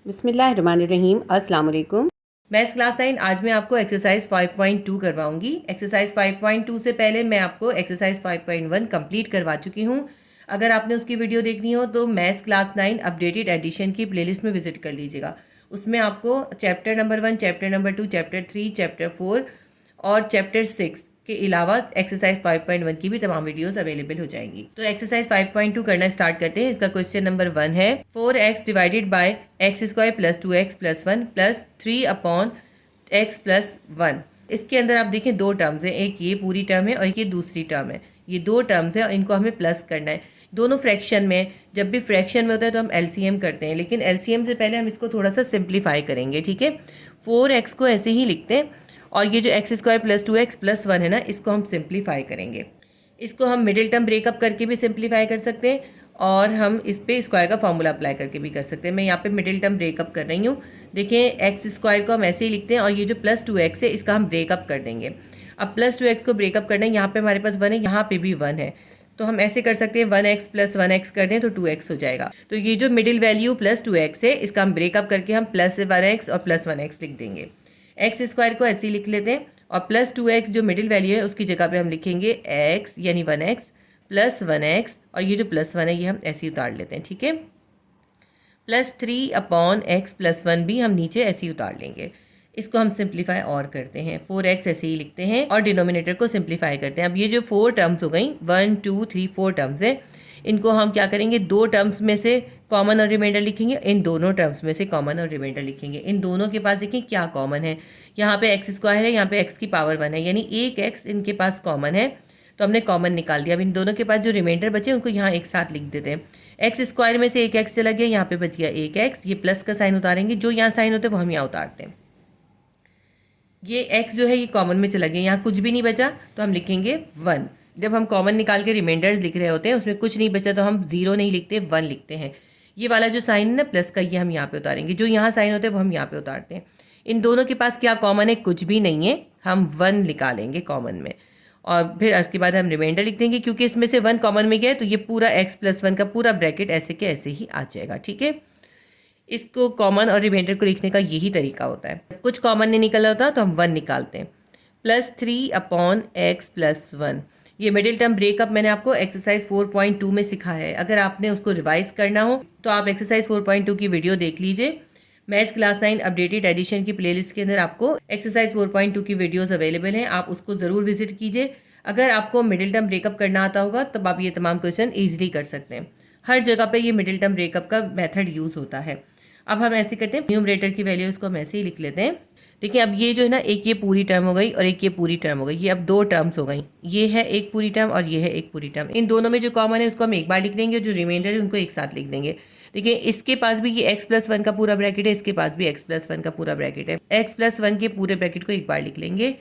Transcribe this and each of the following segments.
बिस्मिल्लाहिर्रहमानिर्रहीम। अस्सलाम वालेकुम। मैथ्स क्लास 9 आज मैं आपको एक्सरसाइज 5.2 करवाऊंगी। एक्सरसाइज 5.2 से पहले मैं आपको एक्सरसाइज 5.1 कंप्लीट करवा चुकी हूँ। अगर आपने उसकी वीडियो देखनी हो तो मैथ्स क्लास 9 अपडेटेड एडिशन की प्लेलिस्ट में विजिट कर लीजिएगा। उसमें आपको chapter number 1, chapter number 2, chapter 3, chapter 4 और चैप्टर 6 के अलावा एक्सरसाइज 5.1 की भी तमाम वीडियोस अवेलेबल हो जाएंगी। तो एक्सरसाइज 5.2 करना स्टार्ट करते हैं। इसका क्वेश्चन नंबर 1 है 4x divided by x square plus 2x plus 1 plus 3 upon x plus 1। इसके अंदर आप देखें दो टर्म्स हैं, एक ये पूरी टर्म है और एक ये दूसरी टर्म है। ये दो टर्म्स हैं और इनको हमें प्लस करना है। दोनों फ्रैक्शन में, जब भी फ्रैक्शन में होता है तो हम एलसीएम करते हैं, लेकिन एलसीएम से पहले हम इसको थोड़ा सा सिंप्लीफाई करेंगे। ठीक है, 4x को ऐसे ही लिखते हैं और ये जो x square plus 2x plus 1 है ना, इसको हम सिंप्लीफाई करेंगे। इसको हम मिडिल टर्म ब्रेकअप करके भी सिंप्लीफाई कर सकते हैं और हम इस पे स्क्वायर का फॉर्मूला अप्लाई करके भी कर सकते हैं। मैं यहाँ पे मिडिल टर्म ब्रेकअप कर रही हूँ। देखिए एक्स स्क्वायर को हम ऐसे ही लिखते हैं और ये जो प्लस 2x है इसका हम ब्रेकअप कर देंगे। अब प्लस 2x को ब्रेकअप करना है, यहाँ पे हमारे पास 1 है, यहाँ पे भी 1 है, तो हम ऐसे कर सकते हैं 1x प्लस 1x कर दें तो 2x हो जाएगा। तो ये जो मिडिल वैल्यू प्लस 2x है इसका हम ब्रेकअप करके हम प्लस 1x और प्लस 1x लिख देंगे। एक्स स्क्वायर को ऐसे ही लिख लेते हैं और प्लस 2x जो मिडिल वैल्यू है उसकी जगह पे हम लिखेंगे x यानी 1x प्लस 1x और ये जो प्लस 1 है ये हम ऐसे ही उतार लेते हैं। ठीक है, प्लस 3 अपॉन एक्स प्लस 1 भी हम नीचे ऐसे ही उतार लेंगे। इसको हम सिंप्लीफाई और करते हैं, 4x ऐसे ही लिखते हैं और डिनोमिनेटर को सिंप्लीफाई करते हैं। अब ये जो 4 टर्म्स हो गई, 1 2 3 4 टर्म्स है, इनको हम क्या करेंगे, दो टर्म्स में से कॉमन और रिमाइंडर लिखेंगे, इन दोनों टर्म्स में से कॉमन और रिमाइंडर लिखेंगे। इन दोनों के पास देखें क्या कॉमन है, यहाँ पे एक्स स्क्वायर है, यहाँ पे एक्स की पावर 1 है, यानी एक एक्स इनके पास कॉमन है, तो हमने कॉमन निकाल दिया। अब इन दोनों के पास जो रिमाइंडर बचे उनको यहाँ एक साथ लिख देते हैं। एक्स स्क्वायर में से एक एक्स चला गया, यहाँ पे बच गया एक एक्स, ये प्लस का साइन उतारेंगे, जो यहाँ साइन होते हैं वो हम यहाँ उतारते हैं। ये x जो है ये कॉमन में चला गया, यहाँ कुछ भी नहीं बचा तो हम लिखेंगे 1। जब हम कॉमन निकाल के रिमाइंडर्स लिख रहे होते हैं उसमें कुछ नहीं बचा तो हम 0 नहीं लिखते, 1 लिखते हैं। ये वाला जो साइन है ना प्लस का, ये हम यहाँ पे उतारेंगे, जो यहाँ साइन होते हैं वो हम यहाँ पे उतारते हैं। इन दोनों के पास क्या कॉमन है, कुछ भी नहीं है, हम 1 निकालेंगे कॉमन में और फिर उसके बाद हम रिमाइंडर लिख देंगे। क्योंकि इसमें से 1 कॉमन में गया तो ये पूरा x प्लस 1 का पूरा ब्रैकेट ऐसे के ऐसे ही आ जाएगा। ठीक है, इसको कॉमन और रिमाइंडर को लिखने का यही तरीका होता है। कुछ कॉमन नहीं निकला होता तो हम 1 निकालते हैं। प्लस 3 अपॉन एक्स प्लस 1, ये मिडिल टर्म ब्रेकअप मैंने आपको एक्सरसाइज 4.2 में सिखा है। अगर आपने उसको रिवाइज करना हो तो आप एक्सरसाइज 4.2 की वीडियो देख लीजिए। मैथ्स क्लास 9 अपडेटेड एडिशन की प्लेलिस्ट के अंदर आपको एक्सरसाइज 4.2 की वीडियोस अवेलेबल हैं, आप उसको ज़रूर विजिट कीजिए। अगर आपको मिडिल टर्म ब्रेकअप करना आता होगा तब आप ये तमाम क्वेश्चन ईजिली कर सकते हैं। हर जगह पे ये मिडिल टर्म ब्रेकअप का मेथड यूज़ होता है। अब हम ऐसे करते हैं, न्यूमरेटर की वैल्यू इसको हम ऐसे ही लिख लेते हैं। देखिए अब ये जो है ना, एक ये पूरी टर्म हो गई और एक ये पूरी टर्म हो गई, ये अब दो टर्म्स हो गई। ये है एक पूरी टर्म और ये है एक पूरी टर्म। इन दोनों में जो कॉमन है उसको हम एक बार लिख देंगे, जो रिमाइंडर है उनको एक साथ लिख देंगे। देखिए इसके पास भी ये x प्लस 1 का पूरा ब्रैकेट है, इसके पास भी x प्लस 1 का पूरा ब्रैकेट है। x प्लस 1 के पूरे ब्रैकेट को एक बार लिख लेंगे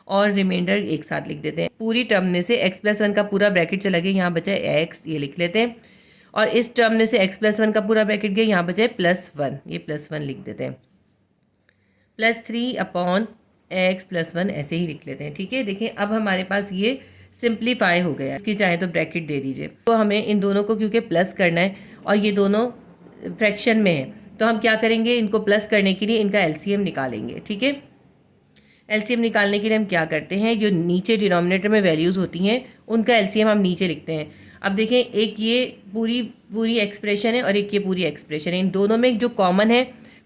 और रिमाइंडर एक साथ लिख देते हैं। पूरी टर्म में से x प्लस 1 का पूरा ब्रैकेट चला गया, यहाँ बचा है x, ये लिख लेते हैं। और इस टर्म में से x प्लस 1 का पूरा ब्रैकेट गया, यहाँ बचा है प्लस 1, ये प्लस 1 लिख देते हैं। प्लस 3 अपॉन एक्स प्लस 1 ऐसे ही लिख लेते हैं। ठीक है, देखिए अब हमारे पास ये सिंप्लीफाई हो गया। इसकी चाहे तो ब्रैकेट दे दीजिए। तो हमें इन दोनों को क्योंकि प्लस करना है और ये दोनों फ्रैक्शन में है तो हम क्या करेंगे, इनको प्लस करने के लिए इनका एलसीएम निकालेंगे। ठीक है, एलसीएम निकालने के लिए हम क्या करते हैं, जो नीचे डिनोमिनेटर में वैल्यूज़ होती हैं उनका एलसीएम हम नीचे लिखते हैं। अब देखें एक ये पूरी एक्सप्रेशन है और एक ये पूरी एक्सप्रेशन है, इन दोनों में जो कॉमन है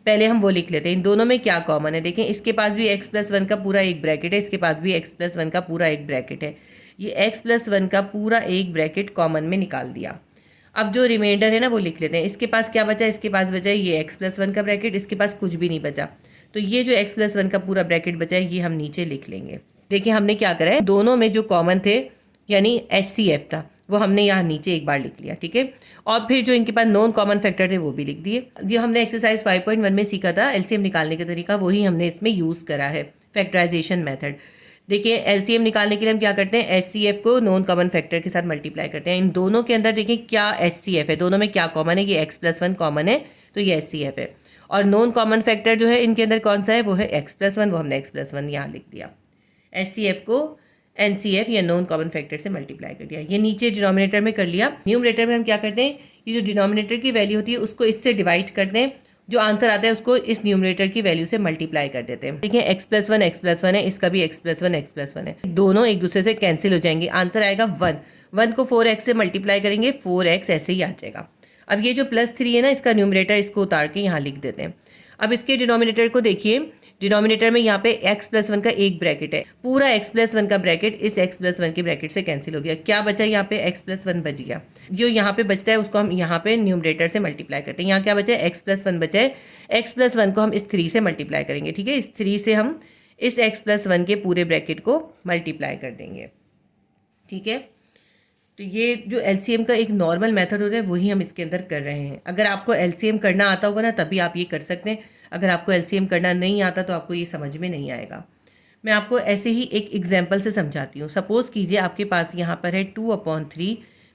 पहले हम वो लिख लेते हैं। इन दोनों में क्या कॉमन है, देखें इसके पास भी x प्लस 1 का पूरा एक ब्रैकेट है, इसके पास भी x प्लस 1 का पूरा एक ब्रैकेट है। ये x प्लस 1 का पूरा एक ब्रैकेट कॉमन में निकाल दिया। अब जो रिमाइंडर है ना वो लिख लेते हैं। इसके पास क्या बचा, इसके पास बचा है ये x प्लस 1 का ब्रैकेट, इसके पास कुछ भी नहीं बचा, तो ये जो x प्लस 1 का पूरा ब्रैकेट बचा है ये हम नीचे लिख लेंगे। देखिए हमने क्या करा है, दोनों में जो कॉमन थे यानी HCF था वो हमने यहाँ नीचे एक बार लिख लिया। ठीक है, और फिर जो इनके पास नॉन कॉमन फैक्टर थे वो भी लिख दिए। ये हमने एक्सरसाइज 5.1 में सीखा था एलसीएम निकालने का तरीका, वही हमने इसमें यूज़ करा है, फैक्टराइजेशन मेथड। देखिए एलसीएम निकालने के लिए हम क्या करते हैं, HCF को नॉन कॉमन फैक्टर के साथ मल्टीप्लाई करते हैं। इन दोनों के अंदर देखिए क्या HCF है, दोनों में क्या कॉमन है, ये x प्लस 1 कॉमन है तो ये HCF है। और नॉन कॉमन फैक्टर जो है इनके अंदर कौन सा है, वो है x प्लस 1, वो हमने x प्लस 1 यहाँ लिख दिया। HCF को NCF या नॉन कॉमन फैक्टर से मल्टीप्लाई कर दिया। ये नीचे डिनोमिनेटर में कर लिया। न्यूमरेटर में हम क्या करते हैं, ये जो डिनोमिनेटर की वैल्यू होती है उसको इससे डिवाइड करते हैं जो आंसर आता है उसको इस न्यूमरेटर की वैल्यू से मल्टीप्लाई कर देते हैं। देखिए x+1 है, इसका भी x+1 है, दोनों एक दूसरे से कैंसिल हो जाएंगे, आंसर आएगा 1। 1 को 4x से मल्टीप्लाई करेंगे, 4x ऐसे ही आ जाएगा। अब ये जो +3 है ना, इसका न्यूमरेटर इसको उतार के यहाँ लिख देते हैं। अब इसके डिनोमिनेटर को देखिए, डिनोमिनेटर में यहाँ पे x+1 का एक ब्रैकेट है, पूरा x+1 का ब्रैकेट इस x+1 के ब्रैकेट से कैंसिल हो गया। क्या बचा यहाँ पे, x+1 बच गया। जो यहाँ पे बचता है उसको हम यहाँ पे न्यूमरेटर से मल्टीप्लाई करते हैं। यहाँ क्या बचा है, x+1 बचा है, x+1 को हम इस 3 से मल्टीप्लाई करेंगे। ठीक है, इस 3 से हम इस x+1 के पूरे ब्रैकेट को मल्टीप्लाई कर देंगे। ठीक है, तो ये जो LCM का एक नॉर्मल मेथड होता है वही हम इसके अंदर कर रहे हैं। अगर आपको LCM करना आता होगा ना तभी आप ये कर सकते हैं, अगर आपको LCM करना नहीं आता तो आपको ये समझ में नहीं आएगा। मैं आपको ऐसे ही एक एग्जांपल से समझाती हूँ। सपोज़ कीजिए आपके पास यहाँ पर है 2/3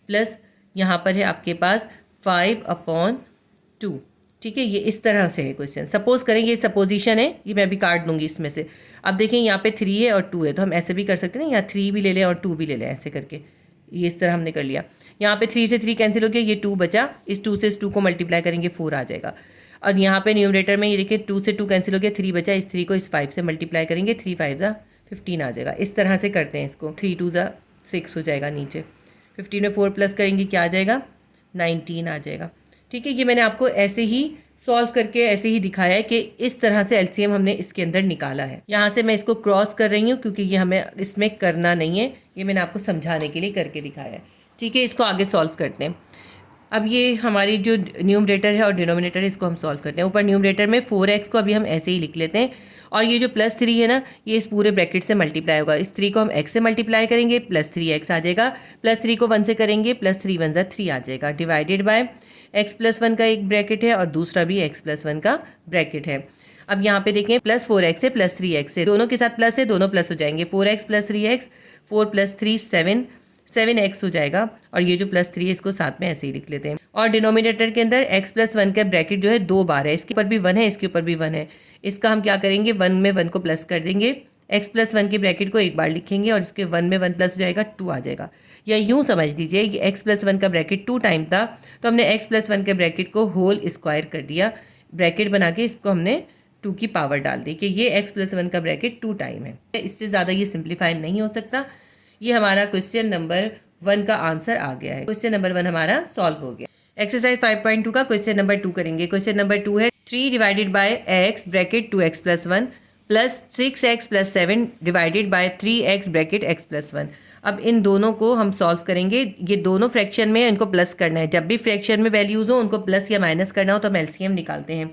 प्लस यहाँ पर है आपके पास 5/2। ठीक है, ये इस तरह से है क्वेश्चन। सपोज़ करेंगे, सपोजिशन है, ये मैं भी काट दूंगी इसमें से। अब देखें यहाँ पे 3 है और 2 है, तो हम ऐसे भी कर सकते हैं ना, यहाँ 3 भी ले लें और 2 भी ले लें, ऐसे करके ये इस तरह हमने कर लिया। यहाँ पे 3 से 3 कैंसिल हो गया, ये 2 बचा, इस 2 से इस 2 को मल्टीप्लाई करेंगे 4 आ जाएगा। और यहाँ पे न्यूमरेटर में ये देखिए 2 से 2 कैंसिल हो गया, 3 बचा, इस 3 को इस 5 से मल्टीप्लाई करेंगे, 3 5 15 आ जाएगा। इस तरह से करते हैं इसको, 3 2 6 हो जाएगा नीचे, 15 में 4 प्लस करेंगे क्या आ जाएगा, 19 आ जाएगा। ठीक है, ये मैंने आपको ऐसे ही सॉल्व करके ऐसे ही दिखाया है कि इस तरह से LCM हमने इसके अंदर निकाला है। यहाँ से मैं इसको क्रॉस कर रही हूँ क्योंकि ये हमें इसमें करना नहीं है, ये मैंने आपको समझाने के लिए करके दिखाया है। ठीक है, इसको आगे सॉल्व करते हैं। अब ये हमारी जो न्यूमरेटर है और डिनोमिनेटर है इसको हम सॉल्व करते हैं। ऊपर न्यूमरेटर में 4x को अभी हम ऐसे ही लिख लेते हैं, और ये जो +3 है ना, ये इस पूरे ब्रैकेट से मल्टीप्लाई होगा। इस 3 को हम x से मल्टीप्लाई करेंगे, +3x आ जाएगा, +3 को 1 से करेंगे, +3 1 3 आ जाएगा, डिवाइडेड बाय x+1 का एक ब्रैकेट है और दूसरा भी x+1 का ब्रैकेट है। अब यहाँ पे देखें +4x है, +3x है, दोनों के साथ प्लस है, दोनों प्लस हो जाएंगे, 4x + 3x, 4 + 3 7x हो जाएगा, और ये जो +3 है इसको साथ में ऐसे ही लिख लेते हैं। और डिनोमिनेटर के अंदर x+1 का ब्रैकेट जो है 2 बार है, इसके ऊपर भी 1 है, इसके ऊपर भी 1 है। इसका हम क्या करेंगे, 1 में 1 को प्लस कर देंगे, x+1 के ब्रैकेट को एक बार लिखेंगे और इसके 1 में 1 प्लस हो जाएगा, 2 आ जाएगा। या यूँ समझ लीजिए कि x+1 का ब्रैकेट 2 टाइम था, तो हमने x+1 के ब्रैकेट को होल स्क्वायर कर दिया, ब्रैकेट बना के इसको हमने 2 की पावर डाल दी कि ये x+1 का ब्रैकेट 2 टाइम है। इससे ज़्यादा ये सिंप्लीफाई नहीं हो सकता। ये हमारा क्वेश्चन नंबर 1 का आंसर आ गया है। क्वेश्चन नंबर 1 हमारा सॉल्व हो गया। एक्सरसाइज 5.2 का क्वेश्चन नंबर 2 करेंगे। क्वेश्चन नंबर 2 है 3 divided by x bracket 2x+1 plus 6x + 7 divided by 3x bracket x+1। अब इन दोनों को हम सॉल्व करेंगे। ये दोनों फ्रैक्शन में इनको प्लस करना है। जब भी फ्रैक्शन में वैल्यूज़ हो उनको प्लस या माइनस करना हो तो हम LCM निकालते हैं,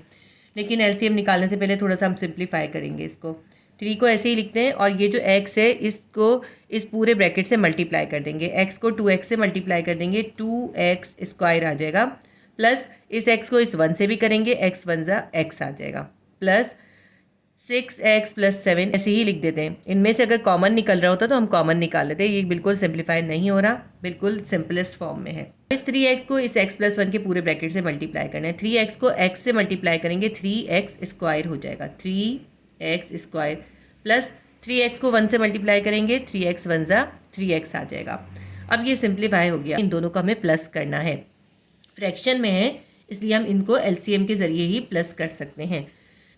लेकिन LCM निकालने से पहले थोड़ा सा हम सिंप्लीफाई करेंगे इसको। 3 को ऐसे ही लिखते हैं और ये जो x है इसको इस पूरे ब्रैकेट से मल्टीप्लाई कर देंगे। x को 2x से मल्टीप्लाई कर देंगे, 2x² आ जाएगा, प्लस इस x को इस 1 से भी करेंगे, x 1 x आ जाएगा, प्लस 6x + 7 ऐसे ही लिख देते हैं। इनमें से अगर कॉमन निकल रहा होता तो हम कॉमन निकाल लेते हैं। ये बिल्कुल सिंप्लीफाई नहीं हो रहा, बिल्कुल सिंपलेस्ट फॉर्म में है। इस 3x को इस x+1 के पूरे ब्रैकेट से मल्टीप्लाई करना है। 3x को x से मल्टीप्लाई करेंगे, 3x² हो जाएगा, 3x² प्लस 3x को 1 से मल्टीप्लाई करेंगे, 3x 1 3x आ जाएगा। अब ये सिंप्लीफाई हो गया। इन दोनों को हमें प्लस करना है, फ्रैक्शन में है इसलिए हम इनको LCM के ज़रिए ही प्लस कर सकते हैं।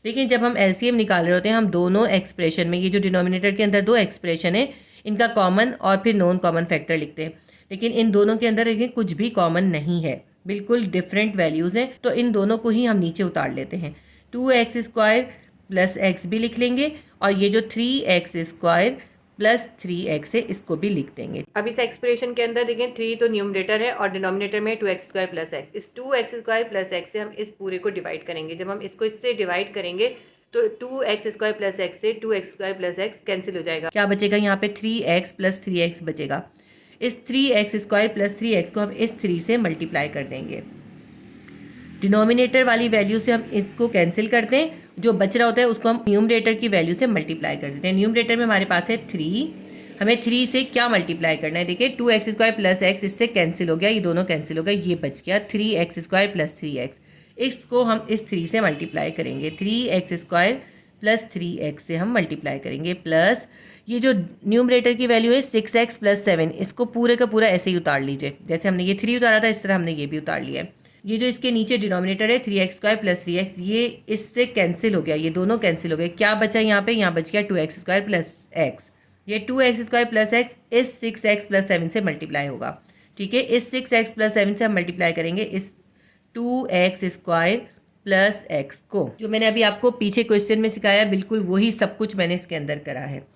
देखिए जब हम LCM निकाल रहे होते हैं हम दोनों एक्सप्रेशन में, ये जो डिनोमिनेटर के अंदर 2 एक्सप्रेशन है इनका कॉमन और फिर नॉन कॉमन फैक्टर लिखते हैं, लेकिन इन दोनों के अंदर देखिए कुछ भी कॉमन नहीं है, बिल्कुल डिफरेंट वैल्यूज़ हैं, तो इन दोनों को ही हम नीचे उतार लेते हैं। 2x² + x भी लिख लेंगे और ये जो 3x² + 3x है इसको भी लिख देंगे। अब इस एक्सप्रेशन के अंदर देखें 3 तो न्यूमरेटर है और डिनोमिनेटर में 2x² + x। इस 2x² + x से हम इस पूरे को डिवाइड करेंगे। जब हम इसको इससे डिवाइड करेंगे तो 2x² + x से 2x² + x कैंसिल हो जाएगा। क्या बचेगा यहाँ पे, 3x + 3x बचेगा। इस 3x² + 3x को हम इस 3 से मल्टीप्लाई कर देंगे। डिनोमिनेटर वाली वैल्यू से हम इसको कैंसिल करते हैं, जो बच रहा होता है उसको हम न्यूमरेटर की वैल्यू से मल्टीप्लाई कर देते हैं। न्यूमरेटर में हमारे पास है 3, हमें 3 से क्या मल्टीप्लाई करना है, देखिए 2x² + x इससे कैंसिल हो गया, ये दोनों कैंसिल हो गए, ये बच गया 3x² + 3x। इसको हम इस 3 से मल्टीप्लाई करेंगे, 3x² + 3x से हम मल्टीप्लाई करेंगे, प्लस ये जो न्यूमरेटर की वैल्यू है 6x + 7, इसको पूरे का पूरा ऐसे ही उतार लीजिए। जैसे हमने ये 3 उतारा था इस तरह हमने ये भी उतार लिया है। ये जो इसके नीचे डिनोमिनेटर है 3x² प्लस 3x, ये इससे कैंसिल हो गया, ये दोनों कैंसिल हो गए। क्या बचा यहाँ पे? यहाँ बच गया 2x² प्लस x। ये 2x² प्लस x इस 6x प्लस 7 से मल्टीप्लाई होगा। ठीक है, इस 6x प्लस 7 से हम मल्टीप्लाई करेंगे इस 2x² प्लस x को। जो मैंने अभी आपको पीछे क्वेश्चन में सिखाया बिल्कुल वही सब कुछ मैंने इसके अंदर करा है।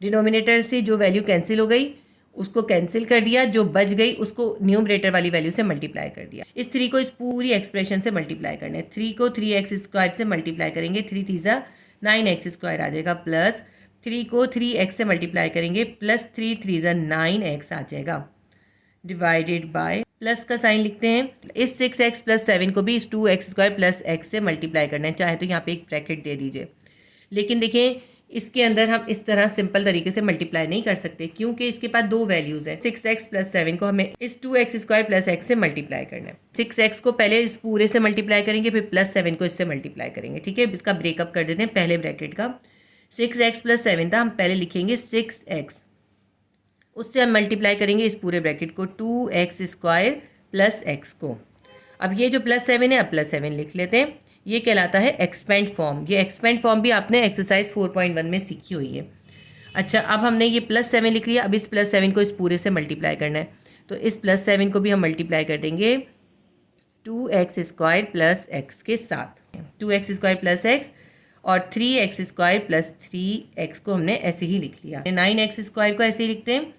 डिनोमिनेटर से जो वैल्यू कैंसिल हो गई उसको कैंसिल कर दिया, जो बच गई उसको न्यूमरेटर वाली वैल्यू से मल्टीप्लाई कर दिया। इस 3 को इस पूरी एक्सप्रेशन से मल्टीप्लाई करना है। 3 को 3x² से मल्टीप्लाई करेंगे, 3 3 9x² आ जाएगा, प्लस 3 को 3x से मल्टीप्लाई करेंगे, प्लस 3 3 9x आ जाएगा, डिवाइडेड बाय, प्लस का साइन लिखते हैं। इस 6x प्लस 7 को भी इस 2x² प्लस x से मल्टीप्लाई करना है। चाहे तो यहाँ पे एक ब्रैकेट दे दीजिए, लेकिन देखें इसके अंदर हम इस तरह सिंपल तरीके से मल्टीप्लाई नहीं कर सकते क्योंकि इसके पास दो वैल्यूज़ है। 6x प्लस 7 को हमें इस 2x² प्लस x से मल्टीप्लाई करना है। 6x को पहले इस पूरे से मल्टीप्लाई करेंगे, फिर प्लस 7 को इससे मल्टीप्लाई करेंगे। ठीक है, इसका ब्रेकअप कर देते हैं। पहले ब्रैकेट का 6x प्लस 7 था, हम पहले लिखेंगे 6x, उससे हम मल्टीप्लाई करेंगे इस पूरे ब्रैकेट को 2x² प्लस x को। अब ये जो प्लस 7 है, अब प्लस 7 लिख लेते हैं। ये कहलाता है एक्सपेंड फॉर्म। ये एक्सपेंड फॉर्म भी आपने एक्सरसाइज 4.1 में सीखी हुई है। अच्छा, अब हमने ये प्लस 7 लिख लिया। अब इस प्लस 7 को इस पूरे से मल्टीप्लाई करना है, तो इस प्लस 7 को भी हम मल्टीप्लाई कर देंगे 2x² प्लस x के साथ। 2x² प्लस x और 3x² प्लस 3x को हमने ऐसे ही लिख लिया। 9x² को ऐसे ही लिखते हैं,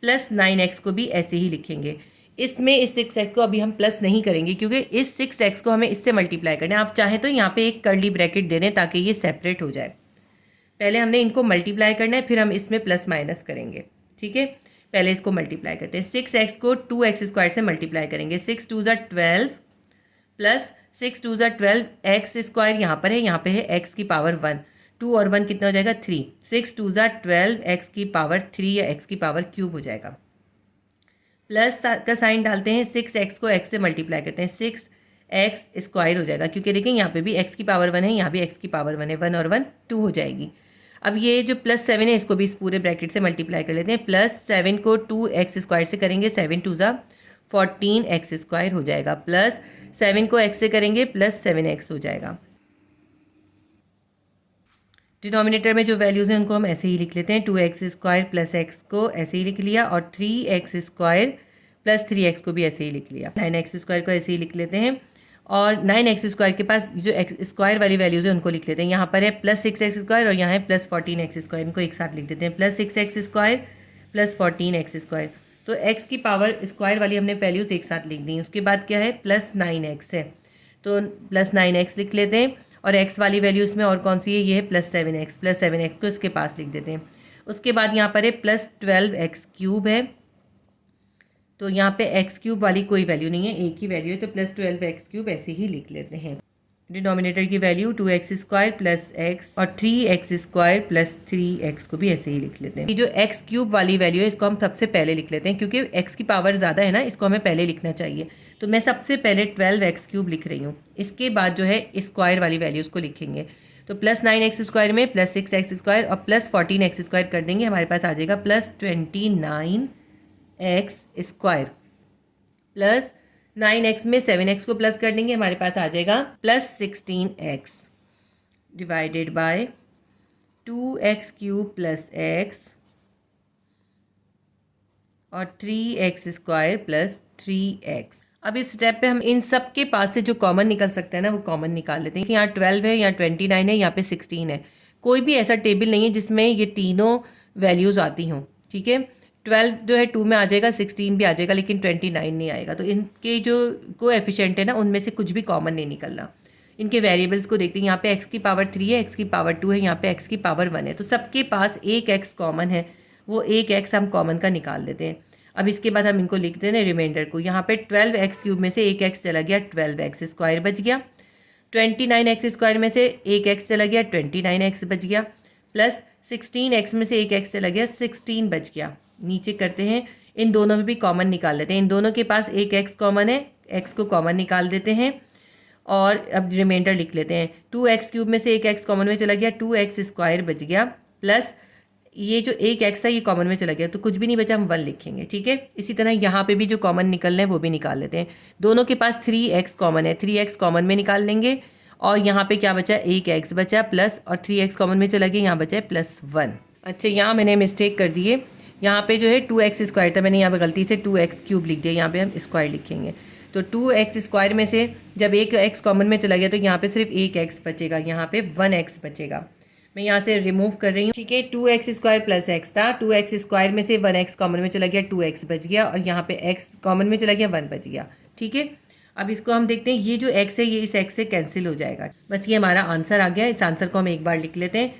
प्लस 9x को भी ऐसे ही लिखेंगे। इसमें इस 6x को अभी हम प्लस नहीं करेंगे क्योंकि इस 6x को हमें इससे मल्टीप्लाई करना है। आप चाहें तो यहाँ पे एक कर्ली ब्रैकेट दे दें ताकि ये सेपरेट हो जाए। पहले हमने इनको मल्टीप्लाई करना है, फिर हम इसमें प्लस माइनस करेंगे। ठीक है, पहले इसको मल्टीप्लाई करते हैं। 6x को 2x² से मल्टीप्लाई करेंगे। 6 2 12 प्लस 6 2 12 x² यहाँ पर है, यहाँ पे है x की पावर 1। 2 और 1 कितना हो जाएगा? 3। 6 2 12 x की पावर 3 या x की पावर क्यूब हो जाएगा। प्लस का साइन डालते हैं, 6x को x से मल्टीप्लाई करते हैं, 6x² हो जाएगा क्योंकि देखें यहाँ पे भी x की पावर 1 है, यहाँ भी x की पावर 1 है। 1 और 1 2 हो जाएगी। अब ये जो प्लस 7 है इसको भी इस पूरे ब्रैकेट से मल्टीप्लाई कर लेते हैं। प्लस 7 को 2x² से करेंगे, 7 2 14x² हो जाएगा, प्लस 7 को x से करेंगे, प्लस 7x हो जाएगा। डिनोमिनेटर में जो वैल्यूज़ हैं उनको हम ऐसे ही लिख लेते हैं। 2x² प्लस x को ऐसे ही लिख लिया और 3x² प्लस 3x को भी ऐसे ही लिख लिया। 9x² को ऐसे ही लिख लेते हैं और 9x² के पास जो x² वाली वैल्यूज़ हैं उनको लिख लेते हैं। यहाँ पर है प्लस 6x² और यहाँ है प्लस 14x²। इनको एक साथ लिख देते हैं, प्लस 6x² प्लस 14x²। तो x की पावर स्क्वायर वाली हमने वैल्यूज़ एक साथ लिख दी। उसके बाद क्या है? प्लस 9x है, तो प्लस 9x लिख लेते हैं। और x वाली वैल्यू इसमें और कौन सी है? ये है प्लस 7x। प्लस 7x को इसके पास लिख देते हैं। उसके बाद यहाँ पर है प्लस 12x³ है, तो यहाँ पे x³ वाली कोई वैल्यू नहीं है, एक ही वैल्यू है, तो प्लस 12x³ ऐसे ही लिख लेते हैं। डिनोमिनेटर की वैल्यू 2x² प्लस x और 3x² प्लस 3x को भी ऐसे ही लिख लेते हैं। ये जो x³ वाली वैल्यू है इसको हम सबसे पहले लिख लेते हैं क्योंकि x की पावर ज़्यादा है ना, इसको हमें पहले लिखना चाहिए। तो मैं सबसे पहले 12x³ लिख रही हूँ। इसके बाद जो है स्क्वायर वाली वैल्यूज़ को लिखेंगे, तो प्लस 9x² में प्लस 6x² और प्लस 14x² कर देंगे, हमारे पास आ जाएगा प्लस 29x² प्लस 9x में 7x को प्लस कर देंगे, हमारे पास आ जाएगा plus 16x divided by 2x³ plus x और 3x² प्लस 3x। अब इस स्टेप पे हम इन सब के पास से जो कॉमन निकल सकता है ना वो कॉमन निकाल लेते हैं कि यहाँ 12 है, यहाँ 29 है, यहाँ पे 16 है। कोई भी ऐसा टेबल नहीं है जिसमें ये तीनों वैल्यूज़ आती हों। ठीक है, 12 जो है 2 में आ जाएगा, 16 भी आ जाएगा, लेकिन 29 नहीं आएगा। तो इनके जो कोएफिशिएंट है ना उनमें से कुछ भी कॉमन नहीं निकलना। इनके वेरिएबल्स को देखते हैं, यहाँ पे x की पावर 3 है, x की पावर 2 है, यहाँ पे x की पावर 1 है, तो सबके पास एक x कॉमन है, वो एक x हम कॉमन का निकाल देते हैं। अब इसके बाद हम इनको लिखते हैं रिमाइंडर को। यहाँ पे 12x³ में से एक x चला गया, 12x² बच गया। 29x² में से एक x चला गया, 29x बच गया, प्लस 16x में से एक x चला गया, 16 बच गया। नीचे करते हैं, इन दोनों में भी कॉमन निकाल लेते हैं। इन दोनों के पास एक x कॉमन है, x को कॉमन निकाल देते हैं और अब रिमाइंडर लिख लेते हैं। 2x³ में से एक x कॉमन में चला गया, 2x² बच गया, प्लस ये जो एक एक्स था ये कॉमन में चला गया तो कुछ भी नहीं बचा, हम 1 लिखेंगे। ठीक है, इसी तरह यहाँ पे भी जो कॉमन निकलना है वो भी निकाल लेते हैं। दोनों के पास 3x कॉमन है, 3x कॉमन में निकाल लेंगे और यहाँ पे क्या बचा, एक एक्स बचा प्लस, और 3x कॉमन में चला गया, यहाँ बचा है +1। अच्छा, यहाँ मैंने मिस्टेक कर दी है, यहाँ पे जो है 2x स्क्वायर था, मैंने यहाँ पे गलती से 2x क्यूब लिख दिया, यहाँ पे हम स्क्वायर लिखेंगे। तो 2x स्क्वायर में से जब एक x कॉमन में चला गया तो यहाँ पे सिर्फ एक x बचेगा, यहाँ पे 1x बचेगा। मैं यहाँ से रिमूव कर रही हूँ। ठीक है, 2x स्क्वायर प्लस x था, 2x स्क्वायर में से 1x कॉमन में चला गया, 2x बच गया, और यहाँ पे x कॉमन में चला गया, 1 बच गया। ठीक है, अब इसको हम देखते हैं, ये जो x है ये इस x से कैंसिल हो जाएगा। बस ये हमारा आंसर आ गया। इस आंसर को हम एक बार लिख लेते हैं,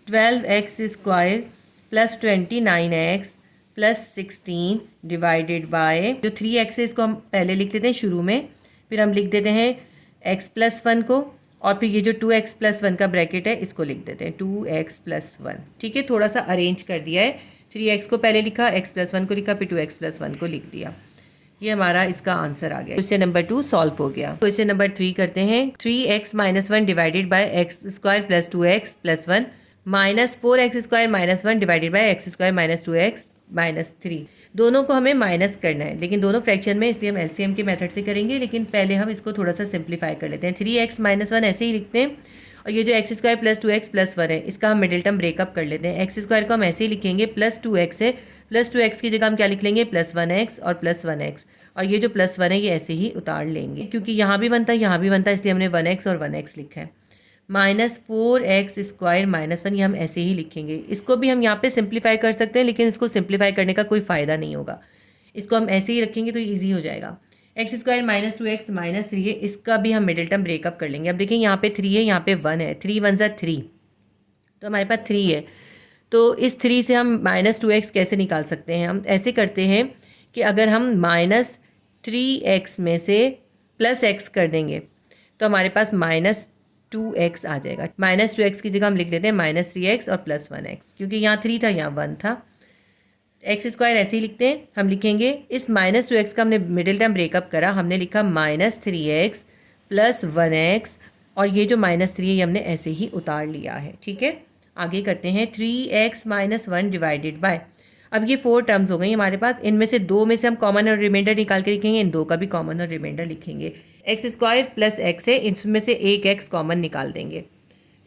12x square plus 29x plus 16 divided by, जो 3x है इसको हम पहले लिख लेते हैं शुरू में, फिर हम लिख देते हैं x प्लस 1 को, और फिर ये जो 2x प्लस 1 का ब्रैकेट है इसको लिख देते हैं 2x प्लस 1। ठीक है, थोड़ा सा अरेंज कर दिया है, 3x को पहले लिखा, x प्लस 1 को लिखा, फिर 2x प्लस 1 को लिख दिया। ये हमारा इसका आंसर आ गया। क्वेश्चन नंबर 2 सॉल्व हो गया। क्वेश्चन नंबर 3 करते हैं, 3x minus 1 divided by x square plus 2x plus 1 minus 4x square minus 1 divided by x square minus 2x minus 3। दोनों को हमें माइनस करना है, लेकिन दोनों फ्रैक्शन में, इसलिए हम एलसीएम के मेथड से करेंगे। लेकिन पहले हम इसको थोड़ा सा सिंप्लीफाई कर लेते हैं। 3x माइनस 1 ऐसे ही लिखते हैं, और ये जो x square plus 2x plus 1 है इसका हम मिडिल टर्म ब्रेकअप कर लेते हैं। एक्स स्क्वायर को हम ऐसे ही लिखेंगे, प्लस 2x है, प्लस 2x की जगह हम क्या लिख लेंगे, प्लस 1x और प्लस 1x, और ये जो प्लस 1 है ये ऐसे ही उतार लेंगे, क्योंकि यहाँ भी बनता है यहाँ भी बनता है, इसलिए हमने 1x और 1x लिखा है। माइनस 4x स्क्वायर माइनस 1 ये हम ऐसे ही लिखेंगे। इसको भी हम यहाँ पे सिंप्लीफाई कर सकते हैं, लेकिन इसको सिंप्लीफाई करने का कोई फ़ायदा नहीं होगा, इसको हम ऐसे ही रखेंगे तो ईजी हो जाएगा। X square minus 2x minus 3 है, इसका भी हम मिडिल टर्म ब्रेकअप कर लेंगे। अब देखिए यहाँ पे 3 है, यहाँ पे 1 है, 3 1 ज़ा 3, तो हमारे पास 3 है। तो इस 3 से हम माइनस 2x कैसे निकाल सकते हैं, हम ऐसे करते हैं कि अगर हम माइनस 3x में से प्लस x कर देंगे तो हमारे पास माइनस 2x आ जाएगा। माइनस 2x की जगह हम लिख लेते हैं माइनस 3x और प्लस 1x, क्योंकि यहाँ 3 था यहाँ 1 था। एक्स स्क्वायर ऐसे ही लिखते हैं, हम लिखेंगे इस माइनस 2x का हमने मिडिल टर्म ब्रेकअप करा, हमने लिखा माइनस 3x प्लस 1x, और ये जो माइनस 3 है ये हमने ऐसे ही उतार लिया है। ठीक है, आगे करते हैं 3x माइनस 1 डिवाइडेड बाय, अब ये 4 टर्म्स हो गई हमारे पास, इनमें से 2 में से हम कॉमन और रिमाइंडर निकाल के लिखेंगे, इन 2 का भी कॉमन और रिमाइंडर लिखेंगे। एक्स स्क्वायर प्लस एक्स है, इसमें से एक एक्स कॉमन निकाल देंगे,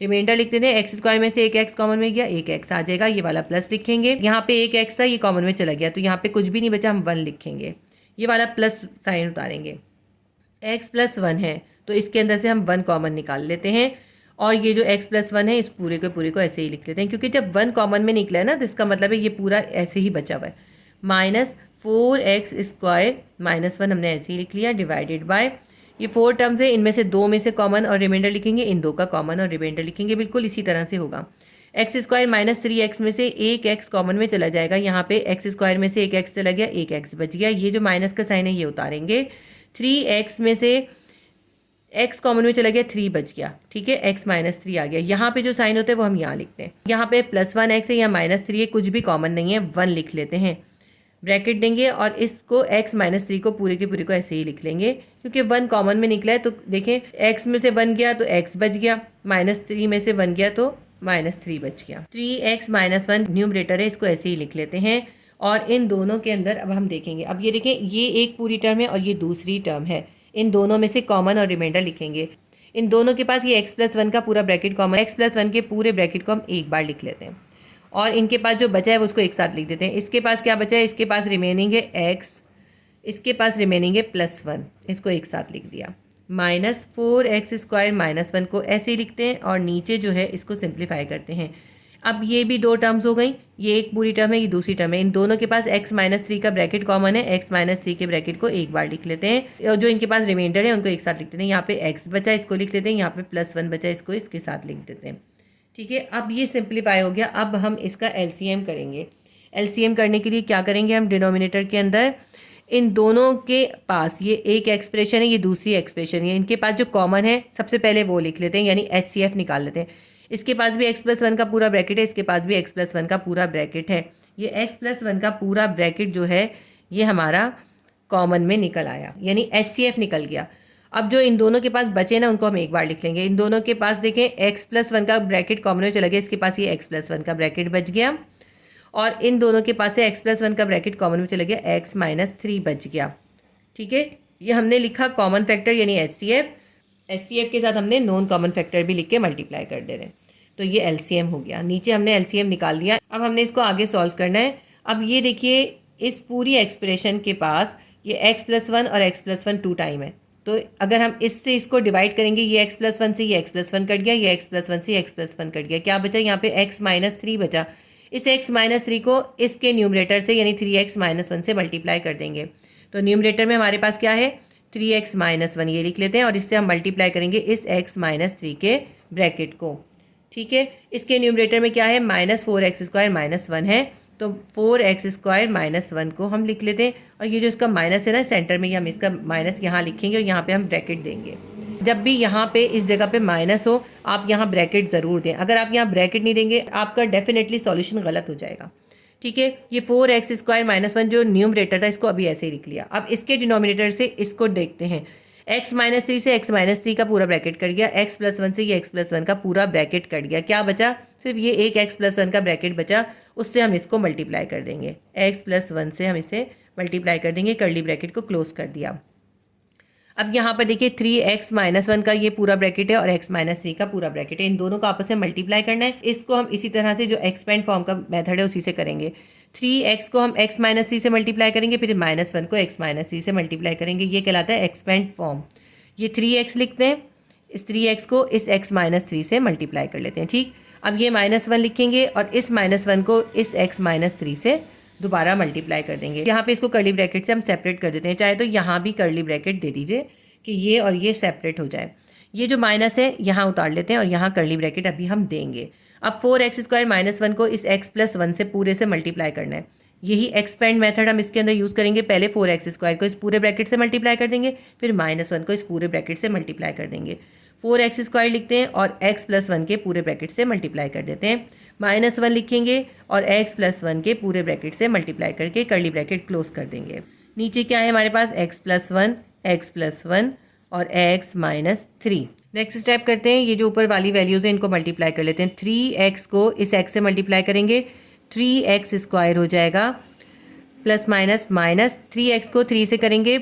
रिमाइंडर लिख देते हैं। एक्स स्क्वायर में से एक एक्स कॉमन में गया, एक एक्स आ जाएगा, ये वाला प्लस लिखेंगे। यहाँ पे एक एक्स था ये कॉमन में चला गया तो यहाँ पे कुछ भी नहीं बचा, हम 1 लिखेंगे, ये वाला प्लस साइन उतारेंगे। एक्स प्लस 1 है तो इसके अंदर से हम 1 कॉमन निकाल लेते हैं, और ये जो x प्लस 1 है इस पूरे को ऐसे ही लिख लेते हैं, क्योंकि जब 1 कॉमन में निकला है ना तो इसका मतलब है ये पूरा ऐसे ही बचा हुआ है। माइनस 4x स्क्वायर माइनस 1 हमने ऐसे ही लिख लिया डिवाइडेड बाय, ये 4 टर्म्स है, इनमें से 2 में से कॉमन और रिमाइंडर लिखेंगे, इन 2 का कॉमन और रिमाइंडर लिखेंगे, बिल्कुल इसी तरह से होगा। एक्स स्क्वायर माइनस 3x में से एक एक्स कॉमन में चला जाएगा, यहाँ पे एक्स स्क्वायर में से एक एक्स चला गया, एक एक्स बच गया, ये जो माइनस का साइन है ये उतारेंगे। 3x में से x कॉमन में चला गया, 3 बच गया। ठीक है, x माइनस 3 आ गया, यहाँ पे जो साइन होता है वो हम यहाँ लिखते हैं। यहाँ पे प्लस 1x है, यहाँ माइनस 3 है, कुछ भी कॉमन नहीं है, 1 लिख लेते हैं, ब्रैकेट देंगे, और इसको x माइनस 3 को पूरे के पूरे को ऐसे ही लिख लेंगे, क्योंकि 1 कॉमन में निकला है। तो देखें x में से 1 गया तो x बच गया, माइनस 3 में से 1 गया तो माइनस 3 बच गया। 3x माइनस 1 न्यूमरेटर है, इसको ऐसे ही लिख लेते हैं, और इन दोनों के अंदर अब हम देखेंगे, अब ये देखें ये एक पूरी टर्म है और ये दूसरी टर्म है, इन दोनों में से कॉमन और रिमाइंडर लिखेंगे। इन दोनों के पास ये x प्लस 1 का पूरा ब्रैकेट कॉमन, x प्लस 1 के पूरे ब्रैकेट को हम एक बार लिख लेते हैं, और इनके पास जो बचा है वो उसको एक साथ लिख देते हैं। इसके पास क्या बचा है, इसके पास रिमेनिंग है x, इसके पास रिमेनिंग है प्लस 1, इसको एक साथ लिख दिया। माइनस 4x स्क्वायर माइनस 1 को ऐसे ही लिखते हैं, और नीचे जो है इसको सिंप्लीफाई करते हैं। अब ये भी 2 टर्म्स हो गई, ये एक पूरी टर्म है, ये दूसरी टर्म है, इन दोनों के पास x माइनस 3 का ब्रैकेट कॉमन है, x माइनस 3 के ब्रैकेट को एक बार लिख लेते हैं, और जो इनके पास रिमाइंडर है उनको एक साथ लिख देते हैं। यहाँ पे x बचा इसको लिख लेते हैं, यहाँ पे प्लस 1 बचा इसको इसके साथ लिख देते हैं। ठीक है, अब ये सिंप्लीफाई हो गया। अब हम इसका एलसीएम करेंगे। एलसीएम करने के लिए क्या करेंगे, हम डिनोमिनेटर के अंदर इन दोनों के पास ये एक एक्सप्रेशन है, ये दूसरी एक्सप्रेशन है, इनके पास जो कॉमन है सबसे पहले वो लिख लेते हैं, यानी HCF निकाल लेते हैं। इसके पास भी x प्लस 1 का पूरा ब्रैकेट है, इसके पास भी x प्लस 1 का पूरा ब्रैकेट है, ये x प्लस 1 का पूरा ब्रैकेट जो है ये हमारा कॉमन में निकल आया, यानी HCF निकल गया। अब जो इन दोनों के पास बचे ना उनको हम एक बार लिख लेंगे। इन दोनों के पास देखें x प्लस 1 का ब्रैकेट कॉमन में चला गया, इसके पास ये x प्लस 1 का ब्रैकेट बच गया, और इन दोनों के पास से x+1 का ब्रैकेट कॉमन में चला गया, x-3 बच गया। ठीक है, ये हमने लिखा कॉमन फैक्टर यानी एचसीएफ के साथ हमने नॉन कॉमन फैक्टर भी लिख के मल्टीप्लाई कर दे रहे हैं। तो ये एलसीएम हो गया, नीचे हमने एलसीएम निकाल लिया। अब हमने इसको आगे सॉल्व करना है। अब ये देखिए इस पूरी एक्सप्रेशन के पास ये x+1 और x+1 2 टाइम है, तो अगर हम इससे इसको डिवाइड करेंगे, ये x+1 से ये x+1 कट गया, ये x+1 से ये x+1 कट गया, क्या बचा यहाँ पे x-3 बचा। इस x-3 को इसके न्यूमरेटर से यानी 3x-1 से मल्टीप्लाई कर देंगे। तो न्यूमरेटर में हमारे पास क्या है 3x-1, ये लिख लेते हैं, और इससे हम मल्टीप्लाई करेंगे इस x-3 के ब्रैकेट को। ठीक है, इसके न्यूमरेटर में क्या है -4x² -1 है, तो 4x² -1 को हम लिख लेते हैं, और ये जो इसका माइनस है ना सेंटर में, ये हम इसका माइनस यहाँ लिखेंगे और यहाँ पे हम ब्रैकेट देंगे। जब भी यहाँ पे इस जगह पे माइनस हो आप यहाँ ब्रैकेट ज़रूर दें। अगर आप यहाँ ब्रैकेट नहीं देंगे आपका डेफिनेटली सॉल्यूशन गलत हो जाएगा। ठीक है, ये 4x² -1 जो न्यूमरेटर था इसको अभी ऐसे ही लिख लिया। अब इसके डिनोमिनेटर से इसको देखते हैं, x-3 से x-3 का पूरा ब्रैकेट कट गया, x+1 से ये x+1 का पूरा ब्रैकेट कट गया, क्या बचा सिर्फ ये एक x+1 का ब्रैकेट बचा, उससे हम इसको मल्टीप्लाई कर देंगे, x+1 से हम इसे मल्टीप्लाई कर देंगे, कर्ली ब्रैकेट को क्लोज कर दिया। अब यहाँ पर देखिए 3x-1 का ये पूरा ब्रैकेट है और x-3 का पूरा ब्रैकेट है, इन दोनों को आपस में मल्टीप्लाई करना है। इसको हम इसी तरह से जो एक्सपेंड फॉर्म का मेथड है उसी से करेंगे। 3x को हम x-3 से मल्टीप्लाई करेंगे, फिर -1 को x-3 से मल्टीप्लाई करेंगे, ये कहलाता है एक्सपेंड फॉर्म। ये 3x लिखते हैं, इस 3x को इस x-3 से मल्टीप्लाई कर लेते हैं। ठीक, अब ये -1 लिखेंगे और इस -1 को इस x-3 से दोबारा मल्टीप्लाई कर देंगे। यहाँ पे इसको कर्ली ब्रैकेट से हम सेपरेट कर देते हैं, चाहे तो यहाँ भी कर्ली ब्रैकेट दे दीजिए कि ये और ये सेपरेट हो जाए। ये जो माइनस है यहाँ उतार लेते हैं और यहाँ कर्ली ब्रैकेट अभी हम देंगे। अब 4x² -1 को इस x+1 से पूरे से मल्टीप्लाई करना है, यही एक्सपेंड मेथड हम इसके अंदर यूज़ करेंगे। पहले 4x² को इस पूरे ब्रैकेट से मल्टीप्लाई कर देंगे, फिर -1 को इस पूरे ब्रैकेट से मल्टीप्लाई कर देंगे। 4x² लिखते हैं और x+1 के पूरे ब्रैकेट से मल्टीप्लाई कर देते हैं, -1 लिखेंगे और x+1 के पूरे ब्रैकेट से मल्टीप्लाई करके कर्ली ब्रैकेट क्लोज कर देंगे। नीचे क्या है हमारे पास x+1 और x-3। नेक्स्ट स्टेप करते हैं, ये जो ऊपर वाली वैल्यूज़ हैं इनको मल्टीप्लाई कर लेते हैं। 3x को इस x से मल्टीप्लाई करेंगे, 3x² हो जाएगा, प्लस माइनस 3x को 3 से करेंगे,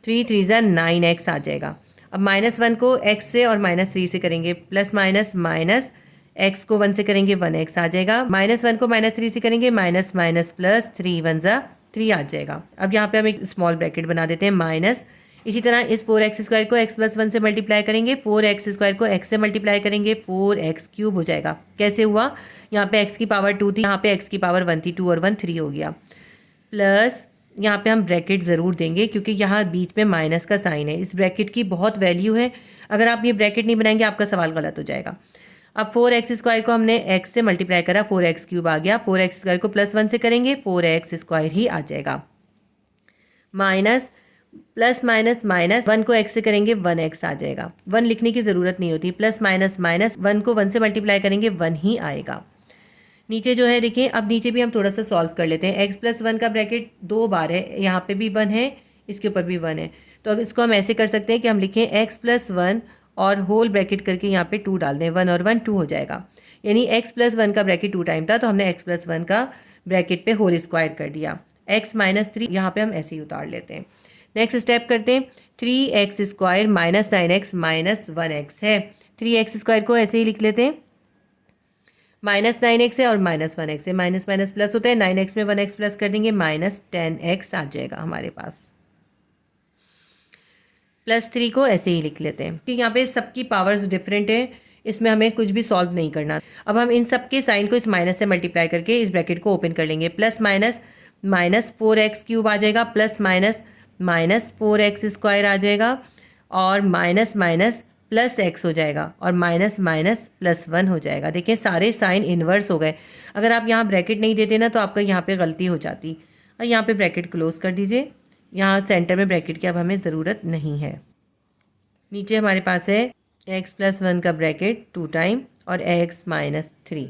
3 3 ज़ा 9x आ जाएगा। अब -1 को x से और -3 से करेंगे, प्लस माइनस x को 1 से करेंगे 1x आ जाएगा, -1 को -3 से करेंगे, माइनस प्लस 3 1 ज़ा 3 आ जाएगा। अब यहाँ पे हम एक स्मॉल ब्रैकेट बना देते हैं माइनस। इसी तरह इस 4x² को x+1 से मल्टीप्लाई करेंगे, 4x² को x से मल्टीप्लाई करेंगे, 4x³ हो जाएगा। कैसे हुआ, यहाँ पे x की पावर 2 थी, यहाँ पे x की पावर 1 थी, 2 और 1 3 हो गया, प्लस यहाँ पे हम ब्रैकेट ज़रूर देंगे क्योंकि यहाँ बीच में माइनस का साइन है। इस ब्रैकेट की बहुत वैल्यू है, अगर आप ये ब्रैकेट नहीं बनाएंगे आपका सवाल गलत हो जाएगा। अब 4x² को हमने x से मल्टीप्लाई करा, 4x³ आ गया, 4x² को +1 से करेंगे, 4x² ही आ जाएगा, माइनस प्लस माइनस 1 को x से करेंगे 1x आ जाएगा, 1 लिखने की ज़रूरत नहीं होती, प्लस माइनस 1 को 1 से मल्टीप्लाई करेंगे 1 ही आएगा। नीचे जो है देखिए, अब नीचे भी हम थोड़ा सा सॉल्व कर लेते हैं। x+1 का ब्रैकेट 2 बार है, यहाँ पे भी 1 है, इसके ऊपर भी 1 है, तो इसको हम ऐसे कर सकते हैं कि हम लिखें x+1 और होल ब्रैकेट करके यहाँ पे 2 डाल दें, 1 और 1 2 हो जाएगा, यानी x+1 का ब्रैकेट 2 टाइम था तो हमने x+1 का ब्रैकेट पे होल स्क्वायर कर दिया। x-3 यहाँ पे हम ऐसे ही उतार लेते हैं। नेक्स्ट स्टेप करते हैं, 3x² -9x -1x है, 3x² को ऐसे ही लिख लेते हैं, -9x है और -1x है, माइनस माइनस प्लस होता है, 9x में 1x प्लस कर देंगे, -10x आ जाएगा हमारे पास। +3 को ऐसे ही लिख लेते हैं कि यहाँ पे सबकी पावर्स डिफरेंट है, इसमें हमें कुछ भी सॉल्व नहीं करना। अब हम इन सब के साइन को इस माइनस से मल्टीप्लाई करके इस ब्रैकेट को ओपन कर लेंगे, प्लस माइनस 4x³ आ जाएगा, प्लस माइनस 4x² आ जाएगा, और माइनस प्लस x हो जाएगा, और माइनस +1 हो जाएगा। देखिए सारे साइन इन्वर्स हो गए। अगर आप यहाँ ब्रैकेट नहीं देते ना तो आपका यहाँ पे गलती हो जाती। और यहाँ पे ब्रैकेट क्लोज कर दीजिए, यहाँ सेंटर में ब्रैकेट की अब हमें ज़रूरत नहीं है। नीचे हमारे पास है x+1 का ब्रैकेट 2 टाइम और x-3।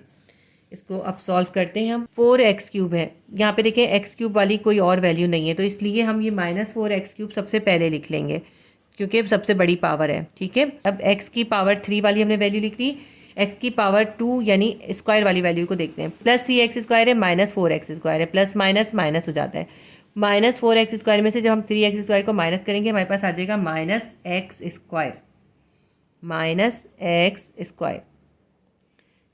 इसको अब सॉल्व करते हैं हम। 4x³ है, यहाँ पे देखें x³ वाली कोई और वैल्यू नहीं है, तो इसलिए हम ये -4x³ सबसे पहले लिख लेंगे क्योंकि सबसे बड़ी पावर है। ठीक है, अब x की पावर 3 वाली हमने वैल्यू लिख दी, एक्स की पावर 2 यानी स्क्वायर वाली वैल्यू को देखते हैं। प्लस 3x स्क्वायर है माइनस 4x स्क्वायर है, प्लस माइनस माइनस हो जाता है। माइनस 4x स्क्वायर में से जब हम 3x स्क्वायर को माइनस करेंगे हमारे पास आ जाएगा minus x square, minus x square.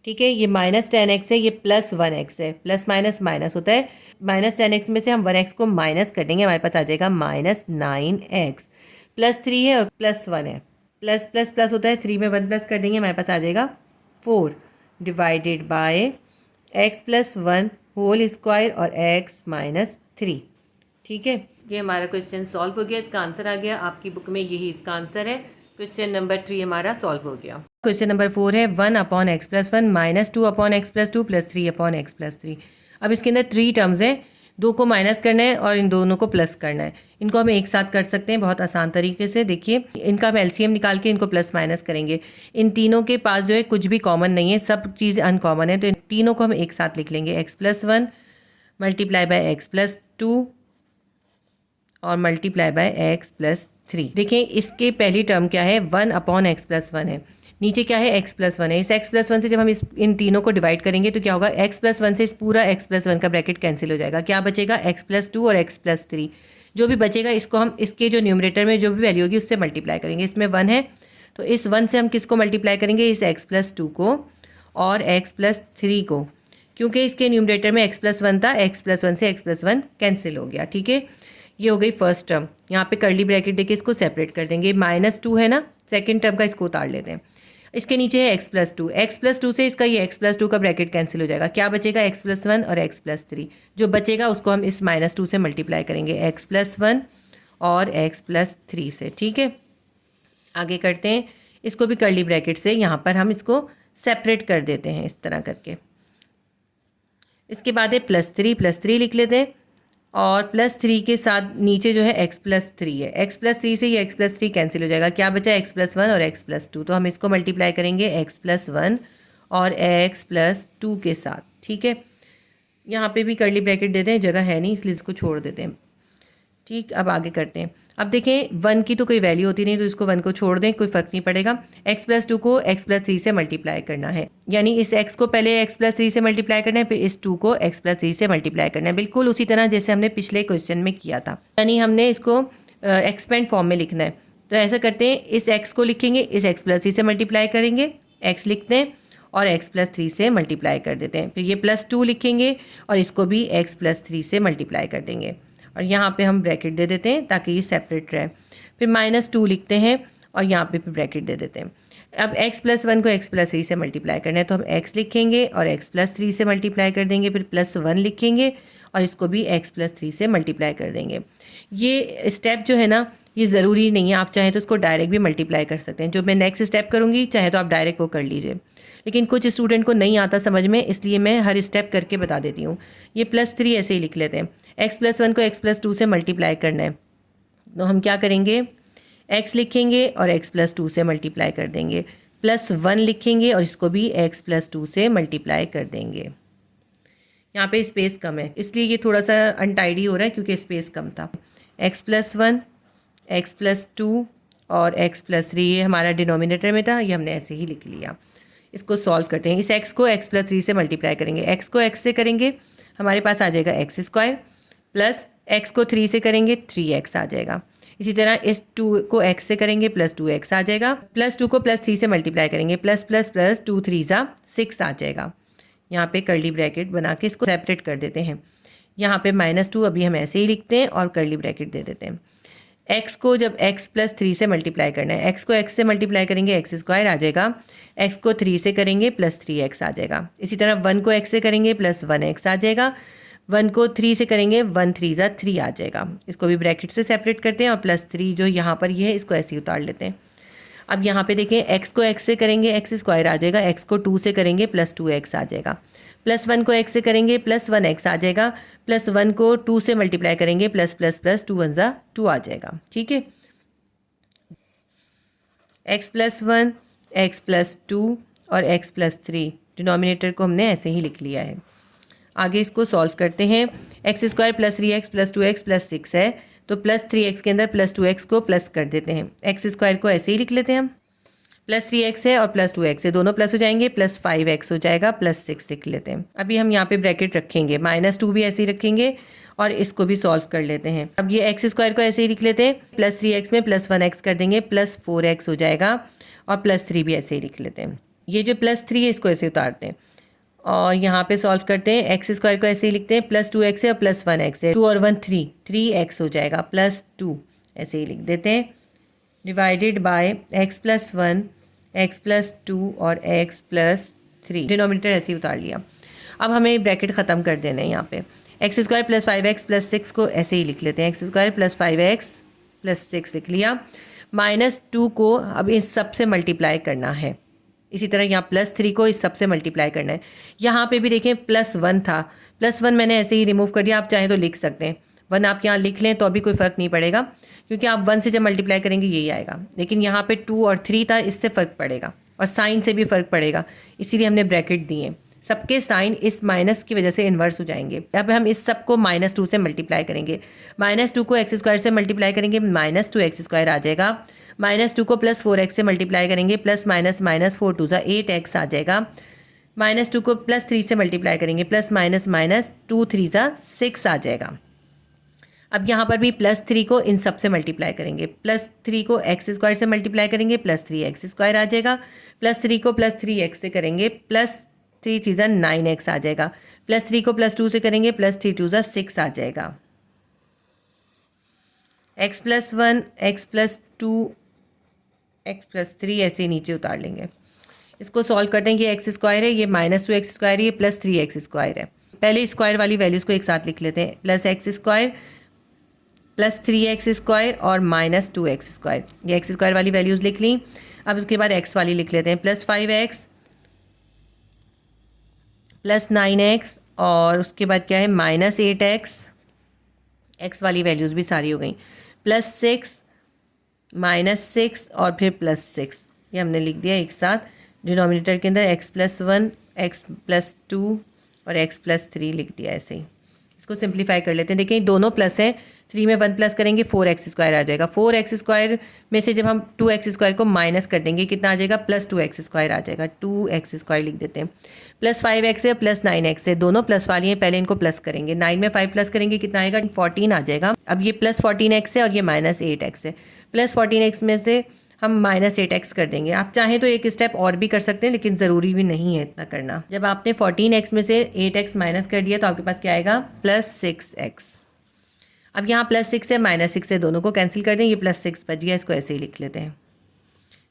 ठीक है, ये माइनस 10x है, ये प्लस 1x है, प्लस माइनस माइनस होता है। माइनस 10x में से हम 1x को माइनस कर देंगे, हमारे पास आ जाएगा माइनस 9x। प्लस 3 है और प्लस 1 है, प्लस प्लस प्लस होता है, 3 में 1 प्लस कर देंगे, हमारे पास आ जाएगा 4 divided by x plus 1 whole square और x माइनस 3। ठीक है, ये हमारा क्वेश्चन सॉल्व हो गया, इसका आंसर आ गया। आपकी बुक में यही इसका आंसर है। क्वेश्चन नंबर 3 हमारा सॉल्व हो गया। क्वेश्चन नंबर 4 है 1 upon x plus 1 minus 2 upon x plus 2 plus 3 upon x plus 3। अब इसके अंदर 3 टर्म्स हैं, 2 को माइनस करना है और इन दोनों को प्लस करना है। इनको हम एक साथ कर सकते हैं बहुत आसान तरीके से। देखिए, इनका हम एलसीएम निकाल के इनको प्लस माइनस करेंगे। इन तीनों के पास जो है कुछ भी कॉमन नहीं है, सब चीज़ अनकॉमन है, तो इन तीनों को हम एक साथ लिख लेंगे। X plus 1 multiply by x plus 2 और मल्टीप्लाई बाय एक्स प्लस 3। देखें, इसके पहली टर्म क्या है, 1 अपॉन एक्स प्लस 1 है, नीचे क्या है एक्स प्लस 1 है। इस एक्स प्लस 1 से जब हम इन तीनों को डिवाइड करेंगे तो क्या होगा, एक्स प्लस 1 से इस पूरा एक्स प्लस 1 का ब्रैकेट कैंसिल हो जाएगा। क्या बचेगा, एक्स प्लस 2 और एक्स प्लस 3। जो भी बचेगा इसको हम इसके जो न्यूमरेटर में जो भी वैल्यू होगी उससे मल्टीप्लाई करेंगे। इसमें 1 है तो इस 1 से हम किसको मल्टीप्लाई करेंगे, इस एक्स प्लस 2 को और एक्स प्लस 3 को, क्योंकि इसके न्यूमरेटर में एक्स प्लस 1 था, एक्स प्लस 1 से एक्स प्लस 1 कैंसिल हो गया। ठीक है, ये हो गई फर्स्ट टर्म। यहाँ पे कर्ली ब्रैकेट देके इसको सेपरेट कर देंगे। माइनस 2 है ना, सेकंड टर्म का इसको उतार लेते हैं। इसके नीचे है एक्स प्लस 2, एक्स प्लस 2 से इसका ये एक्स प्लस 2 का ब्रैकेट कैंसिल हो जाएगा। क्या बचेगा, एक्स प्लस 1 और एक्स प्लस 3। जो बचेगा उसको हम इस माइनस 2 से मल्टीप्लाई करेंगे, एक्स प्लस 1 और एक्स प्लस 3 से। ठीक है, आगे करते हैं। इसको भी कर्ली ब्रैकेट से यहाँ पर हम इसको सेपरेट कर देते हैं इस तरह करके। इसके बाद है प्लस 3 लिख लेते हैं और प्लस 3 के साथ नीचे जो है एक्स प्लस 3 है। एक्स प्लस 3 से ये एक्स प्लस 3 कैंसिल हो जाएगा। क्या बचा, एक्स प्लस 1 और एक्स प्लस 2। तो हम इसको मल्टीप्लाई करेंगे एक्स प्लस 1 और एक्स प्लस 2 के साथ। ठीक है, यहाँ पे भी कर्ली ब्रैकेट देते हैं, जगह है नहीं इसलिए इसको छोड़ देते हैं। ठीक, अब आगे करते हैं। अब देखें, 1 की तो कोई वैल्यू होती नहीं तो इसको 1 को छोड़ दें, कोई फ़र्क नहीं पड़ेगा। एक्स प्लस 2 को एक्स प्लस 3 से मल्टीप्लाई करना है, यानी इस एक्स को पहले एक्स प्लस 3 से मल्टीप्लाई करना है, फिर इस 2 को एक्स प्लस 3 से मल्टीप्लाई करना है, बिल्कुल उसी तरह जैसे हमने पिछले क्वेश्चन में किया था। यानी हमने इसको एक्सपेंड फॉर्म में लिखना है। तो ऐसा करते हैं, इस एक्स को लिखेंगे, इस एक्स प्लस 3 से मल्टीप्लाई करेंगे, एक्स लिखते हैं और एक्स प्लस 3 से मल्टीप्लाई कर देते हैं। फिर ये प्लस 2 लिखेंगे और इसको भी एक्स प्लस 3 से मल्टीप्लाई कर देंगे और यहाँ पे हम ब्रैकेट दे देते हैं ताकि ये सेपरेट रहे। फिर माइनस 2 लिखते हैं और यहाँ पे फिर ब्रैकेट दे देते हैं। अब x प्लस 1 को x प्लस 3 से मल्टीप्लाई करना है तो हम x लिखेंगे और x प्लस 3 से मल्टीप्लाई कर देंगे, फिर प्लस 1 लिखेंगे और इसको भी x प्लस 3 से मल्टीप्लाई कर देंगे। ये स्टेप जो है ना, ये ज़रूरी नहीं है, आप चाहें तो उसको डायरेक्ट भी मल्टीप्लाई कर सकते हैं। जो मैं नेक्स्ट स्टेप करूँगी चाहे तो आप डायरेक्ट वो कर लीजिए, लेकिन कुछ स्टूडेंट को नहीं आता समझ में, इसलिए मैं हर स्टेप करके बता देती हूँ। ये प्लस 3 ऐसे ही लिख लेते हैं। एक्स प्लस 1 को एक्स प्लस 2 से मल्टीप्लाई करना है तो हम क्या करेंगे, x लिखेंगे और x प्लस 2 से मल्टीप्लाई कर देंगे, प्लस 1 लिखेंगे और इसको भी x प्लस 2 से मल्टीप्लाई कर देंगे। यहाँ पे स्पेस कम है इसलिए ये थोड़ा सा अनटाइडी हो रहा है क्योंकि स्पेस कम था। x प्लस 1, x प्लस 2 और x प्लस 3 ये हमारा डिनोमिनेटर में था, ये हमने ऐसे ही लिख लिया। इसको सॉल्व करते हैं। इस x को x प्लस 3 से मल्टीप्लाई करेंगे, x को x से करेंगे हमारे पास आ जाएगा एक्स स्क्वायर, प्लस x को 3 से करेंगे 3x आ जाएगा। इसी तरह इस 2 को x से करेंगे प्लस 2x आ जाएगा, प्लस 2 को प्लस 3 से मल्टीप्लाई करेंगे प्लस प्लस प्लस 2 3 ज़ा 6 आ जाएगा। यहाँ पे कर्ली ब्रैकेट बना के इसको सेपरेट कर देते हैं। यहाँ पे माइनस 2 अभी हम ऐसे ही लिखते हैं और कर्ली ब्रैकेट दे देते हैं। x को जब x प्लस 3 से मल्टीप्लाई करना है, x को x से मल्टीप्लाई करेंगे एक्स स्क्वायर आ जाएगा, x को 3 से करेंगे प्लस 3x आ जाएगा। इसी तरह 1 को x से करेंगे प्लस 1x आ जाएगा, 1 को 3 से करेंगे 1 3 ज़ा 3 आ जाएगा। इसको भी ब्रैकेट से सेपरेट करते हैं और प्लस 3 जो यहाँ पर ये है इसको ऐसे ही उतार लेते हैं। अब यहाँ पे देखें, x को x से करेंगे एक्स स्क्वायर आ जाएगा, x को 2 से करेंगे प्लस 2x आ जाएगा, प्लस 1 को x से करेंगे प्लस 1x आ जाएगा, प्लस 1 को 2 से मल्टीप्लाई करेंगे प्लस प्लस प्लस 2 1 ज़ा 2 आ जाएगा। ठीक है, x प्लस 1, x प्लस 2 और x प्लस 3 डिनोमिनेटर को हमने ऐसे ही लिख लिया है। आगे इसको सॉल्व करते हैं। X square plus 3x plus 2x plus 6 है तो प्लस 3x के अंदर प्लस 2x को प्लस कर देते हैं। एक्स स्क्वायर को ऐसे ही लिख लेते हैं हम, +3x है और +2x है, दोनों प्लस हो जाएंगे, +5x हो जाएगा, +6 लिख लेते हैं। अभी हम यहाँ पे ब्रैकेट रखेंगे, -2 भी ऐसे ही रखेंगे और इसको भी सॉल्व कर लेते हैं। अब ये x² को ऐसे ही लिख लेते हैं, +3x में +1x कर देंगे, +4x हो जाएगा और +3 भी ऐसे ही लिख लेते हैं। ये जो +3 है इसको ऐसे उतारते हैं और यहाँ पे सॉल्व करते हैं। x² को ऐसे ही लिखते हैं, +2x है और +1x है, 2 और 1 3, 3x हो जाएगा, +2 ऐसे ही लिख देते हैं, डिवाइडेड बाय x+1, x+2 और x+3, डिनोमिनेटर ऐसे ही उतार लिया। अब हमें ब्रैकेट ख़त्म कर देना है। यहाँ पे x² + 5x + 6 को ऐसे ही लिख लेते हैं, x² + 5x + 6 लिख लिया। -2 को अब इस सब से मल्टीप्लाई करना है, इसी तरह यहाँ +3 को इस सब से मल्टीप्लाई करना है। यहाँ पे भी देखें +1 था, +1 मैंने ऐसे ही रिमूव कर दिया, आप चाहें तो लिख सकते हैं 1 आप यहाँ लिख लें तो अभी कोई फ़र्क नहीं पड़ेगा, क्योंकि आप 1 से जब मल्टीप्लाई करेंगे यही आएगा। लेकिन यहाँ पे 2 और 3 था, इससे फ़र्क पड़ेगा और साइन से भी फ़र्क पड़ेगा, इसीलिए हमने ब्रैकेट दिए। सबके साइन इस माइनस की वजह से इन्वर्स हो जाएंगे। अब हम इस सब को -2 से मल्टीप्लाई करेंगे, -2 को x² से मल्टीप्लाई करेंगे, -2x² आ जाएगा। -2 को +4x से मल्टीप्लाई करेंगे, +, -4 2 8x आ जाएगा। -2 को +3 से मल्टीप्लाई करेंगे, +, -2 3 6 आ जाएगा। अब यहाँ पर भी +3 को इन सब से मल्टीप्लाई करेंगे, +3 को x² से मल्टीप्लाई करेंगे, +3x² आ जाएगा। +3 को +3x से करेंगे, +3 3 9x आ जाएगा। +3 को +2 से करेंगे, +3 2 6 आ जाएगा। x+1, x+2, x+3 ऐसे नीचे उतार लेंगे। इसको सॉल्व करते हैं, ये x² है, ये -2x², ये +3x² है। पहले स्क्वायर वाली वैल्यूज़ को एक साथ लिख लेते हैं, +x² +3x² और -2x²। ये x² वाली वैल्यूज़ लिख ली। अब उसके बाद x वाली लिख लेते हैं, +5x +9x और उसके बाद क्या है -8x, x वाली वैल्यूज़ भी सारी हो गई, +6 -6 और फिर +6, ये हमने लिख दिया एक साथ। डिनोमिनेटर के अंदर x+1, x+2 और x+3 लिख दिया ऐसे ही। इसको सिंप्लीफाई कर लेते हैं, देखिए दोनों प्लस हैं, 3 में 1 प्लस करेंगे 4x² आ जाएगा। 4x² में से जब हम 2x² को माइनस कर देंगे कितना आ जाएगा, +2x² आ जाएगा, 2x² लिख देते हैं। +5x है +9x है, दोनों प्लस वाली हैं, पहले इनको प्लस करेंगे, 9 में 5 प्लस करेंगे कितना आएगा, 14 आ जाएगा। अब ये +14x है और ये -8x है, +14x में से हम -8x कर देंगे। आप चाहें तो एक स्टेप और भी कर सकते हैं, लेकिन ज़रूरी भी नहीं है इतना करना। जब आपने 14x में से 8x माइनस कर दिया तो आपके पास क्या आएगा, +6x। अब यहाँ +6 है -6 है, दोनों को कैंसिल कर दें, ये +6 बच गया, इसको ऐसे ही लिख लेते हैं।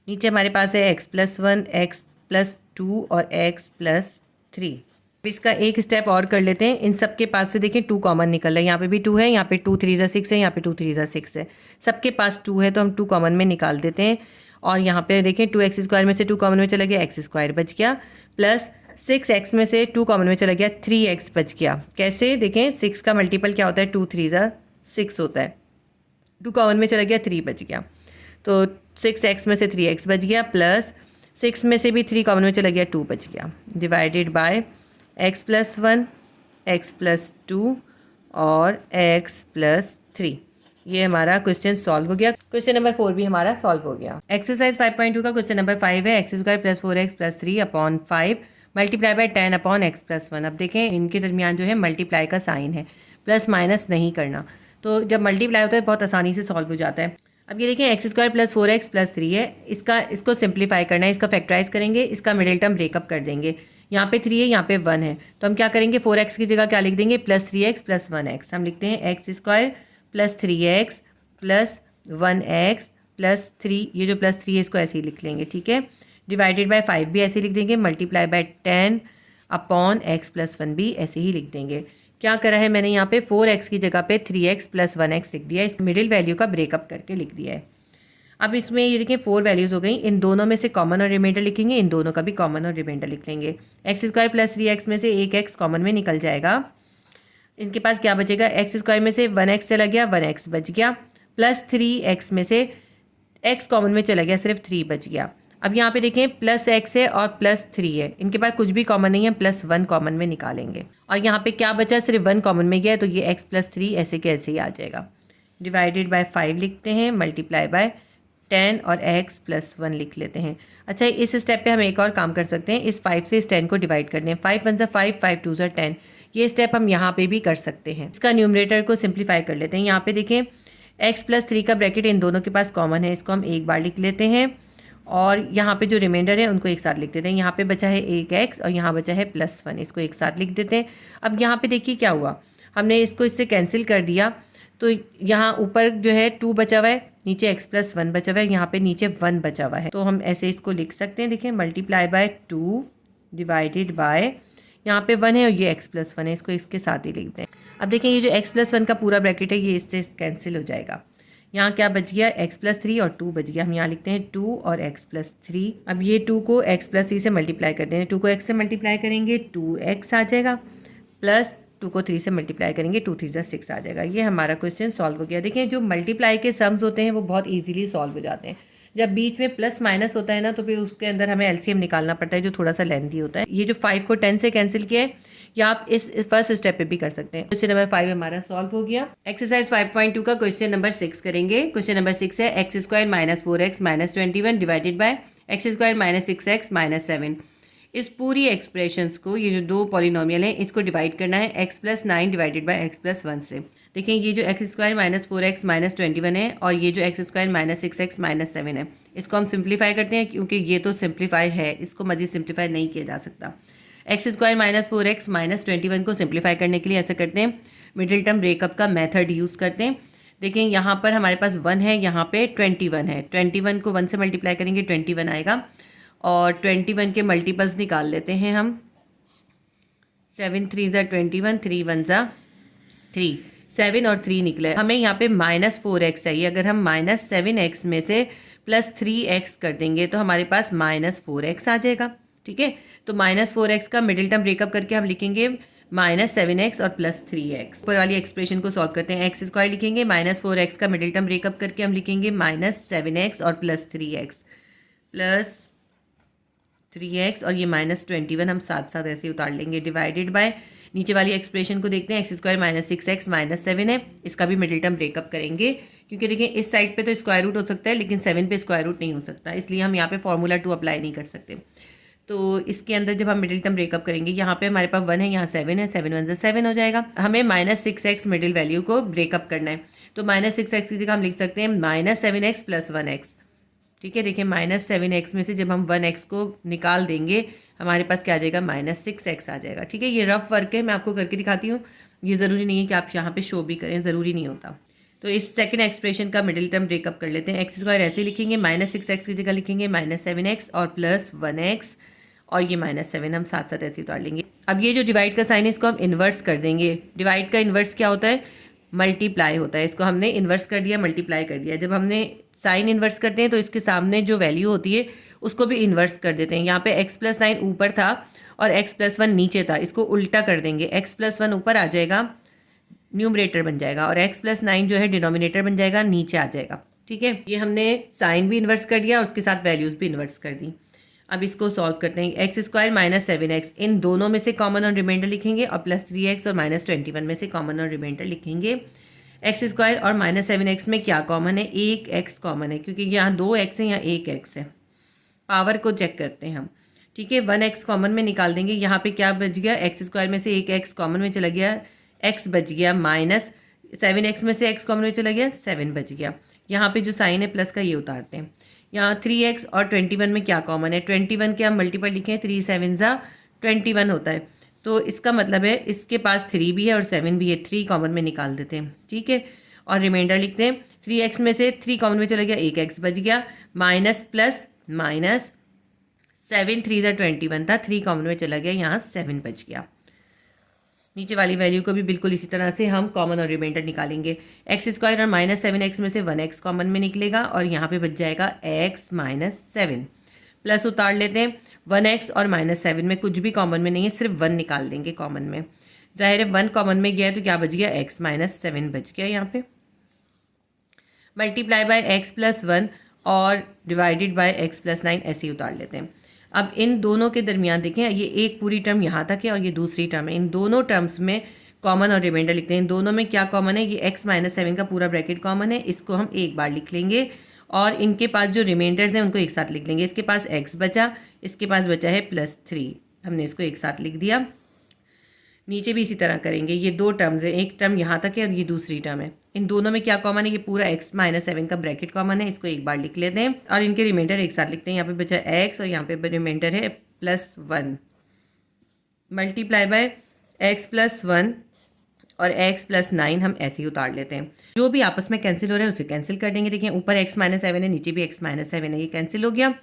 नीचे हमारे पास है x+1, x+2 और x+3। इसका एक स्टेप और कर लेते हैं, इन सब के पास से देखें 2 कॉमन निकल रहा है, यहाँ पे भी 2 है, यहाँ पे 2 3 6 है, यहाँ पे 2 3 6 है, सबके पास 2 है तो हम 2 कॉमन में निकाल देते हैं। और यहाँ पे देखें 2x² में से 2 कॉमन में चला गया, x² बच गया, प्लस 6x में से 2 कॉमन में चला गया, 3x बच गया। कैसे देखें, 6 का मल्टीपल क्या होता है, 2 3 6 होता है, 2 कॉमन में चला गया, 3 बच गया, तो 6x में से 3x बच गया, प्लस 6 में से भी 3 कॉमन में चला गया, 2 बच गया, डिवाइडेड बाय x+1, x+2 और x+3। ये हमारा क्वेश्चन सॉल्व हो गया। क्वेश्चन नंबर 4 भी हमारा सॉल्व हो गया। एक्सरसाइज 5.2 का क्वेश्चन नंबर 5 है, x² + 4x + 3/5 multiply by 10/x+1। अब देखें इनके दरमियान जो है मल्टीप्लाई का साइन है, प्लस माइनस नहीं करना, तो जब मल्टीप्लाई होता है बहुत आसानी से सॉल्व हो जाता है। अब ये देखें x² + 4x + 3 है, इसको सिंप्लीफाई करना है, इसका फैक्टराइज करेंगे, इसका मिडिल टर्म ब्रेकअप कर देंगे। यहाँ पे 3 है, यहाँ पे 1 है, तो हम क्या करेंगे, 4x की जगह क्या लिख देंगे, +3x + 1x। हम लिखते हैं x² + 3x + 1x + 3, ये जो +3 है इसको ऐसे ही लिख लेंगे, ठीक है। डिवाइडेड बाय 5 भी ऐसे ही लिख देंगे, मल्टीप्लाई बाय 10/x+1 भी ऐसे ही लिख देंगे। क्या करा है मैंने यहाँ पे, 4x की जगह पे 3x + 1x लिख दिया, इस मिडिल वैल्यू का ब्रेकअप करके लिख दिया है। अब इसमें ये देखें 4 वैल्यूज़ हो गई, इन दोनों में से कॉमन और रिमाइंडर लिखेंगे, इन दोनों का भी कॉमन और रिमाइंडर लिख लेंगे। x² + 3x में से 1x कॉमन में निकल जाएगा, इनके पास क्या बचेगा, x² में से 1x चला गया, 1x बच गया, प्लस 3x में से x कॉमन में चला गया, सिर्फ 3 बच गया। अब यहाँ पे देखें +x है और +3 है, इनके पास कुछ भी कॉमन नहीं है, +1 कॉमन में निकालेंगे, और यहाँ पे क्या बचा, सिर्फ 1 कॉमन में गया, तो ये x + 3 ऐसे के ऐसे ही आ जाएगा। डिवाइडेड बाय 5 लिखते हैं, मल्टीप्लाई बाय 10 और x प्लस 1 लिख लेते हैं। अच्छा, इस स्टेप पे हम एक और काम कर सकते हैं, इस 5 से इस 10 को डिवाइड कर दें। 5 1 5, 5 2 10। ये स्टेप हम यहाँ पे भी कर सकते हैं। इसका न्यूमरेटर को सिंप्लीफाई कर लेते हैं। यहाँ पे देखें x प्लस 3 का ब्रैकेट इन दोनों के पास कॉमन है, इसको हम एक बार लिख लेते हैं और यहाँ पे जो रिमाइंडर है उनको एक साथ लिख देते हैं। यहाँ पे बचा है एक x और यहाँ बचा है प्लस 1, इसको एक साथ लिख देते हैं। अब यहाँ पे देखिए क्या हुआ, हमने इसको इससे कैंसिल कर दिया, तो यहाँ ऊपर जो है 2 बचा हुआ है, नीचे x प्लस 1 बचा हुआ है, यहाँ पे नीचे 1 बचा हुआ है। तो हम ऐसे इसको लिख सकते हैं, देखिए मल्टीप्लाई बाय 2 डिवाइडेड बाय, यहाँ पे 1 है और ये x प्लस 1 है, इसको इसके साथ ही लिख दें। अब देखें ये जो x प्लस 1 का पूरा ब्रैकेट है ये इससे कैंसिल हो जाएगा। यहाँ क्या बच गया, x प्लस 3 और 2 बच गया। हम यहाँ लिखते हैं 2 और x प्लस 3। अब ये 2 को x प्लस 3 से मल्टीप्लाई कर दें, 2 को x से मल्टीप्लाई करेंगे 2x आ जाएगा, प्लस 2 को 3 से मल्टीप्लाई करेंगे 2 3 6 आ जाएगा। ये हमारा क्वेश्चन सॉल्व हो गया। देखिए जो मल्टीप्लाई के सम्स होते हैं वो बहुत ईजिली सॉल्व हो जाते हैं। जब बीच में प्लस माइनस होता है ना तो फिर उसके अंदर हमें एलसीएम निकालना पड़ता है जो थोड़ा सा लेंथी होता है। ये जो 5 को 10 से कैंसिल किया है या आप इस फर्स्ट स्टेप पे भी कर सकते हैं। क्वेश्चन नंबर 5 हमारा सॉल्व हो गया। एक्सरसाइज 5.2 का क्वेश्चन नंबर 6 करेंगे। क्वेश्चन नंबर 6 है x square minus 4x minus 21 divided by x square minus 6x minus 7। इस पूरी एक्सप्रेशंस को, ये जो दो पॉलिनोमियल हैं, इसको डिवाइड करना है x plus 9 divided by x plus 1 से। देखें ये जो x square minus 4x minus 21 है और ये जो x square minus 6x minus 7 है, इसको हम सिंप्लीफाई करते हैं क्योंकि ये तो सिंप्लीफाई है, इसको मज़ीद सिंप्लीफाई नहीं किया जा सकता। x square minus 4x minus 21 को सिंप्लीफाई करने के लिए ऐसा करते हैं, मिडिल टर्म ब्रेकअप का मेथड यूज़ करते हैं। देखें यहाँ पर हमारे पास 1 है, यहाँ पे 21 है, 21 को 1 से मल्टीप्लाई करेंगे 21 आएगा और 21 के मल्टीपल्स निकाल लेते हैं हम। 7 3 ज़ा 21, 3 1 ज़ा 3, 7 और 3 निकले। हमें यहाँ पे माइनस 4x चाहिए। अगर हम माइनस 7x में से प्लस 3x कर देंगे तो हमारे पास माइनस 4x आ जाएगा। ठीक है, तो माइनस 4x का मिडिल टर्म ब्रेकअप करके हम लिखेंगे माइनस 7x और प्लस 3x। ऊपर वाली एक्सप्रेशन को सॉल्व करते हैं, एक्स स्क्वायर लिखेंगे, माइनस 4x का मिडिल टर्म ब्रेकअप करके हम लिखेंगे माइनस 7x और प्लस 3x प्लस 3x और ये माइनस 21 हम साथ साथ ऐसे ही उतार लेंगे, डिवाइडेड बाय नीचे वाली एक्सप्रेशन को देखते हैं, x square minus 6x minus 7 है, इसका भी मिडिल टर्म ब्रेकअप करेंगे क्योंकि देखिए इस साइड पे तो स्क्वायर रूट हो सकता है लेकिन 7 पे स्क्वायर रूट नहीं हो सकता, इसलिए हम यहाँ पे फॉर्मूला 2 अप्लाई नहीं कर सकते। तो इसके अंदर जब हम मिडिल टर्म ब्रेकअप करेंगे, यहाँ पे हमारे पास 1 है, यहाँ 7 है, 7 1 से 7 हो जाएगा। हमें माइनस 6x मिडिल वैल्यू को ब्रेकअप करना है, तो माइनस 6x की जगह हम लिख सकते हैं माइनस 7x प्लस 1x। ठीक है, देखिए माइनस 7x में से जब हम 1x को निकाल देंगे हमारे पास क्या आ जाएगा, माइनस 6x आ जाएगा। ठीक है, ये रफ वर्क है, मैं आपको करके दिखाती हूँ, ये ज़रूरी नहीं है कि आप यहाँ पे शो भी करें, ज़रूरी नहीं होता। तो इस सेकंड एक्सप्रेशन का मिडिल टर्म ब्रेकअप कर लेते हैं। एक्स स्क्वायर ऐसे लिखेंगे, माइनस 6x की जगह लिखेंगे माइनस 7x और प्लस 1x और ये माइनस 7 हम साथ साथ ऐसे उतार लेंगे। अब ये जो डिवाइड का साइन है इसको हम इन्वर्स कर देंगे। डिवाइड का इन्वर्स क्या होता है, मल्टीप्लाई होता है। इसको हमने इन्वर्स कर दिया, मल्टीप्लाई कर दिया। जब हमने साइन इन्वर्स करते हैं तो इसके सामने जो वैल्यू होती है उसको भी इन्वर्स कर देते हैं। यहाँ पे x प्लस 9 ऊपर था और x प्लस 1 नीचे था, इसको उल्टा कर देंगे, x प्लस 1 ऊपर आ जाएगा, न्यूमरेटर बन जाएगा और x प्लस 9 जो है डिनोमिनेटर बन जाएगा, नीचे आ जाएगा। ठीक है, ये हमने साइन भी इन्वर्स कर दिया और उसके साथ वैल्यूज़ भी इन्वर्स कर दी। अब इसको सॉल्व करते हैं। एक्स स्क्वायर माइनस 7x, इन दोनों में से कॉमन और रिमाइंडर लिखेंगे और प्लस 3x और माइनस 21 में से कॉमन और रिमाइंडर लिखेंगे। एक्स स्क्वायर और माइनस 7x में क्या कॉमन है, एक x कॉमन है क्योंकि यहाँ 2x है, यहाँ 1x है। पावर को चेक करते हैं हम। ठीक है, 1x कॉमन में निकाल देंगे, यहाँ पे क्या बच गया, एक्स स्क्वायर में से एक x कॉमन में चला गया, x बच गया, माइनस 7x में से x कॉमन में चला गया, 7 बच गया। यहाँ पे जो साइन है प्लस का ये उतारते हैं। यहाँ 3x और 21 में क्या कॉमन है, 21 के हम मल्टीपल लिखें, 3 7 ज़ा 21 होता है, तो इसका मतलब है इसके पास 3 भी है और 7 भी है, 3 कॉमन में निकाल देते हैं। ठीक है, और रिमाइंडर लिखते हैं, 3x में से 3 कॉमन में चला गया, 1x बच गया, माइनस प्लस माइनस 7 3 ज़ा 21 था, 3 कॉमन में चला गया, यहाँ 7 बच गया। नीचे वाली वैल्यू को भी बिल्कुल इसी तरह से हम कॉमन और रिमाइंडर निकालेंगे। एक्स स्क्वायर और माइनस 7x में से 1x कॉमन में निकलेगा और यहाँ पे बच जाएगा x माइनस 7, प्लस उतार लेते हैं। 1x और माइनस 7 में कुछ भी कॉमन में नहीं है, सिर्फ 1 निकाल देंगे कॉमन में। जाहिर है 1 कॉमन में गया है तो क्या बच गया, x माइनस 7 बच गया। यहाँ पे मल्टीप्लाई बाय x प्लस 1 और डिवाइडेड बाय x प्लस 9 ऐसे ही उतार लेते हैं। अब इन दोनों के दरमियान देखें, ये एक पूरी टर्म यहाँ तक है और ये दूसरी टर्म है, इन दोनों टर्म्स में कॉमन और रिमाइंडर लिखते हैं। इन दोनों में क्या कॉमन है, ये x माइनस 7 का पूरा ब्रैकेट कॉमन है, इसको हम एक बार लिख लेंगे और इनके पास जो रिमाइंडर्स हैं उनको एक साथ लिख लेंगे। इसके पास x बचा, इसके पास बचा है +3, हमने इसको एक साथ लिख दिया। नीचे भी इसी तरह करेंगे। ये दो टर्म्स है, एक टर्म यहाँ तक है और ये दूसरी टर्म है। इन दोनों में क्या कॉमन है? ये पूरा x - 7 का ब्रैकेट कॉमन है। इसको एक बार लिख लेते हैं और इनके रिमाइंडर एक साथ लिखते हैं। यहाँ पे बचा x और यहाँ पे रिमाइंडर है +1 मल्टीप्लाई बाय x + 1 और x + 9 हम ऐसे ही उतार लेते हैं। जो भी आपस में कैंसिल हो रहा है उसे कैंसिल कर देंगे। देखिए ऊपर x - 7 है, नीचे भी x - 7 है, ये कैंसिल हो गया।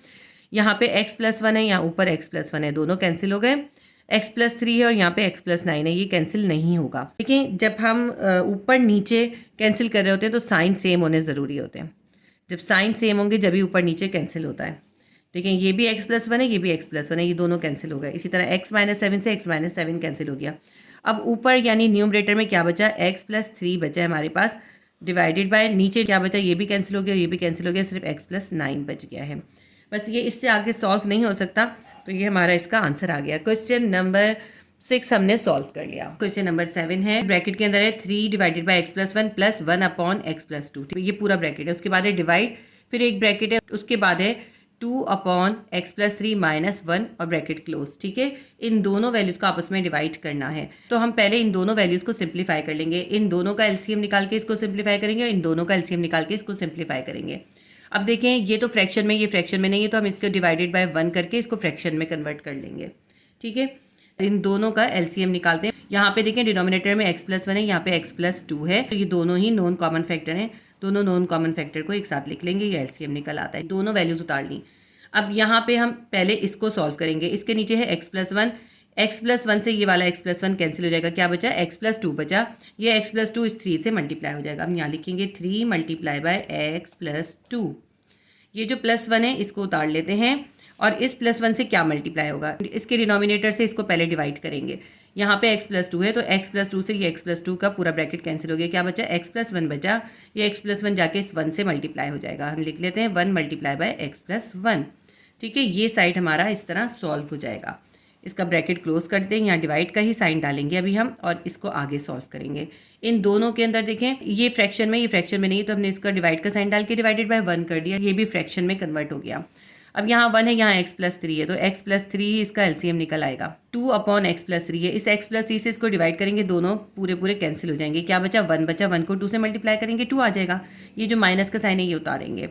यहाँ पे x + 1 है, यहाँ ऊपर x + 1 है, दोनों कैंसिल हो गए। x + 3 है और यहाँ पे x + 9 है, ये कैंसिल नहीं होगा। देखिए जब हम ऊपर नीचे कैंसिल कर रहे होते हैं तो साइन सेम होने ज़रूरी होते हैं। जब साइन सेम होंगे जब भी ऊपर नीचे कैंसिल होता है। देखिए ये भी x + 1 है, ये भी x + 1 है, ये दोनों कैंसिल हो गए। इसी तरह x - 7 से x - 7 कैंसिल हो गया। अब ऊपर यानी न्यूमरेटर में क्या बचा? x + 3 बचा है हमारे पास, डिवाइडेड बाय नीचे क्या बचा? ये भी कैंसिल हो गया, ये भी कैंसिल हो गया, सिर्फ x + 9 बच गया है। बस ये इससे आगे सॉल्व नहीं हो सकता, तो ये हमारा इसका आंसर आ गया। क्वेश्चन नंबर 6 हमने सॉल्व कर लिया। क्वेश्चन नंबर 7 है, ब्रैकेट के अंदर है 3 डिवाइडेड बाय x + 1 + 1/x + 2। ये पूरा ब्रैकेट है। उसके बाद है डिवाइड, फिर एक ब्रैकेट है, उसके बाद है 2/x + 3 - 1 और ब्रैकेट क्लोज। ठीक है, इन दोनों वैल्यूज़ को आपस में डिवाइड करना है। तो हम पहले इन दोनों वैल्यूज़ को सिंप्लीफाई कर लेंगे। इन दोनों का एलसीएम निकाल के इसको सिंप्लीफाई करेंगे और इन दोनों का एलसीएम निकाल के इसको सिंप्लीफाई करेंगे। अब देखें ये तो फ्रैक्शन में, ये फ्रैक्शन में नहीं है, तो हम इसको डिवाइडेड बाय 1 करके इसको फ्रैक्शन में कन्वर्ट कर लेंगे। ठीक है, इन दोनों का एलसीएम निकालते हैं। यहाँ पे देखें डिनोमिनेटर में x + 1 है, यहाँ पे x + 2 है, तो ये दोनों ही नॉन कॉमन फैक्टर हैं। दोनों नॉन कॉमन फैक्टर को एक साथ लिख लेंगे, ये एलसीएम निकल आता है। दोनों वैल्यूज उतार ली। अब यहाँ पे हम पहले इसको सॉल्व करेंगे। इसके नीचे है x + 1, x + 1 से ये वाला x + 1 कैंसिल हो जाएगा। क्या बचा? x + 2 बचा। ये x + 2 इस 3 से मल्टीप्लाई हो जाएगा। हम यहाँ लिखेंगे 3 × x + 2। ये जो +1 है इसको उतार लेते हैं और इस +1 से क्या मल्टीप्लाई होगा? इसके डिनोमिनेटर से इसको पहले डिवाइड करेंगे। यहाँ पे x + 2 है, तो x + 2 से ये x + 2 का पूरा ब्रैकेट कैंसिल हो गया। क्या बचा? x + 1 बचा। ये x + 1 जाके इस 1 से मल्टीप्लाई हो जाएगा। हम लिख लेते हैं 1 × x + 1। ठीक है, ये साइड हमारा इस तरह सॉल्व हो जाएगा। इसका ब्रैकेट क्लोज करते हैं, यहाँ डिवाइड का ही साइन डालेंगे अभी हम, और इसको आगे सॉल्व करेंगे। इन दोनों के अंदर देखें ये फ्रैक्शन में, ये फ्रैक्शन में नहीं है, तो हमने इसका डिवाइड का साइन डाल के डिवाइडेड बाय 1 कर दिया। ये भी फ्रैक्शन में कन्वर्ट हो गया। अब यहाँ 1 है, यहाँ x + 3 है, तो x + 3 इसका एलसीएम निकल आएगा। 2/x + 3 है, इस x + 3 से इसको डिवाइड करेंगे, दोनों पूरे कैंसिल हो जाएंगे। क्या बचा? 1 बचा। 1 को 2 से मल्टीप्लाई करेंगे, 2 आ जाएगा। ये जो माइनस का साइन है ये उतारेंगे।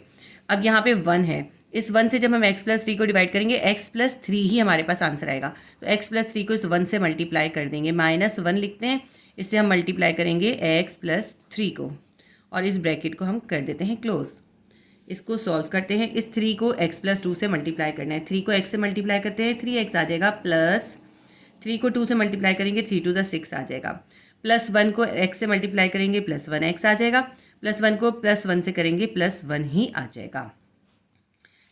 अब यहाँ पे 1 है, इस 1 से जब हम x + 3 को डिवाइड करेंगे, x + 3 ही हमारे पास आंसर आएगा। तो x + 3 को इस 1 से मल्टीप्लाई कर देंगे, -1 लिखते हैं, इससे हम मल्टीप्लाई करेंगे x + 3 को, और इस ब्रैकेट को हम कर देते हैं क्लोज। इसको सॉल्व करते हैं। इस 3 को x + 2 से मल्टीप्लाई करना है। 3 को x से मल्टीप्लाई करते हैं, 3x आ जाएगा, प्लस 3 को 2 से मल्टीप्लाई करेंगे, 3 × 2 = 6 आ जाएगा, प्लस 1 को x से मल्टीप्लाई करेंगे, +1x आ जाएगा, प्लस 1 को +1 से करेंगे, +1 ही आ जाएगा,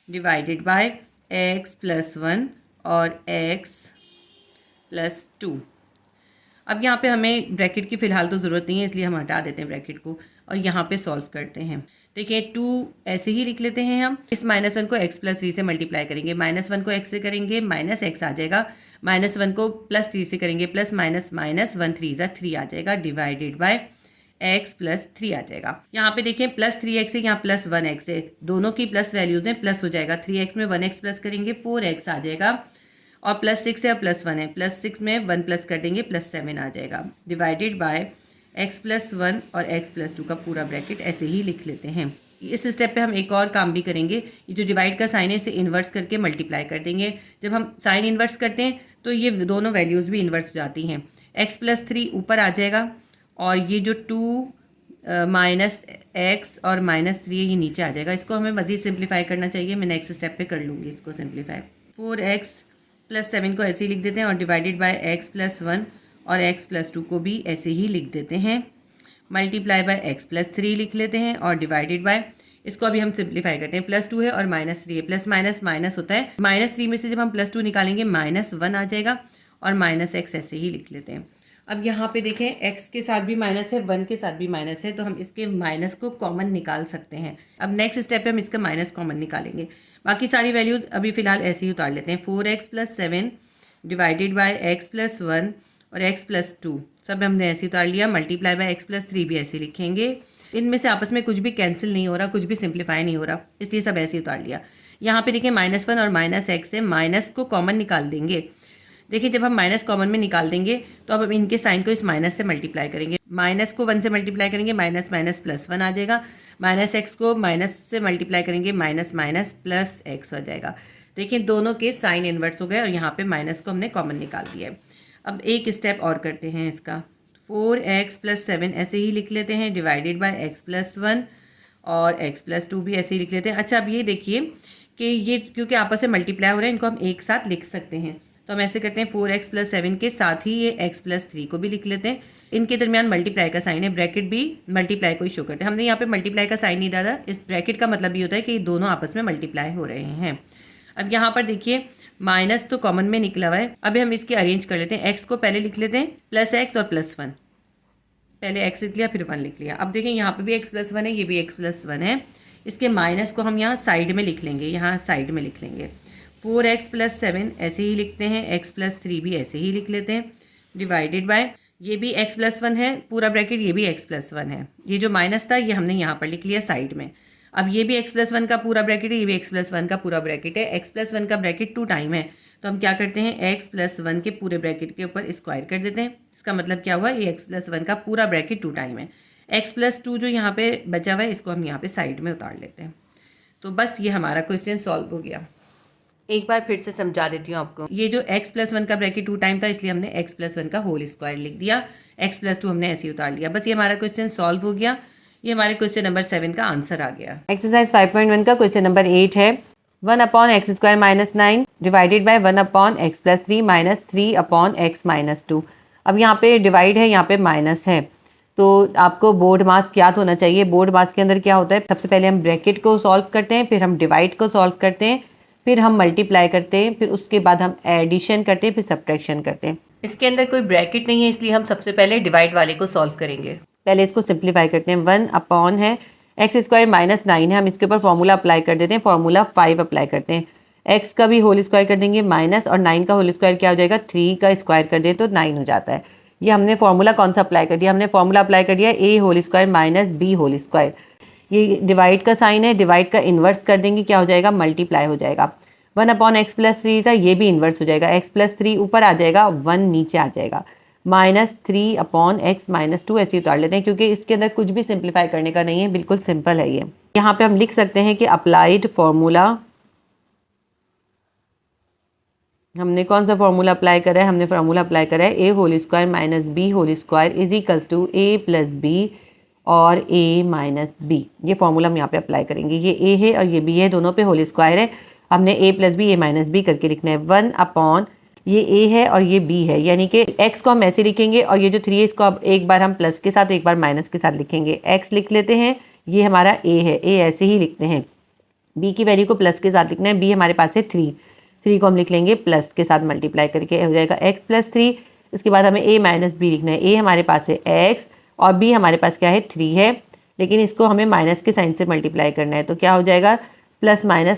डिवाइडेड बाय x + 1 और x + 2। अब यहाँ पे हमें ब्रैकेट की फ़िलहाल तो ज़रूरत नहीं है, इसलिए हम हटा देते हैं ब्रैकेट को और यहाँ पे सॉल्व करते हैं। देखिए 2 ऐसे ही लिख लेते हैं हम। इस -1 को x + 3 से मल्टीप्लाई करेंगे, -1 को x से करेंगे, -x आ जाएगा, -1 को +3 से करेंगे, प्लस माइनस माइनस 1 3 = 3 आ जाएगा, डिवाइडेड बाय x + 3 आ जाएगा। यहाँ पे देखें +3x है, यहाँ +1x है, दोनों की प्लस वैल्यूज़ हैं, प्लस हो जाएगा। 3x में 1x प्लस करेंगे, 4x आ जाएगा, और +6 है और +1 है, +6 में 1 प्लस कर देंगे, +7 आ जाएगा, डिवाइडेड बाय x + 1 और x + 2 का पूरा ब्रैकेट ऐसे ही लिख लेते हैं। इस स्टेप पे हम एक और काम भी करेंगे। ये जो डिवाइड का साइन है इसे इन्वर्स करके मल्टीप्लाई कर देंगे। जब हम साइन इन्वर्स करते हैं तो ये दोनों वैल्यूज़ भी इन्वर्स हो जाती हैं। x + 3 ऊपर आ जाएगा, और ये जो 2 -x और -3 ये नीचे आ जाएगा। इसको हमें मज़ीद सिंप्लीफाई करना चाहिए, मैं नेक्स्ट स्टेप पे कर लूँगी इसको सिंप्लीफाई। 4x + 7 को ऐसे ही लिख देते हैं, और डिवाइडेड बाय x + 1 और x + 2 को भी ऐसे ही लिख देते हैं, मल्टीप्लाई बाय x + 3 लिख लेते हैं, और डिवाइडेड बाय, इसको अभी हम सिंप्लीफाई करते हैं। +2 है और -3 है, प्लस माइनस माइनस होता है, -3 में से जब हम +2 निकालेंगे -1 आ जाएगा, और -x ऐसे ही लिख लेते हैं। अब यहाँ पे देखें x के साथ भी माइनस है, 1 के साथ भी माइनस है, तो हम इसके माइनस को कॉमन निकाल सकते हैं। अब नेक्स्ट स्टेप पे हम इसका माइनस कॉमन निकालेंगे। बाकी सारी वैल्यूज़ अभी फ़िलहाल ऐसे ही उतार लेते हैं। 4x + 7 डिवाइडेड बाय x + 1 और x + 2 सब हमने ऐसे उतार लिया, मल्टीप्लाई बाय x + 3 भी ऐसे लिखेंगे, इनमें से आपस में कुछ भी कैंसिल नहीं हो रहा, कुछ भी सिंप्लीफाई नहीं हो रहा, इसलिए सब ऐसे ही उतार लिया। यहाँ पे देखिए -1 और -x है, माइनस को कॉमन निकाल देंगे। देखिए जब हम माइनस कॉमन में निकाल देंगे तो अब हम इनके साइन को इस माइनस से मल्टीप्लाई करेंगे। माइनस को 1 से मल्टीप्लाई करेंगे, माइनस माइनस प्लस 1 आ जाएगा। -x को माइनस से मल्टीप्लाई करेंगे, माइनस माइनस प्लस x हो जाएगा। देखिए दोनों के साइन इन्वर्स हो गए और यहाँ पे माइनस को हमने कॉमन निकाल दिया है। अब एक स्टेप और करते हैं इसका, 4x + 7 ऐसे ही लिख लेते हैं, डिवाइडेड बाय x + 1 और x + 2 भी ऐसे ही लिख लेते हैं। अच्छा अब ये देखिए कि ये क्योंकि आपस में मल्टीप्लाई हो रहे हैं, इनको हम एक साथ लिख सकते हैं, तो हम ऐसे करते हैं 4x + 7 के साथ ही ये x + 3 को भी लिख लेते हैं। इनके दरमियान मल्टीप्लाई का साइन है, ब्रैकेट भी मल्टीप्लाई को ही शो करते हैं। हमने यहाँ पे मल्टीप्लाई का साइन नहीं डाला, इस ब्रैकेट का मतलब ये होता है कि दोनों आपस में मल्टीप्लाई हो रहे हैं। अब यहाँ पर देखिए माइनस तो कॉमन में निकला हुआ है, अभी हम इसके अरेंज कर लेते हैं। x को पहले लिख लेते हैं +x और +1, पहले x लिख लिया फिर 1 लिख लिया। अब देखिए यहाँ पे भी x + 1 है, ये भी x + 1 है। इसके माइनस को हम यहाँ साइड में लिख लेंगे, यहाँ साइड में लिख लेंगे। 4x + 7 ऐसे ही लिखते हैं, x + 3 भी ऐसे ही लिख लेते हैं, डिवाइडेड बाय ये भी x + 1 है पूरा ब्रैकेट, ये भी x + 1 है। ये जो माइनस था ये हमने यहाँ पर लिख लिया साइड में। अब ये भी x + 1 का पूरा ब्रैकेट है, ये भी x + 1 का पूरा ब्रैकेट है। x + 1 का ब्रैकेट 2 टाइम है, तो हम क्या करते हैं x + 1 के पूरे ब्रैकेट के ऊपर स्क्वायर कर देते हैं। इसका मतलब क्या हुआ, ये x + 1 का पूरा ब्रैकेट 2 टाइम है। x + 2 जो यहाँ पे बचा हुआ है इसको हम यहाँ पे साइड में उतार लेते हैं। तो बस ये हमारा क्वेश्चन सॉल्व हो गया। एक बार फिर से समझा देती हूँ आपको। ये जो x + 1 का ब्रैकेट 2 टाइम था, इसलिए हमने x + 1 का होल स्क्वायर लिख दिया, x + 2 हमने ऐसे ही उतार लिया। बस ये हमारा क्वेश्चन सॉल्व हो गया। ये हमारे क्वेश्चन नंबर 7 का आंसर आ गया। एक्सरसाइज 5.1 का क्वेश्चन नंबर 8 है 1/x² - 9 divided by 1/x + 3 - 3/x - 2। अब यहाँ पे डिवाइड है, यहाँ पे माइनस है, तो आपको बोर्ड मास याद होना चाहिए। बोर्ड मास के अंदर क्या होता है, सबसे पहले हम ब्रैकेट को सॉल्व करते हैं, फिर हम डिवाइड को सॉल्व करते हैं, फिर हम मल्टीप्लाई करते हैं, फिर उसके बाद हम एडिशन करते हैं, फिर सब्ट्रैक्शन करते हैं। इसके अंदर कोई ब्रैकेट नहीं है, इसलिए हम सबसे पहले डिवाइड वाले को सॉल्व करेंगे। पहले इसको सिंप्लीफाई करते हैं। 1 है x² - 9 है, हम इसके ऊपर फॉर्मूला अप्लाई कर देते हैं, फॉर्मूला 5 अप्लाई करते हैं। x का भी होल स्क्वायर कर देंगे माइनस, और 9 का होल स्क्वायर क्या हो जाएगा, 3 का स्क्वायर कर दें तो 9 हो जाता है। ये हमने फॉर्मूला कौन सा अप्लाई कर दिया, हमने फॉर्मूला अप्लाई कर दिया a² - b²। ये डिवाइड का साइन है, डिवाइड का इन्वर्स कर देंगे, क्या हो जाएगा, मल्टीप्लाई हो जाएगा। 1/x + 3 था, ये भी इन्वर्स हो जाएगा, x + 3 ऊपर आ जाएगा, 1 नीचे आ जाएगा, -3/x - 2 ऐसे उतार लेते हैं, क्योंकि इसके अंदर कुछ भी सिंप्लीफाई करने का नहीं है, बिल्कुल सिंपल है ये। यहाँ पे हम लिख सकते हैं कि अप्लाइड फॉर्मूला, हमने कौन सा फॉर्मूला अप्लाई करा है, हमने फॉर्मूला अप्लाई करा है a² - b² = a + b और a - b। ये फॉर्मूला हम यहाँ पे अप्लाई करेंगे। ये a है और ये b है, दोनों पे होल स्क्वायर है, हमने a + b a - b करके लिखना है। 1/, ये a है और ये b है, यानी कि x को हम ऐसे लिखेंगे और ये जो 3 है इसको अब एक बार हम प्लस के साथ एक बार माइनस के साथ लिखेंगे। x लिख लेते हैं, ये हमारा a है, a ऐसे ही लिखते हैं। b की वैल्यू को प्लस के साथ लिखना है, b हमारे पास है 3 को हम लिख लेंगे प्लस के साथ मल्टीप्लाई करके, हो जाएगा x + 3। उसके बाद हमें a - b लिखना है, a हमारे पास है x और b हमारे पास क्या है, 3 है, लेकिन इसको हमें माइनस के साइन से मल्टीप्लाई करना है, तो क्या हो जाएगा, +-3x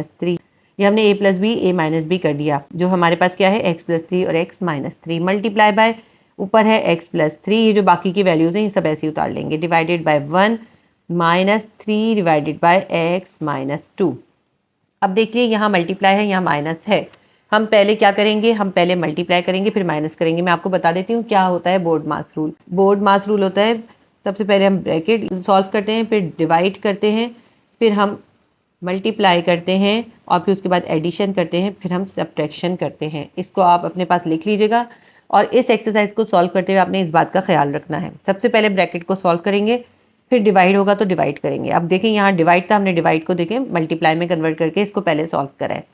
- 3। ये हमने a + b a - b कर दिया, जो हमारे पास क्या है, x + 3 और x - 3 मल्टीप्लाई बाय ऊपर है x + 3, ये जो बाकी की वैल्यूज़ हैं ये सब ऐसे ही उतार लेंगे, divided by 1 -3 divided by x - 2। अब देखिए यहाँ मल्टीप्लाई है, यहाँ माइनस है, हम पहले क्या करेंगे, हम पहले मल्टीप्लाई करेंगे फिर माइनस करेंगे। मैं आपको बता देती हूँ क्या होता है बोर्ड मास रूल। बोर्ड मास रूल होता है, सबसे पहले हम ब्रैकेट सॉल्व करते हैं, फिर डिवाइड करते हैं, फिर हम मल्टीप्लाई करते हैं और फिर उसके बाद एडिशन करते हैं, फिर हम सब्ट्रैक्शन करते हैं। इसको आप अपने पास लिख लीजिएगा और इस एक्सरसाइज को सॉल्व करते हुए आपने इस बात का ख्याल रखना है। सबसे पहले ब्रैकेट को सॉल्व करेंगे, फिर डिवाइड होगा तो डिवाइड करेंगे। अब देखें यहाँ डिवाइड था, हमने डिवाइड को देखें मल्टीप्लाई में कन्वर्ट करके इसको पहले सॉल्व करा है।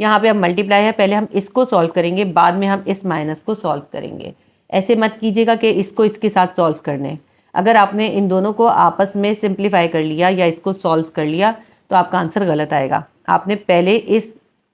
यहाँ पे अब मल्टीप्लाई है, पहले हम इसको सॉल्व करेंगे, बाद में हम इस माइनस को सॉल्व करेंगे। ऐसे मत कीजिएगा कि इसको इसके साथ सॉल्व करने। अगर आपने इन दोनों को आपस में सिंप्लीफाई कर लिया या इसको सॉल्व कर लिया तो आपका आंसर गलत आएगा। आपने पहले इस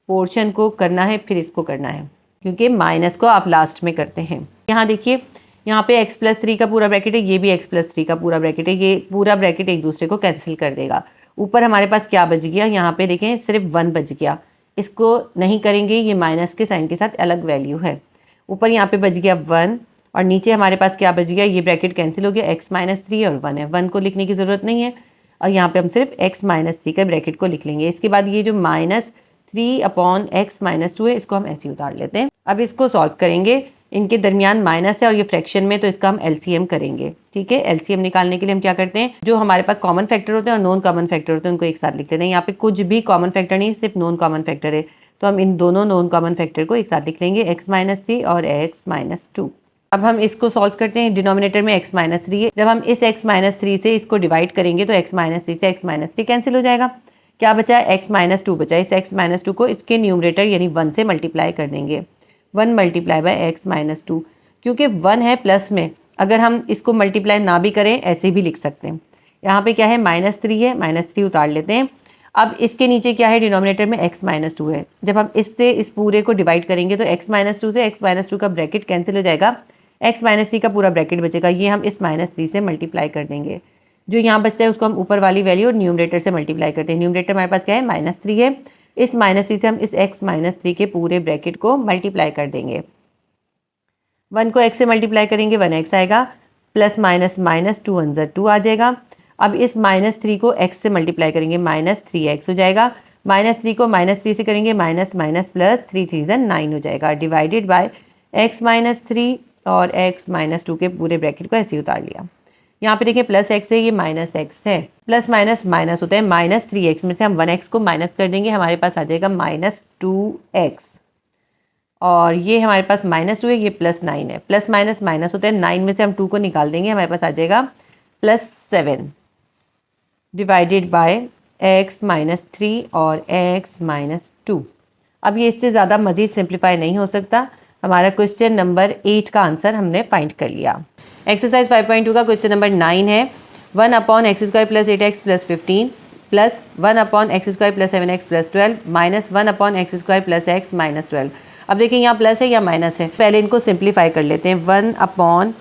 पोर्शन को करना है, फिर इसको करना है, क्योंकि माइनस को आप लास्ट में करते हैं। यहाँ देखिए, यहाँ पे x + 3 का पूरा ब्रैकेट है, ये भी x + 3 का पूरा ब्रैकेट है, ये पूरा ब्रैकेट एक दूसरे को कैंसिल कर देगा। ऊपर हमारे पास क्या बच गया, यहाँ पे देखें सिर्फ 1 बच गया, इसको नहीं करेंगे, ये माइनस के साइन के साथ अलग वैल्यू है। ऊपर यहाँ पे बच गया 1 और नीचे हमारे पास क्या बच गया, ये ब्रैकेट कैंसिल हो गया, x माइनस 3 और 1 है, 1 को लिखने की ज़रूरत नहीं है और यहाँ पे हम सिर्फ x माइनस 3 का ब्रैकेट को लिख लेंगे। इसके बाद ये जो -3/x-2 है इसको हम ऐसे ही उतार लेते हैं। अब इसको सॉल्व करेंगे, इनके दरमियान माइनस है और ये फ्रैक्शन में, तो इसका हम एलसीएम करेंगे। ठीक है, एलसीएम निकालने के लिए हम क्या करते हैं, जो हमारे पास कॉमन फैक्टर होते हैं और नॉन कॉमन फैक्टर होते हैं उनको एक साथ लिख लेते हैं। यहाँ पे कुछ भी कॉमन फैक्टर नहीं, सिर्फ नॉन कॉमन फैक्टर है, तो हम इन दोनों नॉन कॉमन फैक्टर को एक साथ लिख लेंगे, x माइनस 3 और x माइनस 2। अब हम इसको सॉल्व करते हैं, डिनोमिनेटर में x माइनस 3 है, जब हम इस x माइनस 3 से इसको डिवाइड करेंगे तो x माइनस 3 से x माइनस 3 कैंसिल हो जाएगा। क्या बचा, x माइनस 2 बचा। इस x माइनस 2 को इसके न्यूमरेटर यानी 1 से मल्टीप्लाई कर देंगे, 1 मल्टीप्लाई बाय x माइनस 2, क्योंकि 1 है प्लस में, अगर हम इसको मल्टीप्लाई ना भी करें ऐसे भी लिख सकते हैं। यहाँ पे क्या है, -3 है, -3 उतार लेते हैं। अब इसके नीचे क्या है, डिनोमिनेटर में x माइनस 2 है, जब हम इससे इस पूरे को डिवाइड करेंगे तो x माइनस 2 से x माइनस 2 का ब्रैकेट कैंसिल हो जाएगा, x माइनस 3 का पूरा ब्रैकेट बचेगा, ये हम इस -3 से मल्टीप्लाई कर देंगे। जो यहाँ बचता है उसको हम ऊपर वाली वैल्यू और न्यूमरेटर से मल्टीप्लाई करते हैं। न्यूमरेटर हमारे पास क्या है, -3 है, इस -3 से हम इस x माइनस 3 के पूरे ब्रैकेट को मल्टीप्लाई कर देंगे। 1 को x से मल्टीप्लाई करेंगे 1x आएगा, प्लस माइनस माइनस 2 1 2 आ जाएगा। अब इस -3 को x से मल्टीप्लाई करेंगे, -3x हो जाएगा। -3 को -3 से करेंगे माइनस माइनस प्लस 3 3 9 हो जाएगा, डिवाइडेड बाय x माइनस 3 और x माइनस 2 के पूरे ब्रैकेट को ऐसे ही उतार लिया। यहाँ पे देखिए प्लस x है, ये माइनस x है, प्लस माइनस माइनस होता है, -3x में से हम 1x को माइनस कर देंगे, हमारे पास आ जाएगा -2x, और ये हमारे पास -2 है, ये +9 है, प्लस माइनस माइनस होता है, 9 में से हम 2 को निकाल देंगे, हमारे पास आ जाएगा +7 डिवाइडेड बाय x माइनस 3 और x माइनस 2। अब ये इससे ज़्यादा मज़ीद सिंप्लीफाई नहीं हो सकता। हमारा क्वेश्चन नंबर 8 का आंसर हमने फाइंड कर लिया। एक्सरसाइज 5.2 का क्वेश्चन नंबर 9 है, 1/x² + 8x + 15 plus 1/x² + 7x + 12 minus 1/x² + x minus 12। अब देखिए यहाँ प्लस है या माइनस है, पहले इनको सिंप्लीफाई कर लेते हैं। 1/,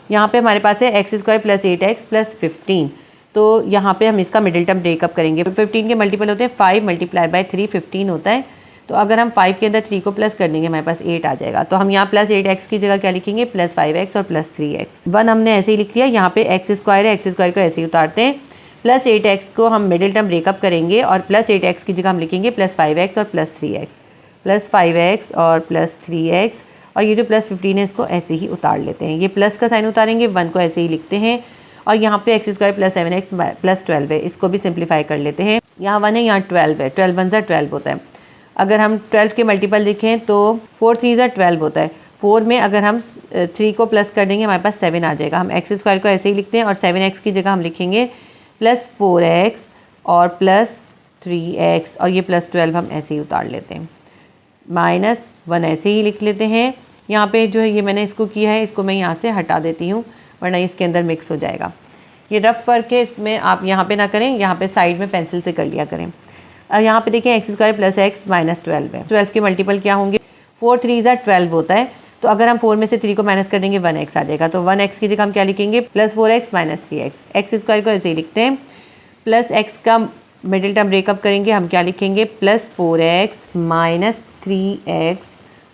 यहाँ पे हमारे पास है x² + 8x + 15, तो यहाँ पे हम इसका मिडिल टर्म ब्रेकअप करेंगे। 15 के मल्टीपल होते हैं 5 × 3 15 होता है, तो अगर हम 5 के अंदर 3 को प्लस कर देंगे हमारे पास 8 आ जाएगा। तो हम यहाँ +8x की जगह क्या लिखेंगे, +5x और +3x। 1 हमने ऐसे ही लिख लिया, यहाँ पे x² है, x² को ऐसे ही उतारते हैं। +8x को हम मिडिल टर्म ब्रेकअप करेंगे और +8x की जगह हम लिखेंगे +5x और +3x, +5x और +3x, और ये जो +15 है इसको ऐसे ही उतार लेते हैं। ये प्लस का साइन उतारेंगे, 1 को ऐसे ही लिखते हैं, और यहाँ पे x² + 7x + 12 है, इसको भी सिंप्लीफाई कर लेते हैं। यहाँ 1 है, यहाँ 12 है, 12 1 12 होता है। अगर हम 12 के मल्टीपल देखें तो 4 3 12 होता है। 4 में अगर हम 3 को प्लस कर देंगे हमारे पास 7 आ जाएगा। हम x² को ऐसे ही लिखते हैं और 7x की जगह हम लिखेंगे +4x और +3x, और ये +12 हम ऐसे ही उतार लेते हैं। -1 ऐसे ही लिख लेते हैं। यहाँ पे जो है ये मैंने इसको किया है, इसको मैं यहाँ से हटा देती हूँ वरना इसके अंदर मिक्स हो जाएगा। ये रफ वर्क है, इसमें आप यहाँ पे ना करें, यहाँ पे साइड में पेंसिल से कर लिया करें। और यहाँ पे देखें x² + x माइनस 12 है, 12 के मल्टीपल क्या होंगे, 4 3 12 होता है, तो अगर हम 4 में से 3 को माइनस कर देंगे 1x आ जाएगा। तो 1x की जगह हम क्या लिखेंगे, +4x - 3x। x² को ऐसे ही लिखते हैं, प्लस x का मिडिल टर्म ब्रेकअप करेंगे, हम क्या लिखेंगे, +4x - 3x,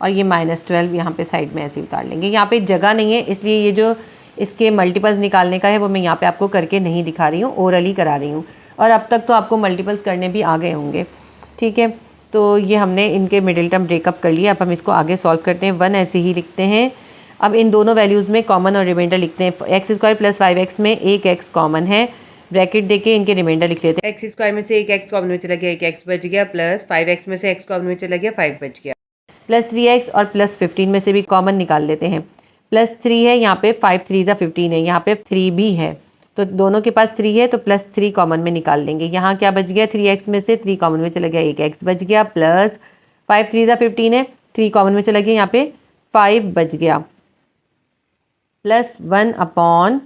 और ये -12 यहाँ पे साइड में ऐसे ही उतार लेंगे। यहाँ पे जगह नहीं है, इसलिए ये जो इसके मल्टीपल्स निकालने का है वो मैं यहाँ पे आपको करके नहीं दिखा रही हूँ, ओरली करा रही हूँ, और अब तक तो आपको मल्टीपल्स करने भी आ गए होंगे। ठीक है, तो ये हमने इनके मिडिल टर्म ब्रेकअप कर लिया। अब हम इसको आगे सॉल्व करते हैं। 1 ऐसे ही लिखते हैं। अब इन दोनों वैल्यूज़ में कॉमन और रिमाइंडर लिखते हैं। x² + 5x में एक x कॉमन है, ब्रैकेट देके इनके रिमाइंडर लिख लेते हैं। x² में से एक x कॉमन में चला गया, एक x बच गया, प्लस 5x में से x कॉमन में चला गया, 5 बच गया, +3x और +15 में से भी कॉमन निकाल लेते हैं। +3 है, यहाँ पे 5 3 15 है, यहाँ पे 3 भी है, तो दोनों के पास 3 है, तो +3 कॉमन में निकाल लेंगे। यहाँ क्या बच गया, 3x में से 3 कॉमन में चला गया, एक x बच गया, प्लस 5 3 15 है, 3 कॉमन में चला गया, यहाँ पे 5 बच गया, प्लस 1/,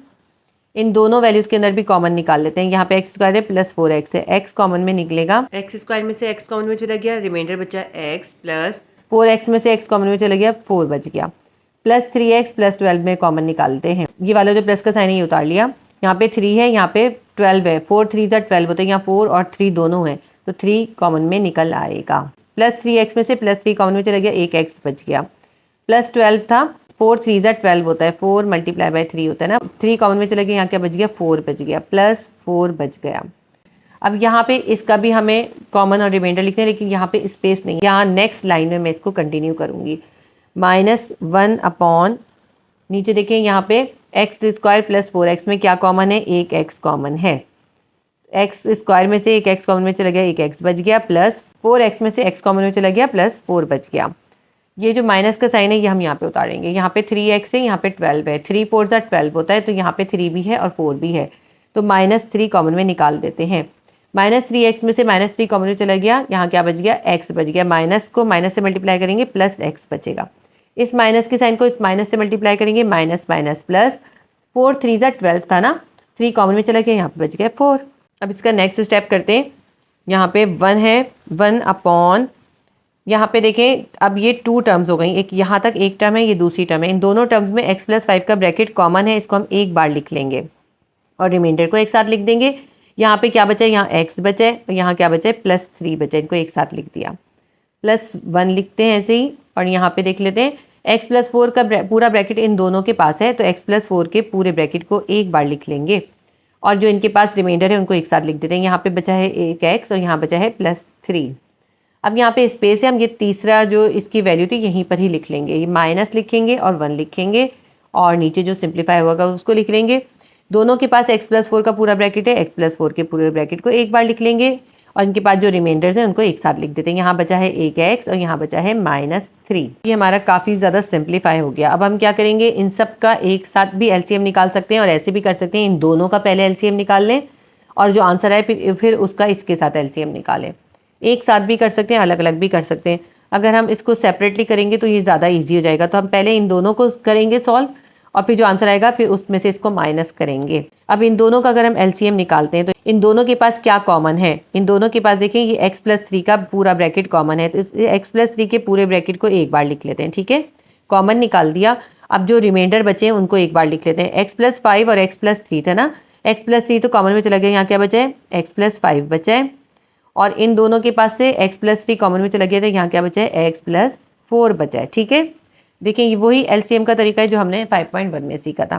इन दोनों वैल्यूज़ के अंदर भी कॉमन निकाल लेते हैं। यहाँ पे x² है, +4x है, x कॉमन में निकलेगा, x² में से x कॉमन में चला गया, रिमाइंडर बचा x, प्लस 4x में से x कॉमन में चला गया, 4 बच गया, प्लस 3x +12 में कॉमन निकालते हैं। ये वाला जो प्लस का साइन है ये उतार लिया। यहाँ पे 3 है, यहाँ पे 12 है, 4 3 12 होते हैं, यहाँ 4 और 3 दोनों हैं, तो 3 कॉमन में निकल आएगा। प्लस 3x में से +3 कॉमन में चला गया, एक x बच गया, +12 था, 4 3 ज़ा 12 होता है, 4 मल्टीप्लाई बाय 3 होता है ना, 3 कॉमन में चला गया, यहाँ क्या बच गया 4 बच गया, प्लस 4 बच गया। अब यहाँ पे इसका भी हमें कॉमन और रिमाइंडर लिखना है, लेकिन यहाँ पे स्पेस नहीं, यहाँ नेक्स्ट लाइन में मैं इसको कंटिन्यू करूँगी। -1 अपॉन नीचे देखें यहाँ पे एक्स स्क्वायर प्लस 4x में क्या कॉमन है, एक x कॉमन है, एक्स स्क्वायर में से एक x कॉमन में चला गया, एक x बच गया, प्लस 4x में से x कॉमन में चला गया, प्लस 4 बच गया। ये जो माइनस का साइन है ये हम यहाँ पे उतारेंगे, यहाँ पे 3x है, यहाँ पे 12 है, 3 4 ज़ा 12 होता है, तो यहाँ पे 3 भी है और 4 भी है, तो -3 कॉमन में निकाल देते हैं। -3x में से -3 कॉमन में चला गया, यहाँ क्या बच गया, x बच गया, माइनस को माइनस से मल्टीप्लाई करेंगे प्लस x बचेगा, इस माइनस के साइन को इस माइनस से मल्टीप्लाई करेंगे, माइनस माइनस प्लस, 4 3 ज़ा 12 था ना, 3 कॉमन में चला गया, यहाँ पे बच गया 4। अब इसका नेक्स्ट स्टेप करते हैं, यहाँ पे 1 है, 1 अपॉन यहाँ पे देखें, अब ये 2 टर्म्स हो गई, एक यहाँ तक एक टर्म है, ये दूसरी टर्म है, इन दोनों टर्म्स में x + 5 का ब्रैकेट कॉमन है, इसको हम एक बार लिख लेंगे और रिमाइंडर को एक साथ लिख देंगे। यहाँ पे क्या बचा है, यहाँ x बचा है और यहाँ क्या बचा है, +3 बचा है, इनको एक साथ लिख दिया, +1 लिखते हैं ऐसे ही। और यहाँ पे देख लेते हैं x + 4 का पूरा ब्रैकेट इन दोनों के पास है, तो x + 4 के पूरे ब्रैकेट को एक बार लिख लेंगे और जो इनके पास रिमाइंडर है उनको एक साथ लिख देते हैं। यहाँ पे बचा है एक x और यहाँ बचा है +3। अब यहाँ पे स्पेस है, हम ये तीसरा जो इसकी वैल्यू थी यहीं पर ही लिख लेंगे, ये माइनस लिखेंगे और 1 लिखेंगे और नीचे जो सिंप्लीफाई होगा उसको लिख लेंगे। दोनों के पास x + 4 का पूरा ब्रैकेट है, x + 4 के पूरे ब्रैकेट को एक बार लिख लेंगे और इनके पास जो रिमाइंडर्स हैं उनको एक साथ लिख देते हैं। यहाँ बचा है एक x और यहाँ बचा है -3। ये हमारा काफ़ी ज़्यादा सिंप्लीफाई हो गया। अब हम क्या करेंगे, इन सब का एक साथ भी एलसीएम निकाल सकते हैं और ऐसे भी कर सकते हैं, इन दोनों का पहले एलसीएम निकाल लें और जो आंसर आए फिर उसका इसके साथ एलसीएम निकालें। एक साथ भी कर सकते हैं, अलग अलग भी कर सकते हैं। अगर हम इसको सेपरेटली करेंगे तो ये ज़्यादा ईजी हो जाएगा, तो हम पहले इन दोनों को करेंगे सॉल्व और फिर जो आंसर आएगा फिर उसमें से इसको माइनस करेंगे। अब इन दोनों का अगर हम एलसीएम निकालते हैं तो इन दोनों के पास क्या कॉमन है, इन दोनों के पास देखें ये x + 3 का पूरा ब्रैकेट कॉमन है, तो x + 3 के पूरे ब्रैकेट को एक बार लिख लेते हैं, ठीक है, कॉमन निकाल दिया। अब जो रिमाइंडर बचे हैं उनको एक बार लिख लेते हैं, x + 5 और x + 3 था ना, x + 3 तो कॉमन में चला गया, यहाँ क्या बचा है, x + 5 बचा है और इन दोनों के पास से x + 3 कॉमन में चला गया था, यहाँ क्या बचा है, x + 4 बचा है, ठीक है। देखिए ये वही एलसीएम का तरीका है जो हमने 5.1 में सीखा था।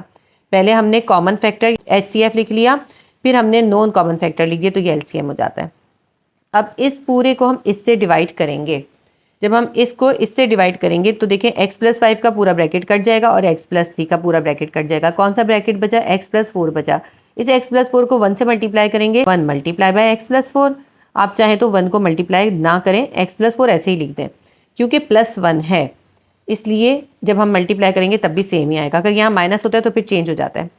पहले हमने कॉमन फैक्टर HCF लिख लिया, फिर हमने नॉन कॉमन फैक्टर लिख दिया, तो ये एलसीएम हो जाता है। अब इस पूरे को हम इससे डिवाइड करेंगे, जब हम इसको इससे डिवाइड करेंगे तो देखें x + 5 का पूरा ब्रैकेट कट जाएगा और x + 3 का पूरा ब्रैकेट कट जाएगा। कौन सा ब्रैकेट बचा, x + 4 बचा। इस x + 4 को 1 से मल्टीप्लाई करेंगे, 1 मल्टीप्लाई बाय x + 4। आप चाहें तो 1 को मल्टीप्लाई ना करें, x + 4 ऐसे ही लिख दें, क्योंकि +1 है इसलिए जब हम मल्टीप्लाई करेंगे तब भी सेम ही आएगा। अगर यहाँ माइनस होता है तो फिर चेंज हो जाता है।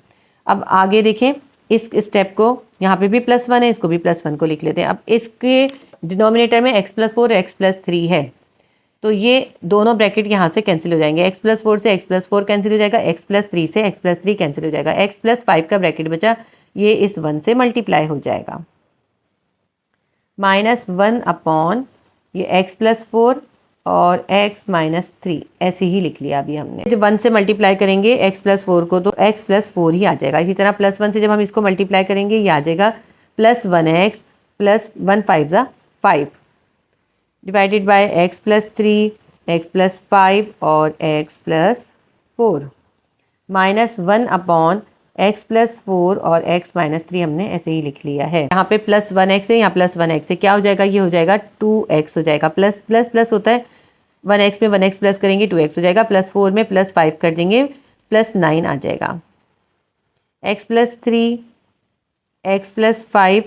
अब आगे देखें, इस स्टेप को यहाँ पे भी +1 है, इसको भी +1 को लिख लेते हैं। अब इसके डिनोमिनेटर में x + 4 x + 3 है, तो ये दोनों ब्रैकेट यहाँ से कैंसिल हो जाएंगे, x + 4 से x + 4 कैंसिल हो जाएगा, x + 3 से x + 3 कैंसिल हो जाएगा, x + 5 का ब्रैकेट बचा, ये इस 1 से मल्टीप्लाई हो जाएगा। -1 अपॉन ये x + 4 और x - 3 ऐसे ही लिख लिया अभी हमने। जब 1 से मल्टीप्लाई करेंगे x + 4 को तो x + 4 ही आ जाएगा। इसी तरह +1 से जब हम इसको मल्टीप्लाई करेंगे ये आ जाएगा +1x + 1 5 ज़ा 5 डिवाइडेड बाय x + 3 x + 5 और x + 4 -1 अपॉन x + 4 और x - 3 हमने ऐसे ही लिख लिया है। यहाँ पे +1x है, यहाँ +1x है, क्या हो जाएगा, ये हो जाएगा 2x हो जाएगा, प्लस प्लस प्लस होता है, 1x में 1x प्लस करेंगे 2x हो जाएगा, +4 में +5 कर देंगे +9 आ जाएगा। x + 3 x + 5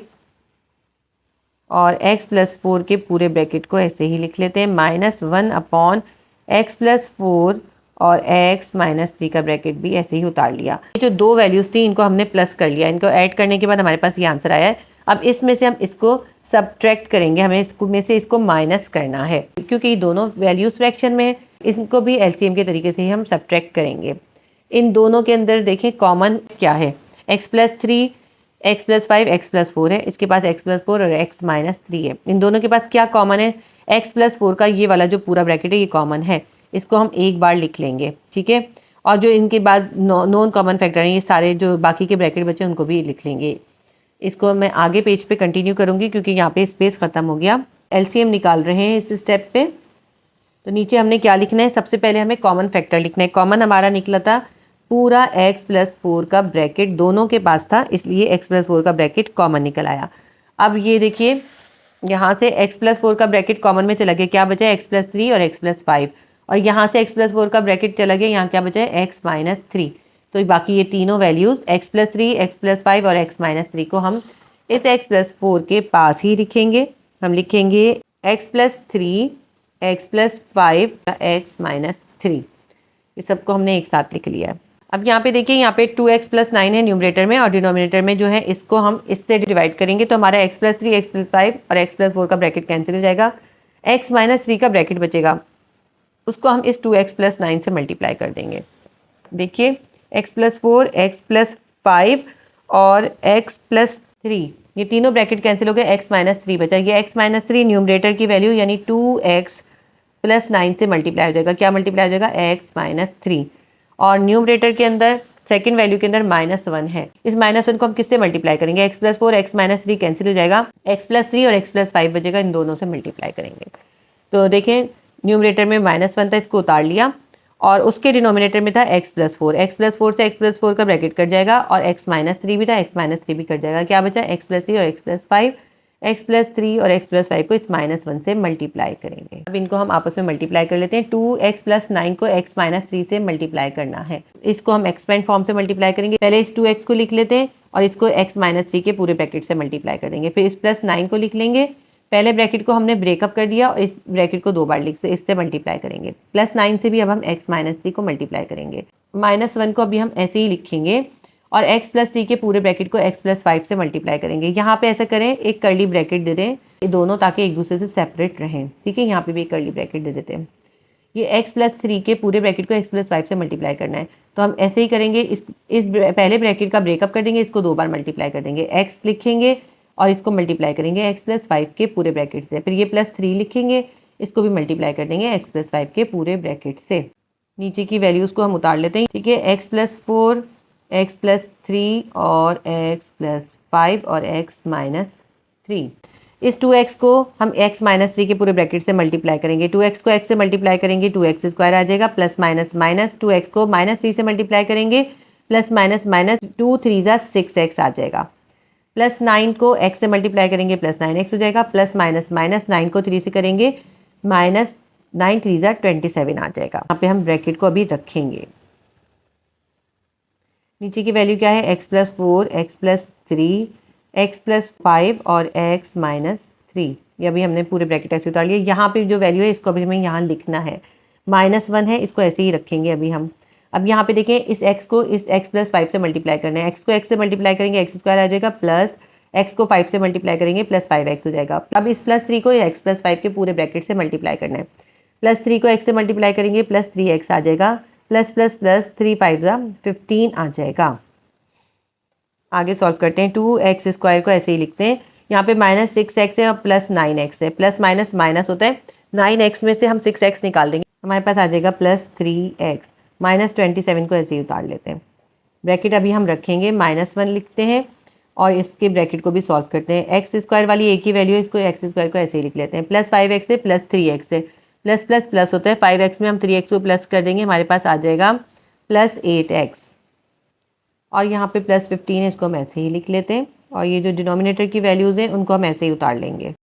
और x + 4 के पूरे ब्रैकेट को ऐसे ही लिख लेते हैं, -1 अपॉन x + 4 और x - 3 का ब्रैकेट भी ऐसे ही उतार लिया। ये जो दो वैल्यूज़ थी इनको हमने प्लस कर लिया, इनको ऐड करने के बाद हमारे पास ये आंसर आया है। अब इसमें से हम इसको सब्ट्रैक्ट करेंगे, हमें इसमें से इसको माइनस करना है, क्योंकि दोनों वैल्यूज फ्रैक्शन में, इनको भी एलसीएम के तरीके से ही हम सब्ट्रैक्ट करेंगे। इन दोनों के अंदर देखें कॉमन क्या है, x + 3 x + 5 x + 4 है, इसके पास x + 4 और x - 3 है। इन दोनों के पास क्या कॉमन है, x + 4 का ये वाला जो पूरा ब्रैकेट है ये कॉमन है, इसको हम एक बार लिख लेंगे, ठीक है। और जो इनके बाद नॉन कॉमन फैक्टर हैं, ये सारे जो बाकी के ब्रैकेट बचे उनको भी लिख लेंगे। इसको मैं आगे पेज पे कंटिन्यू करूँगी क्योंकि यहाँ पे स्पेस ख़त्म हो गया। एलसीएम निकाल रहे हैं इस स्टेप पे, तो नीचे हमने क्या लिखना है, सबसे पहले हमें कॉमन फैक्टर लिखना है। कॉमन हमारा निकला था पूरा x+4 का ब्रैकेट दोनों के पास था, इसलिए x+4 का ब्रैकेट कॉमन निकल आया। अब ये देखिए यहाँ से x+4 का ब्रैकेट कॉमन में चला गया, क्या बचा है x+3 और x+5, और यहाँ से x+4 का ब्रैकेट चला गया, यहाँ क्या बचा है x-3। तो बाकी ये तीनों वैल्यूज़ x+3, x+5 और x-3 को हम इस x+4 के पास ही लिखेंगे। हम लिखेंगे x+3, x+5, x-3, ये सबको हमने एक साथ लिख लिया है। अब यहाँ पे देखिए, यहाँ पे 2x+9 है न्यूमरेटर में, और डिनोमिनेटर में जो है इसको हम इससे डिवाइड करेंगे, तो हमारा x+3, x+5 और x+4 का ब्रैकेट कैंसिल हो जाएगा, x-3 का ब्रैकेट बचेगा, उसको हम इस 2x+9 से मल्टीप्लाई कर देंगे। देखिए x+4, x+5 और x+3, ये तीनों ब्रैकेट कैंसिल हो गए, x-3 बचा। ये x-3 न्यूमरेटर की वैल्यू यानी 2x+9 से मल्टीप्लाई हो जाएगा, क्या मल्टीप्लाई हो जाएगा x-3, और न्यूमरेटर के अंदर सेकंड वैल्यू के अंदर -1 है, इस -1 को हम किससे मल्टीप्लाई करेंगे, x+4, x-3 कैंसिल हो जाएगा, x+3 और x+5 बचेगा, इन दोनों से मल्टीप्लाई करेंगे। तो देखें न्यूमरेटर में -1 था, इसको उतार लिया, और उसके डिनोमिनेटर में था x+4, x+4 से x+4 का ब्रैकेट कट जाएगा, और x-3 भी था, x-3 भी कट जाएगा, क्या बचा x+3 और x+5, x+3 और x+5 को इस -1 से मल्टीप्लाई करेंगे। अब इनको हम आपस में मल्टीप्लाई कर लेते हैं, 2x+9 को x-3 से मल्टीप्लाई करना है, इसको हम एक्सपेंड फॉर्म से मल्टीप्लाई करेंगे। पहले इस 2x को लिख लेते हैं और इसको x-3 के पूरे ब्रैकेट से मल्टीप्लाई कर देंगे, फिर इस +9 को लिख लेंगे, पहले ब्रैकेट को हमने ब्रेकअप कर दिया और इस ब्रैकेट को 2 बार लिख से इससे मल्टीप्लाई करेंगे, +9 से भी अब हम x-3 को मल्टीप्लाई करेंगे, -1 को अभी हम ऐसे ही लिखेंगे, और x+3 के पूरे ब्रैकेट को x+5 से मल्टीप्लाई करेंगे। यहाँ पे ऐसा करें, एक कर्ली ब्रैकेट दे दें ये दोनों, ताकि एक दूसरे से सेपरेट रहें, ठीक है। यहाँ पे भी एक कर्ली ब्रैकेट दे देते हैं। ये x+3 के पूरे ब्रैकेट को x+5 से मल्टीप्लाई करना है, तो हम ऐसे ही करेंगे, इस पहले ब्रैकेट का ब्रेकअप कर देंगे, इसको 2 बार मल्टीप्लाई कर देंगे, x लिखेंगे और इसको मल्टीप्लाई करेंगे x+5 के पूरे ब्रैकेट से, फिर ये +3 लिखेंगे, इसको भी मल्टीप्लाई कर देंगे x+5 के पूरे ब्रैकेट से। नीचे की वैल्यूज़ को हम उतार लेते हैं, ठीक है, x+4, x+3 और x+5 और x-3। इस 2x को हम x-3 के पूरे ब्रैकेट से मल्टीप्लाई करेंगे, 2x को x से मल्टीप्लाई करेंगे, 2x² आ जाएगा, प्लस माइनस माइनस 2x को -3 से मल्टीप्लाई करेंगे, प्लस माइनस माइनस 2 3 जा 6x आ जाएगा, प्लस 9 को x से मल्टीप्लाई करेंगे, प्लस 9x हो जाएगा, प्लस माइनस माइनस 9 को 3 से करेंगे, माइनस 9 3 जा 27 आ जाएगा। यहाँ पे हम ब्रैकेट को अभी रखेंगे। नीचे की वैल्यू क्या है, x+4, x+3, x+5 और x-3, ये अभी हमने पूरे ब्रैकेट ऐसे उतार लिया। यहाँ पे जो वैल्यू है इसको अभी हमें यहाँ लिखना है, -1 है, इसको ऐसे ही रखेंगे अभी हम। अब यहाँ पे देखें, इस x को इस x+5 से मल्टीप्लाई करना है, x को x से मल्टीप्लाई करेंगे x² आ जाएगा, प्लस x को 5 से मल्टीप्लाई करेंगे प्लस 5x हो जाएगा। अब इस +3 को x+5 के पूरे ब्रैकेट से मल्टीप्लाई करना है, +3 को x से मल्टीप्लाई करेंगे प्लस 3x आ जाएगा, प्लस प्लस प्लस 3 5 जा 15 आ जाएगा। आगे सॉल्व करते हैं, 2x² को ऐसे ही लिखते हैं, यहाँ पे -6x है और प्लस 9x है, प्लस माइनस माइनस होता है, 9x में से हम 6x निकाल देंगे, हमारे पास आ जाएगा प्लस 3x, -27 को ऐसे ही उतार लेते हैं। ब्रैकेट अभी हम रखेंगे, -1 लिखते हैं और इसके ब्रैकेट को भी सॉल्व करते हैं। x² वाली एक ही वैल्यू है, इसको x² को ऐसे ही लिख लेते हैं, प्लस 5x है प्लस 3x है, प्लस प्लस प्लस होता है, 5x में हम 3x को प्लस कर देंगे, हमारे पास आ जाएगा प्लस 8x, और यहाँ पे प्लस 15 है, इसको हम ऐसे ही लिख लेते हैं, और ये जो डिनोमिनेटर की वैल्यूज़ हैं उनको हम ऐसे ही उतार लेंगे।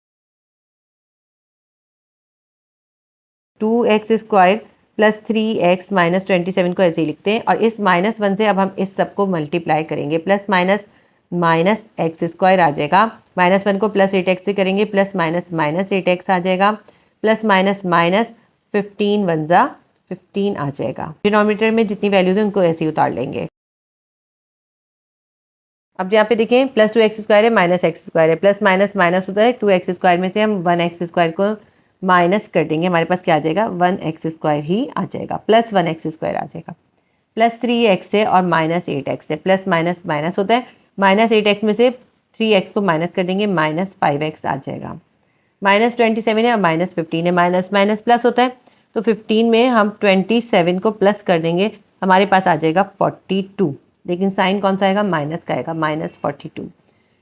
2x² प्लस 3x -27 को ऐसे ही लिखते हैं, और इस -1 से अब हम इस सब को मल्टीप्लाई करेंगे, प्लस माइनस माइनस x² आ जाएगा, -1 को प्लस 8x से करेंगे, प्लस माइनस माइनस 8x आ जाएगा, प्लस माइनस माइनस 15 1 जा 15 आ जाएगा। डिनोमिनेटर में जितनी वैल्यूज़ हैं उनको ऐसे ही उतार लेंगे। अब यहाँ पे देखें, प्लस 2x² है माइनस x² है, प्लस माइनस माइनस होता है, 2x² में से हम 1x² को माइनस कर देंगे, हमारे पास क्या आ जाएगा 1x² ही आ जाएगा, प्लस 1x² आ जाएगा, प्लस 3x है और माइनस 8x है, प्लस माइनस माइनस होता है, माइनस 8x में से 3x को माइनस कर देंगे, माइनस 5x आ जाएगा, -27 है और -15 है, माइनस माइनस प्लस होता है, तो 15 में हम 27 को प्लस कर देंगे, हमारे पास आ जाएगा 42, लेकिन साइन कौन सा आएगा, माइनस का आएगा, -42।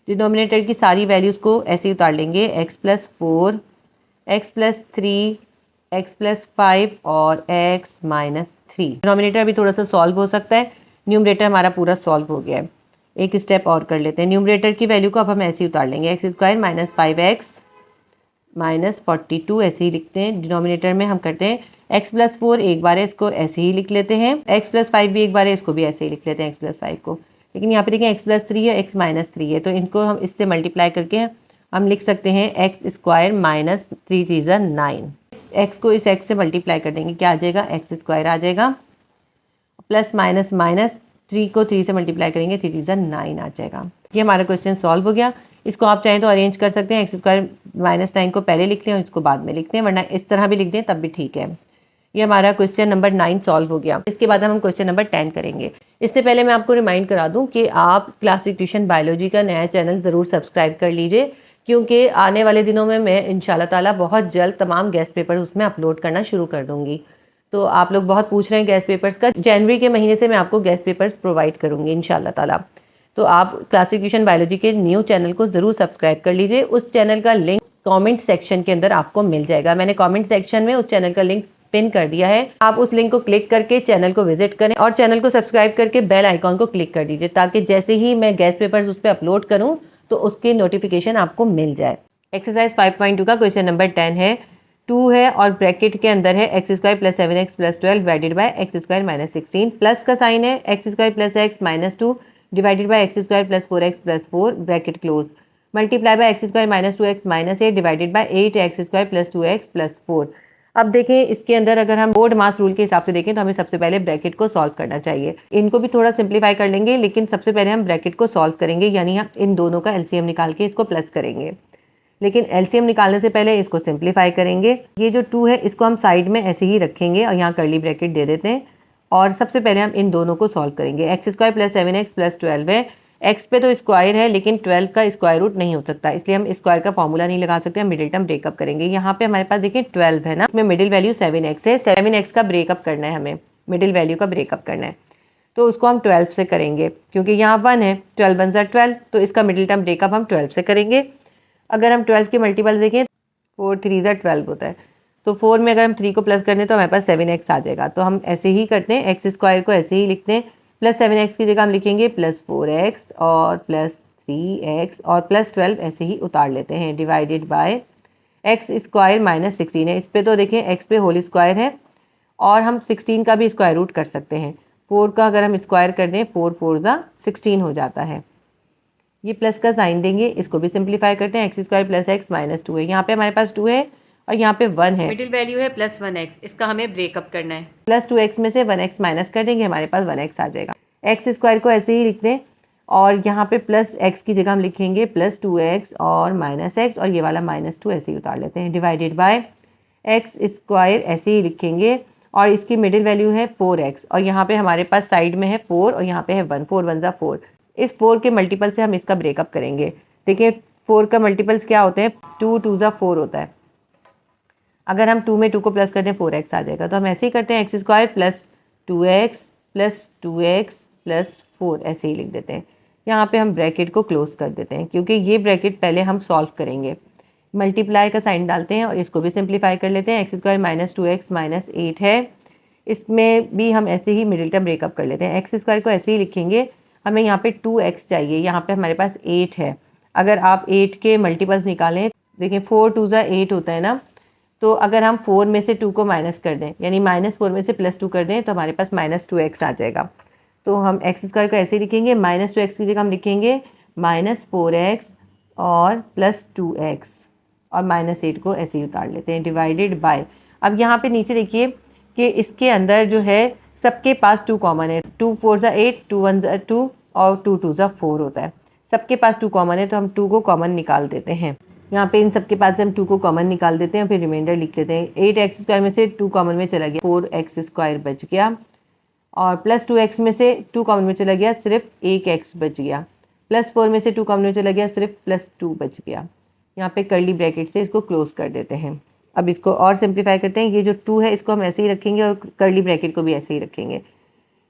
डिनोमिनेटर की सारी वैल्यूज़ को ऐसे ही उतार लेंगे, x+4, x+3, एक्स प्लस 5 और एक्स माइनस 3। डिनोमिनेटर अभी थोड़ा सा सॉल्व हो सकता है, न्यूमरेटर हमारा पूरा सॉल्व हो गया है। एक स्टेप और कर लेते हैं। न्यूमरेटर की वैल्यू को अब हम ऐसे ही उतार लेंगे, x square minus 5x minus 42 ऐसे ही लिखते हैं। डिनोमिनेटर में हम करते हैं x प्लस 4 एक बार है, इसको ऐसे ही लिख लेते हैं। x प्लस 5 भी एक बार है, इसको भी ऐसे ही लिख लेते हैं x प्लस 5 को। लेकिन यहाँ पे देखें x प्लस 3 है, x माइनस 3 है, तो इनको हम इससे मल्टीप्लाई करके हम लिख सकते हैं एक्स स्क्वायर माइनस 3 3 9। एक्स को इस एक्स से मल्टीप्लाई कर देंगे, क्या आ जाएगा, एक्स स्क्वायर आ जाएगा, प्लस माइनस माइनस 3 को 3 से मल्टीप्लाई करेंगे, 3 3 9 आ जाएगा। ये हमारा क्वेश्चन सॉल्व हो गया। इसको आप चाहें तो अरेंज कर सकते हैं, एक्स स्क्वायर माइनस 9 को पहले लिख लें और इसको बाद में लिखते हैं, वरना इस तरह भी लिख दें तब भी ठीक है। ये हमारा क्वेश्चन नंबर 9 सॉल्व हो गया। इसके बाद हम क्वेश्चन नंबर 10 करेंगे। इससे पहले मैं आपको रिमाइंड करा दूं कि आप क्लासिक ट्यूशन बायोलॉजी का नया चैनल ज़रूर सब्सक्राइब कर लीजिए, क्योंकि आने वाले दिनों में मैं इंशाल्लाह ताला बहुत जल्द तमाम गेस्ट पेपर उसमें अपलोड करना शुरू कर दूंगी। तो आप लोग बहुत पूछ रहे हैं गेस्ट पेपर्स का, जनवरी के महीने से मैं आपको गेस्ट पेपर्स प्रोवाइड करूंगी इंशाल्लाह ताला। तो आप क्लासिक ट्यूशन बायोलॉजी के न्यू चैनल को ज़रूर सब्सक्राइब कर लीजिए। उस चैनल का लिंक कमेंट सेक्शन के अंदर आपको मिल जाएगा। मैंने कमेंट सेक्शन में उस चैनल का लिंक पिन कर दिया है, आप उस लिंक को क्लिक करके चैनल को विजिट करें और चैनल को सब्सक्राइब करके बेल आइकॉन को क्लिक कर दीजिए, ताकि जैसे ही मैं गेस्ट पेपर्स उस पर अपलोड करूँ तो उसकी नोटिफिकेशन आपको मिल जाए। एक्सरसाइज 5.2 का क्वेश्चन नंबर 10 है। 2 है और ब्रैकेट के अंदर है x square plus 7x plus 12 divided by x square minus 16। Plus का साइन है, x square plus x minus 2 divided by x square plus 4x plus 4 bracket close, multiply by x square minus 2x minus 8 divided by 8x square plus 2x plus 4। अब देखें इसके अंदर अगर हम board मास rule के हिसाब से देखें तो हमें सबसे पहले ब्रैकेट को सॉल्व करना चाहिए। इनको भी थोड़ा सिंप्लीफाई कर लेंगे, लेकिन सबसे पहले हम ब्रैकेट को सॉल्व करेंगे, यानी हम इन दोनों का एलसीएम निकाल के इसको प्लस करेंगे। लेकिन एलसीएम निकालने से पहले इसको सिंप्लीफाई करेंगे। ये जो 2 है इसको हम साइड में ऐसे ही रखेंगे और यहाँ कर्ली ब्रैकेट दे देते हैं और सबसे पहले हम इन दोनों को सॉल्व करेंगे। X square plus 7x plus 12 है, एक्स पे तो स्क्वायर है लेकिन 12 का स्क्वायर रूट नहीं हो सकता, इसलिए हम स्क्वायर का फॉर्मूला नहीं लगा सकते, हम मिडिल टर्म ब्रेकअप करेंगे। यहाँ पे हमारे पास देखिए 12 है ना, इसमें मिडिल वैल्यू 7x है, 7x का ब्रेकअप करना है, हमें मिडिल वैल्यू का ब्रेकअप करना है, तो उसको हम 12 से करेंगे क्योंकि यहाँ 1 है, 12 बन जा 12, तो इसका मिडिल टर्म ब्रेकअप हम 12 से करेंगे। अगर हम 12 के मल्टीपल देखें 4 3 जा 12 होता है, तो 4 में अगर हम 3 को प्लस कर दें तो हमारे पास 7x आ जाएगा। तो हम ऐसे ही करते हैं, एक्स स्क्वायर को ऐसे ही लिखते हैं, प्लस 7x की जगह हम लिखेंगे प्लस 4x और प्लस 3x और प्लस 12 ऐसे ही उतार लेते हैं, divided by x square minus 16 है। इस पे तो देखें x पे होल स्क्वायर है और हम 16 का भी स्क्वायर रूट कर सकते हैं। 4 का अगर हम स्क्वायर कर दें 4 4 जा 16 हो जाता है। ये प्लस का साइन देंगे, इसको भी सिंप्लीफाई करते हैं, x square plus x minus 2 है, यहाँ पे हमारे पास 2 है और यहाँ पे 1 है, मिडिल वैल्यू है प्लस 1x, इसका हमें ब्रेकअप करना है। प्लस 2x में से 1x माइनस कर देंगे, हमारे पास 1x आ जाएगा। एक्स स्क्वायर को ऐसे ही लिख दें और यहाँ पे प्लस x की जगह हम लिखेंगे प्लस 2x और माइनस x और ये वाला माइनस 2 ऐसे ही उतार लेते हैं, डिवाइडेड बाय एक्स स्क्वायर ऐसे ही लिखेंगे और इसकी मिडिल वैल्यू है 4x और यहाँ पे हमारे पास साइड में है 4 और यहाँ पे है 1, 4 1 जा 4। इस 4 के मल्टीपल से हम इसका ब्रेकअप करेंगे। देखिए 4 का मल्टीपल्स क्या होते हैं, 2 2 जा 4 होता है, अगर हम 2 में 2 को प्लस कर दें 4x आ जाएगा। तो हम ऐसे ही करते हैं, x square plus 2x plus 2x plus 4 ऐसे ही लिख देते हैं। यहाँ पे हम ब्रैकेट को क्लोज कर देते हैं क्योंकि ये ब्रैकेट पहले हम सॉल्व करेंगे। मल्टीप्लाई का साइन डालते हैं और इसको भी सिंप्लीफाई कर लेते हैं। X square minus 2x minus 8 है, इसमें भी हम ऐसे ही मिडिल टर्म ब्रेकअप कर लेते हैं। एक्स स्क्वायर को ऐसे ही लिखेंगे, हमें यहाँ पे 2x चाहिए, यहाँ पे हमारे पास 8 है। अगर आप 8 के मल्टीपल्स निकालें, देखिए 4 2 जा 8 होता है ना, तो अगर हम 4 में से 2 को माइनस कर दें, यानी माइनस 4 में से प्लस 2 कर दें, तो हमारे पास माइनस 2x आ जाएगा। तो हम एक्स स्क्वायर को ऐसे ही लिखेंगे, माइनस 2x की जगह हम लिखेंगे माइनस 4x और प्लस 2x और माइनस 8 को ऐसे ही उतार लेते हैं, डिवाइडेड बाय। अब यहाँ पे नीचे देखिए कि इसके अंदर जो है सबके पास 2 कॉमन है, 2 4 जा 8, 2 1 जा 2 और 2 2 जा 4 होता है। सबके पास 2 कॉमन है तो हम 2 को कॉमन निकाल देते हैं। यहाँ पे इन सबके पास से हम 2 को कॉमन निकाल देते हैं, फिर रिमाइंडर लिख लेते हैं। 8x स्क्वायर में से 2 कॉमन में चला गया, 4x स्क्वायर बच गया और प्लस 2x में से 2 कॉमन में चला गया, सिर्फ 1x बच गया। प्लस 4 में से 2 कॉमन में चला गया, सिर्फ प्लस 2 बच गया। यहाँ पे कर्ली ब्रैकेट से इसको क्लोज कर देते हैं। अब इसको और सिंप्लीफाई करते हैं, ये जो 2 है इसको हम ऐसे ही रखेंगे और कर्ली ब्रैकेट को भी ऐसे ही रखेंगे।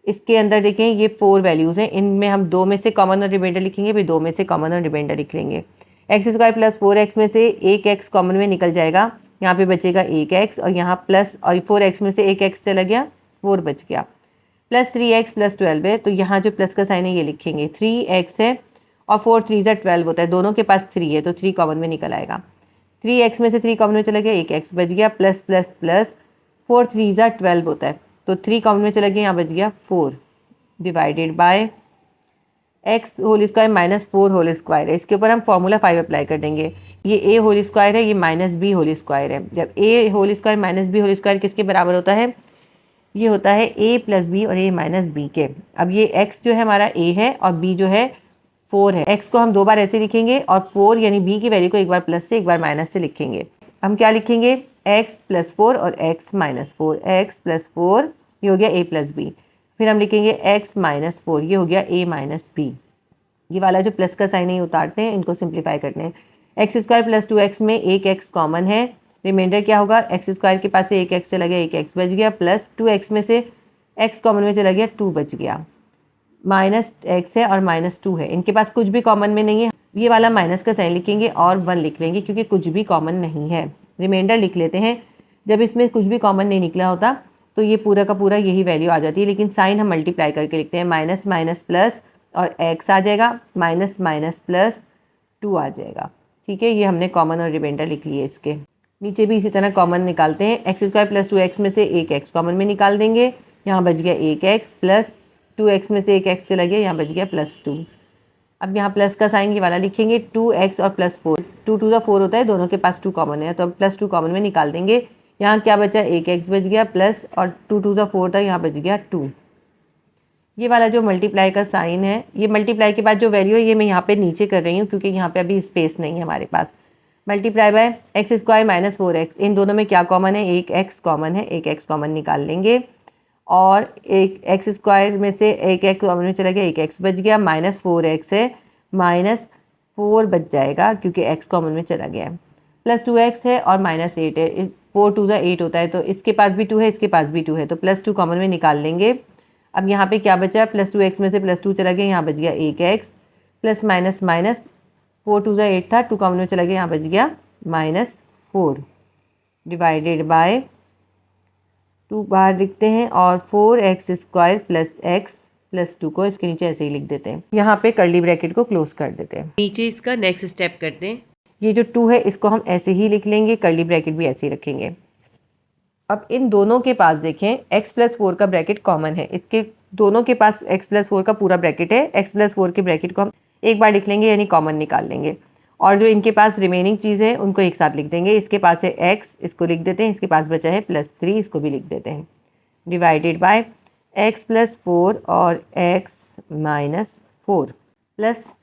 इसके अंदर देखें ये 4 वैल्यूज़ हैं, इनमें हम 2 में से कॉमन और रिमाइंडर लिखेंगे, फिर 2 में से कॉमन और रिमाइंडर लिख लेंगे। एक्स स्क्वायर प्लस 4x में से 1x कॉमन में निकल जाएगा, यहाँ पे बचेगा एक एक्स और यहाँ प्लस, और 4x में से एक एक्स चला गया, 4 बच गया, प्लस 3x प्लस 12 है, तो यहाँ जो प्लस का साइन है ये लिखेंगे, 3x है और 4 3 12 होता है, दोनों के पास 3 है तो 3 कॉमन में निकल आएगा, 3x में से 3 कॉमन में चला गया, एक एक्स बच गया, प्लस प्लस प्लस 4 3 12 होता है तो 3 कॉमन में चला गया, यहाँ बच गया 4 divided by x whole square minus 4 whole square है। इसके ऊपर हम फॉर्मूला 5 अप्लाई कर देंगे, ये ए होल स्क्वायर है, ये माइनस बी होल स्क्वायर है। जब a whole square minus b whole square किसके बराबर होता है, ये होता है ए प्लस बी और ए माइनस बी के। अब ये एक्स जो है हमारा ए है और बी जो है 4 है, एक्स को हम 2 बार ऐसे लिखेंगे और 4 यानी बी की वैल्यू को एक बार प्लस से एक बार माइनस से लिखेंगे। हम क्या लिखेंगे, एक्स प्लस 4 और एक्स माइनस 4, एक्स प्लस 4 ये हो गया ए प्लस बी, फिर हम लिखेंगे एक्स माइनस 4 ये हो गया ए माइनस बी। ये वाला जो प्लस का साइन है ये उतारते हैं, इनको सिंप्लीफाई करते हैं। एक्स स्क्वायर प्लस 2x में एक एक्स कॉमन है, रिमाइंडर क्या होगा, एक्स स्क्वायर के पास से एक एक्स चला गया, एक एक्स बच गया, प्लस 2x में से x कॉमन में चला गया, 2 बच गया, माइनस एक्स है और माइनस 2 है, इनके पास कुछ भी कॉमन में नहीं है, ये वाला माइनस का साइन लिखेंगे और 1 लिख लेंगे क्योंकि कुछ भी कॉमन नहीं है। रिमाइंडर लिख लेते हैं, जब इसमें कुछ भी कॉमन नहीं निकला होता तो ये पूरा का पूरा यही वैल्यू आ जाती है, लेकिन साइन हम मल्टीप्लाई करके लिखते हैं, माइनस माइनस प्लस और x आ जाएगा, माइनस माइनस प्लस 2 आ जाएगा। ठीक है, ये हमने कॉमन और रिमाइंडर लिख लिए। इसके नीचे भी इसी तरह कॉमन निकालते हैं, एक्स स्क्वायर प्लस 2x में से एक एक्स कॉमन में निकाल देंगे, यहाँ बच गया एक एक्स, प्लस 2x में से एक एक्स चला गया, यहाँ बच गया प्लस 2। अब यहाँ प्लस का साइन ये वाला लिखेंगे, 2x और प्लस 4, 2 2 4 होता है, दोनों के पास 2 कॉमन है तो अब प्लस 2 कॉमन में निकाल देंगे, यहाँ क्या बचा, एक एक्स बच गया, प्लस और 2 2 4 था, यहाँ बच गया 2। ये वाला जो मल्टीप्लाई का साइन है, ये मल्टीप्लाई के बाद जो वैल्यू है ये मैं यहाँ पे नीचे कर रही हूँ क्योंकि यहाँ पे अभी स्पेस नहीं है हमारे पास। Multiply by x square minus 4x, इन दोनों में क्या कॉमन है, एक एक्स कॉमन है, एक एक्स कॉमन निकाल लेंगे और एक एक्स स्क्वायर में से एक एक्स कॉमन में चला गया, एक एक्स बच गया, माइनस 4x है, माइनस 4 बच जाएगा क्योंकि x कॉमन में चला गया है, प्लस 2x है और माइनस 8 है, 4 2 8 होता है तो इसके पास भी 2 है, इसके पास भी 2 है तो प्लस 2 कॉमन में निकाल लेंगे। अब यहाँ पे क्या बचा, प्लस 2x में से प्लस 2 चला गया, यहाँ बच गया एक एक्स, प्लस माइनस माइनस 4 2 8 था, 2 कॉमन में चला गया, यहाँ बच गया माइनस 4 डिवाइडेड बाय 2 बाहर लिखते हैं और 4x square plus x plus 2 को इसके नीचे ऐसे ही लिख देते हैं, यहाँ पे कर्ली ब्रैकेट को क्लोज कर देते हैं। नीचे इसका नेक्स्ट स्टेप करते हैं, ये जो 2 है इसको हम ऐसे ही लिख लेंगे, कर्ली ब्रैकेट भी ऐसे ही रखेंगे। अब इन दोनों के पास देखें x प्लस 4 का ब्रैकेट कॉमन है, इसके दोनों के पास x प्लस 4 का पूरा ब्रैकेट है, x प्लस 4 के ब्रैकेट को हम एक बार लिख लेंगे यानी कॉमन निकाल लेंगे और जो इनके पास रिमेनिंग चीज़ है उनको एक साथ लिख देंगे। इसके पास है x, इसको लिख देते हैं, इसके पास बचा है प्लस 3, इसको भी लिख देते हैं, डिवाइडेड बाय x प्लस 4 और x माइनस 4 प्लस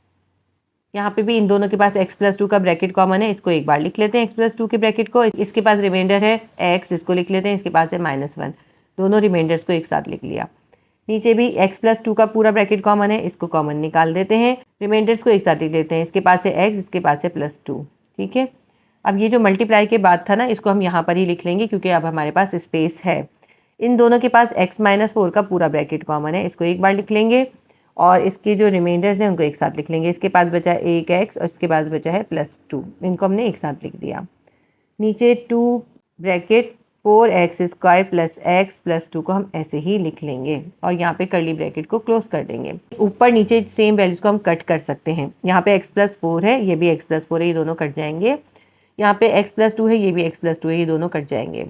यहाँ पे भी इन दोनों के पास x प्लस 2 का ब्रैकेट कॉमन है, इसको एक बार लिख लेते हैं x प्लस 2 के ब्रैकेट को, इसके पास रिमाइंडर है x, इसको लिख लेते हैं, इसके पास है माइनस 1, दोनों रिमाइंडर्स को एक साथ लिख लिया। नीचे भी x प्लस 2 का पूरा ब्रैकेट कॉमन है, इसको कॉमन निकाल देते हैं, रिमाइंडर्स को एक साथ लिख लेते हैं, इसके पास है x, इसके पास है प्लस 2। ठीक है, अब ये जो मल्टीप्लाई के बाद था ना इसको हम यहाँ पर ही लिख लेंगे क्योंकि अब हमारे पास स्पेस है। इन दोनों के पास x माइनस 4 का पूरा ब्रैकेट कॉमन है, इसको एक बार लिख लेंगे और इसके जो रिमाइंडर्स हैं उनको एक साथ लिख लेंगे। इसके पास बचा एक एक्स और इसके पास बचा है प्लस 2, इनको हमने एक साथ लिख दिया। नीचे 2 bracket 4x square plus x plus 2 को हम ऐसे ही लिख लेंगे और यहाँ पे कर्ली ब्रैकेट को क्लोज कर देंगे। ऊपर नीचे सेम वैल्यूज़ को हम कट कर सकते हैं, यहाँ पे x प्लस 4 है, ये भी x प्लस 4 है, ये दोनों कट जाएंगे। यहाँ पे x प्लस 2 है, ये भी x प्लस 2 है, ये दोनों कट जाएंगे।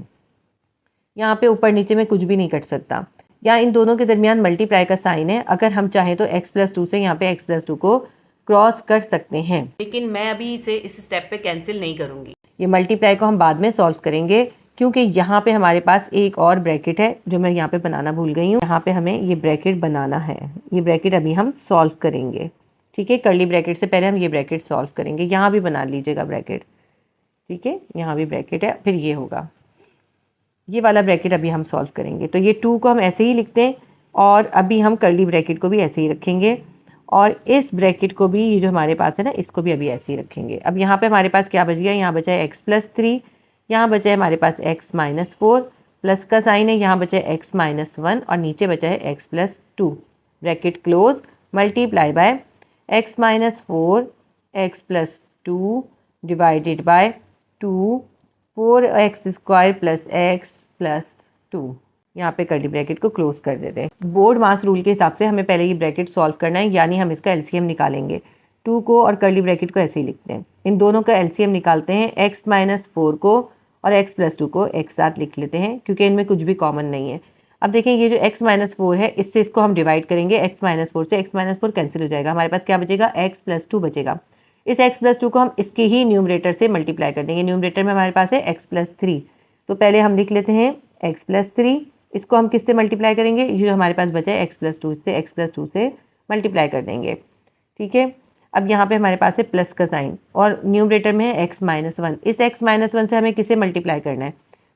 यहाँ पे ऊपर नीचे में कुछ भी नहीं कट सकता। यहाँ इन दोनों के दरमियान मल्टीप्लाई का साइन है, अगर हम चाहें तो x प्लस 2 से यहाँ पे x प्लस 2 को क्रॉस कर सकते हैं, लेकिन मैं अभी इसे इस स्टेप पे कैंसिल नहीं करूँगी। ये मल्टीप्लाई को हम बाद में सॉल्व करेंगे क्योंकि यहाँ पे हमारे पास एक और ब्रैकेट है जो मैं यहाँ पे बनाना भूल गई हूँ। यहाँ पे हमें ये ब्रैकेट बनाना है, ये ब्रैकेट अभी हम सॉल्व करेंगे। ठीक है, कर्ली ब्रैकेट से पहले हम ये ब्रैकेट सॉल्व करेंगे। यहाँ भी बना लीजिएगा ब्रैकेट, ठीक है, यहाँ भी ब्रैकेट है, फिर ये होगा, ये वाला ब्रैकेट अभी हम सॉल्व करेंगे। तो ये 2 को हम ऐसे ही लिखते हैं और अभी हम कर्ली ब्रैकेट को भी ऐसे ही रखेंगे और इस ब्रैकेट को भी, ये जो हमारे पास है ना, इसको भी अभी ऐसे ही रखेंगे। अब यहाँ पे हमारे पास क्या बच गया, यहाँ बचा है x प्लस 3, यहाँ बचा है हमारे पास x माइनस 4, प्लस का साइन है, यहाँ बचा है x माइनस 1 और नीचे बचा है x plus 2, bracket close, multiply by x minus 4 x plus 2 divided by 2 4x² plus x plus 2। यहाँ पे कर्ली ब्रैकेट को क्लोज कर देते हैं। बोर्ड मास रूल के हिसाब से हमें पहले ये ब्रैकेट सॉल्व करना है, यानी हम इसका एलसीएम निकालेंगे। 2 को और कर्ली ब्रैकेट को ऐसे ही लिखते हैं। इन दोनों का एलसीएम निकालते हैं। x माइनस 4 को और x प्लस 2 को एक साथ लिख लेते हैं, क्योंकि इनमें कुछ भी कॉमन नहीं है। अब देखें, ये जो x माइनस 4 है, इससे इसको हम डिवाइड करेंगे। x माइनस 4 से x माइनस 4 कैंसिल हो जाएगा, हमारे पास क्या बचेगा, x प्लस 2 बचेगा। इस x प्लस 2 को हम इसके ही न्यूमरेटर से मल्टीप्लाई कर देंगे। न्यूमरेटर में हमारे पास है x प्लस 3, तो पहले हम लिख लेते हैं x प्लस 3। इसको हम किससे मल्टीप्लाई करेंगे, ये जो हमारे पास बचा है x प्लस 2, इससे x प्लस 2 से मल्टीप्लाई कर देंगे। ठीक है, अब यहाँ पे हमारे पास है प्लस का साइन और न्यूमरेटर में है x माइनस 1। इस x माइनस 1 से हमें किससे मल्टीप्लाई करना है,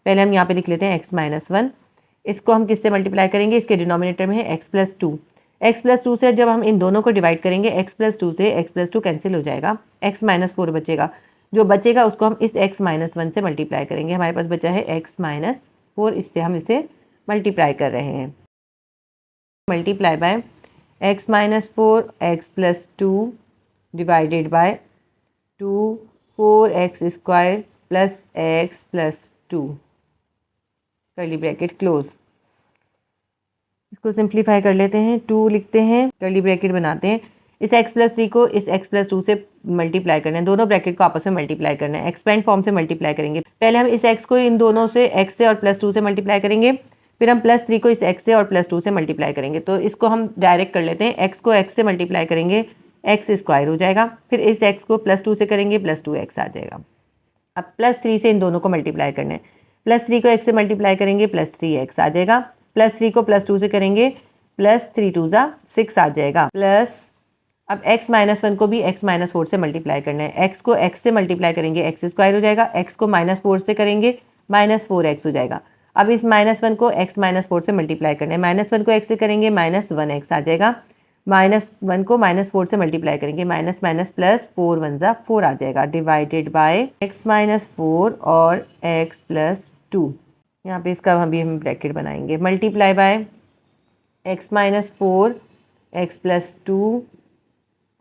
पहले हम यहाँ पे लिख लेते हैं x माइनस 1। इसको हम किससे मल्टीप्लाई करेंगे, इसके डिनोमिनेटर में है x प्लस 2। x प्लस 2 से जब हम इन दोनों को डिवाइड करेंगे, x प्लस 2 से x प्लस 2 कैंसिल हो जाएगा, x माइनस 4 बचेगा। जो बचेगा उसको हम इस x माइनस 1 से मल्टीप्लाई करेंगे। हमारे पास बचा है x माइनस 4, इससे हम इसे मल्टीप्लाई कर रहे हैं। Multiply by x minus 4 x plus 2 divided by 2 4x² plus x plus 2, curly bracket close. इसको सिंप्लीफाई कर लेते हैं, 2 लिखते हैं, कर्ली ब्रैकेट बनाते हैं। इस x प्लस 3 को इस x प्लस 2 से मल्टीप्लाई करना है, दोनों ब्रैकेट को आपस में मल्टीप्लाई करना है। एक्सपेंड फॉर्म से मल्टीप्लाई करेंगे। पहले हम इस x को इन दोनों से x से और प्लस 2 से मल्टीप्लाई करेंगे, फिर हम प्लस 3 को इस x से और प्लस 2 से मल्टीप्लाई करेंगे। तो इसको हम डायरेक्ट कर लेते हैं, x को x से मल्टीप्लाई करेंगे, x² हो जाएगा। फिर इस x को प्लस 2 से करेंगे, प्लस 2x आ जाएगा। अब प्लस 3 से इन दोनों को मल्टीप्लाई करना है, प्लस 3 को x से मल्टीप्लाई करेंगे, प्लस 3x आ जाएगा। प्लस 3 को प्लस 2 से करेंगे, प्लस 3 2 जा 6 आ जाएगा। प्लस अब x माइनस 1 को भी x माइनस 4 से मल्टीप्लाई करना है, x को x से मल्टीप्लाई करेंगे, x² हो जाएगा। x को माइनस 4 से करेंगे, माइनस 4x हो जाएगा। अब इस माइनस 1 को x माइनस 4 से मल्टीप्लाई करना है, माइनस 1 को x से करेंगे, माइनस 1x आ जाएगा। माइनस 1 को माइनस 4 से मल्टीप्लाई करेंगे, माइनस माइनस प्लस 4 1 जा 4 आ जाएगा। डिवाइडेड बाय x माइनस 4 और x प्लस 2, यहाँ पे इसका अभी हम ब्रैकेट बनाएंगे। Multiply by x minus 4 x plus 2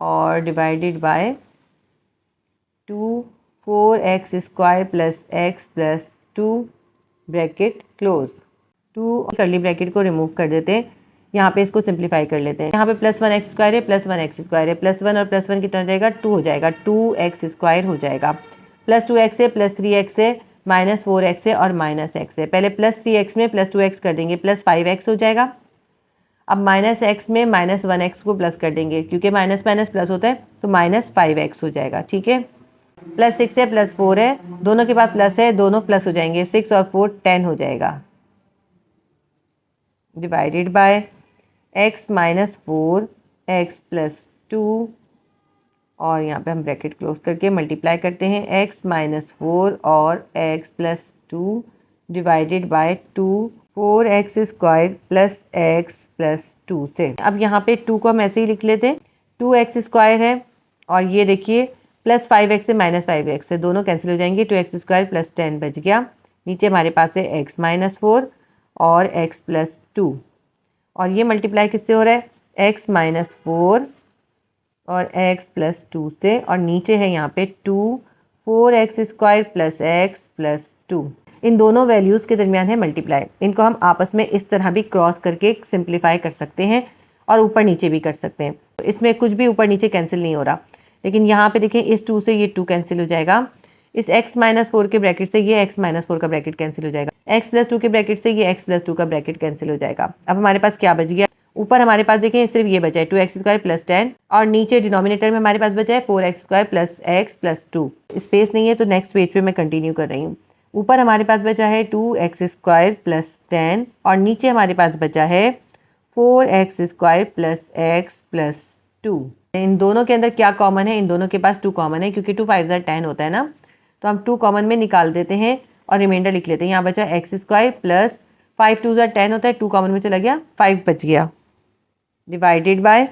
और divided by 2 4x² plus x plus 2, bracket close. 2 curly bracket को रिमूव कर देते हैं, यहाँ पे इसको सिंप्लीफाई कर लेते हैं। यहाँ पे प्लस 1x² है, प्लस 1x² है, प्लस 1 और प्लस 1 कितना हो जाएगा, 2 हो जाएगा, 2x² हो जाएगा। प्लस 2x है, प्लस 3x है, माइनस 4x है और माइनस x है। पहले प्लस 3x में प्लस 2x कर देंगे, प्लस 5x हो जाएगा। अब माइनस x में माइनस 1x को प्लस कर देंगे, क्योंकि माइनस माइनस प्लस होता है, तो माइनस 5x हो जाएगा। ठीक है, प्लस 6 है, प्लस 4 है, दोनों के बाद प्लस है, दोनों प्लस हो जाएंगे, 6 और 4 10 हो जाएगा। Divided by x minus 4 x plus 2 और यहाँ पे हम ब्रैकेट क्लोज करके मल्टीप्लाई करते हैं, x माइनस 4 और x plus 2 divided by 2 4x² plus x plus 2 से। अब यहाँ पे 2 को हम ऐसे ही लिख लेते हैं, 2x² है और ये देखिए प्लस 5x से माइनस 5x से दोनों कैंसिल हो जाएंगे, 2x² प्लस 10 बच गया। नीचे हमारे पास है x माइनस 4 और x प्लस 2 और ये मल्टीप्लाई किससे हो रहा है, x माइनस 4 और x प्लस 2 से, और नीचे है यहाँ पे 2 4x² प्लस x प्लस 2। इन दोनों वैल्यूज़ के दरमियान है मल्टीप्लाई। इनको हम आपस में इस तरह भी क्रॉस करके सिंप्लीफाई कर सकते हैं और ऊपर नीचे भी कर सकते हैं। तो इसमें कुछ भी ऊपर नीचे कैंसिल नहीं हो रहा, लेकिन यहाँ पे देखें इस 2 से ये 2 कैंसिल हो जाएगा, इस x माइनस 4 के ब्रैकेट से ये x माइनस 4 का ब्रैकेट कैंसिल हो जाएगा, x प्लस 2 के ब्रैकेट से ये x प्लस 2 का ब्रैकेट कैंसिल हो जाएगा। अब हमारे पास क्या बच गया, ऊपर हमारे पास देखें सिर्फ ये बचा है 2x² प्लस 10 और नीचे डिनोमिनेटर में हमारे पास बचा है 4x² plus x plus 2। Space नहीं है तो नेक्स्ट पेज पे मैं कंटिन्यू कर रही हूँ। ऊपर हमारे पास बचा है 2x² प्लस 10 और नीचे हमारे पास बचा है 4x² प्लस x प्लस 2। इन दोनों के अंदर क्या कॉमन है, इन दोनों के पास 2 कॉमन है, क्योंकि 2 5 10 होता है ना, तो हम 2 कॉमन में निकाल देते हैं और रिमाइंडर लिख लेते हैं। यहाँ बचा x² प्लस 5 2 10 होता है, 2 कॉमन में चला गया, 5 बच गया। Divided by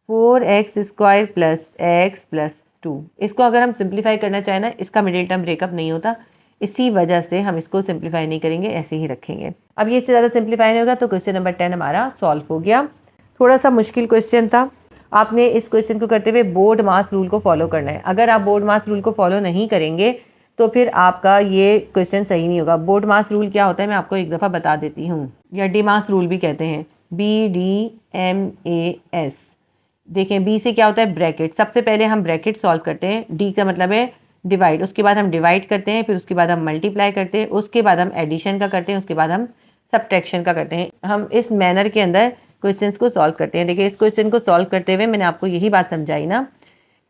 4x² plus x plus 2। इसको अगर हम सिंप्लीफाई करना चाहें ना, इसका मिडिल टर्म ब्रेकअप नहीं होता, इसी वजह से हम इसको सिंप्लीफाई नहीं करेंगे, ऐसे ही रखेंगे। अब ये इससे ज़्यादा सिंप्लीफाई नहीं होगा, तो क्वेश्चन नंबर 10 हमारा सॉल्व हो गया। थोड़ा सा मुश्किल क्वेश्चन था, आपने इस क्वेश्चन को करते हुए बोर्ड मास रूल को फॉलो करना है। अगर आप बोर्ड मास रूल को फॉलो नहीं करेंगे तो फिर आपका ये क्वेश्चन सही नहीं होगा। बोर्ड मास रूल क्या होता है मैं आपको एक दफ़ा बता देती हूँ, या डी मास रूल भी कहते हैं, BDMAS। देखें बी से क्या होता है ब्रैकेट, सबसे पहले हम ब्रैकेट सॉल्व करते हैं, डी का मतलब है डिवाइड, उसके बाद हम डिवाइड करते हैं, फिर उसके बाद हम मल्टीप्लाई करते हैं, उसके बाद हम एडिशन का करते हैं, उसके बाद हम सब्ट्रैक्शन का करते हैं। हम इस मैनर के अंदर क्वेश्चंस को सॉल्व करते हैं। देखिए इस क्वेश्चन को सॉल्व करते हुए मैंने आपको यही बात समझाई ना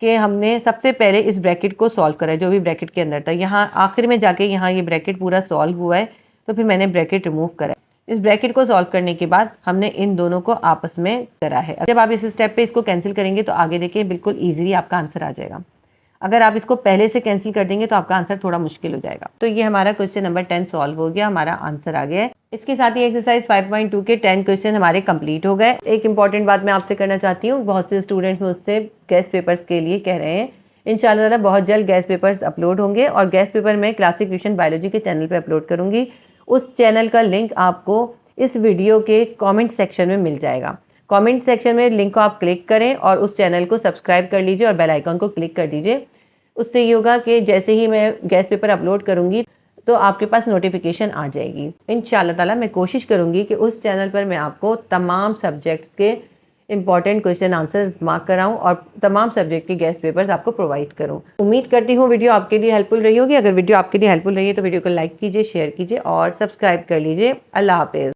कि हमने सबसे पहले इस ब्रैकेट को सॉल्व करा है जो भी ब्रैकेट के अंदर था, यहाँ आखिर में जाके यहाँ ये ब्रैकेट पूरा सॉल्व हुआ है, तो फिर मैंने ब्रैकेट रिमूव करा है। इस ब्रैकेट को सॉल्व करने के बाद हमने इन दोनों को आपस में करा है। जब आप इस स्टेप पे इसको कैंसिल करेंगे तो आगे देखिए बिल्कुल ईजिली आपका आंसर आ जाएगा। अगर आप इसको पहले से कैंसिल कर देंगे तो आपका आंसर थोड़ा मुश्किल हो जाएगा। तो ये हमारा क्वेश्चन नंबर 10 सॉल्व हो गया, हमारा आंसर आ गया है। इसके साथ ही एक्सरसाइज 5.2 के 10 क्वेश्चन हमारे कंप्लीट हो गए। एक इंपॉर्टेंट बात मैं आपसे करना चाहती हूँ, बहुत से स्टूडेंट्स मुझसे गेस्ट पेपर्स के लिए कह रहे हैं, इंशाल्लाह बहुत जल्द गेस्ट पेपर्स अपलोड होंगे और गेस्ट पेपर मैं क्लासिक ट्यूशन बायोलॉजी के चैनल पर अपलोड करूँगी। उस चैनल का लिंक आपको इस वीडियो के कमेंट सेक्शन में मिल जाएगा। कमेंट सेक्शन में लिंक को आप क्लिक करें और उस चैनल को सब्सक्राइब कर लीजिए और बेल आइकन को क्लिक कर दीजिए। उससे ये होगा कि जैसे ही मैं गेस्ट पेपर अपलोड करूँगी तो आपके पास नोटिफिकेशन आ जाएगी। इंशाल्लाह ताला मैं कोशिश करूँगी कि उस चैनल पर मैं आपको तमाम सब्जेक्ट्स के इंपॉर्टेंट क्वेश्चन आंसर्स मार्क कराऊं और तमाम सब्जेक्ट के गेस्ट पेपर्स आपको प्रोवाइड करूं। उम्मीद करती हूँ वीडियो आपके लिए हेल्पफुल रही होगी। अगर वीडियो आपके लिए हेल्पफुल रही है तो वीडियो को लाइक कीजिए, शेयर कीजिए और सब्सक्राइब कर लीजिए। अल्लाह हाफिज़।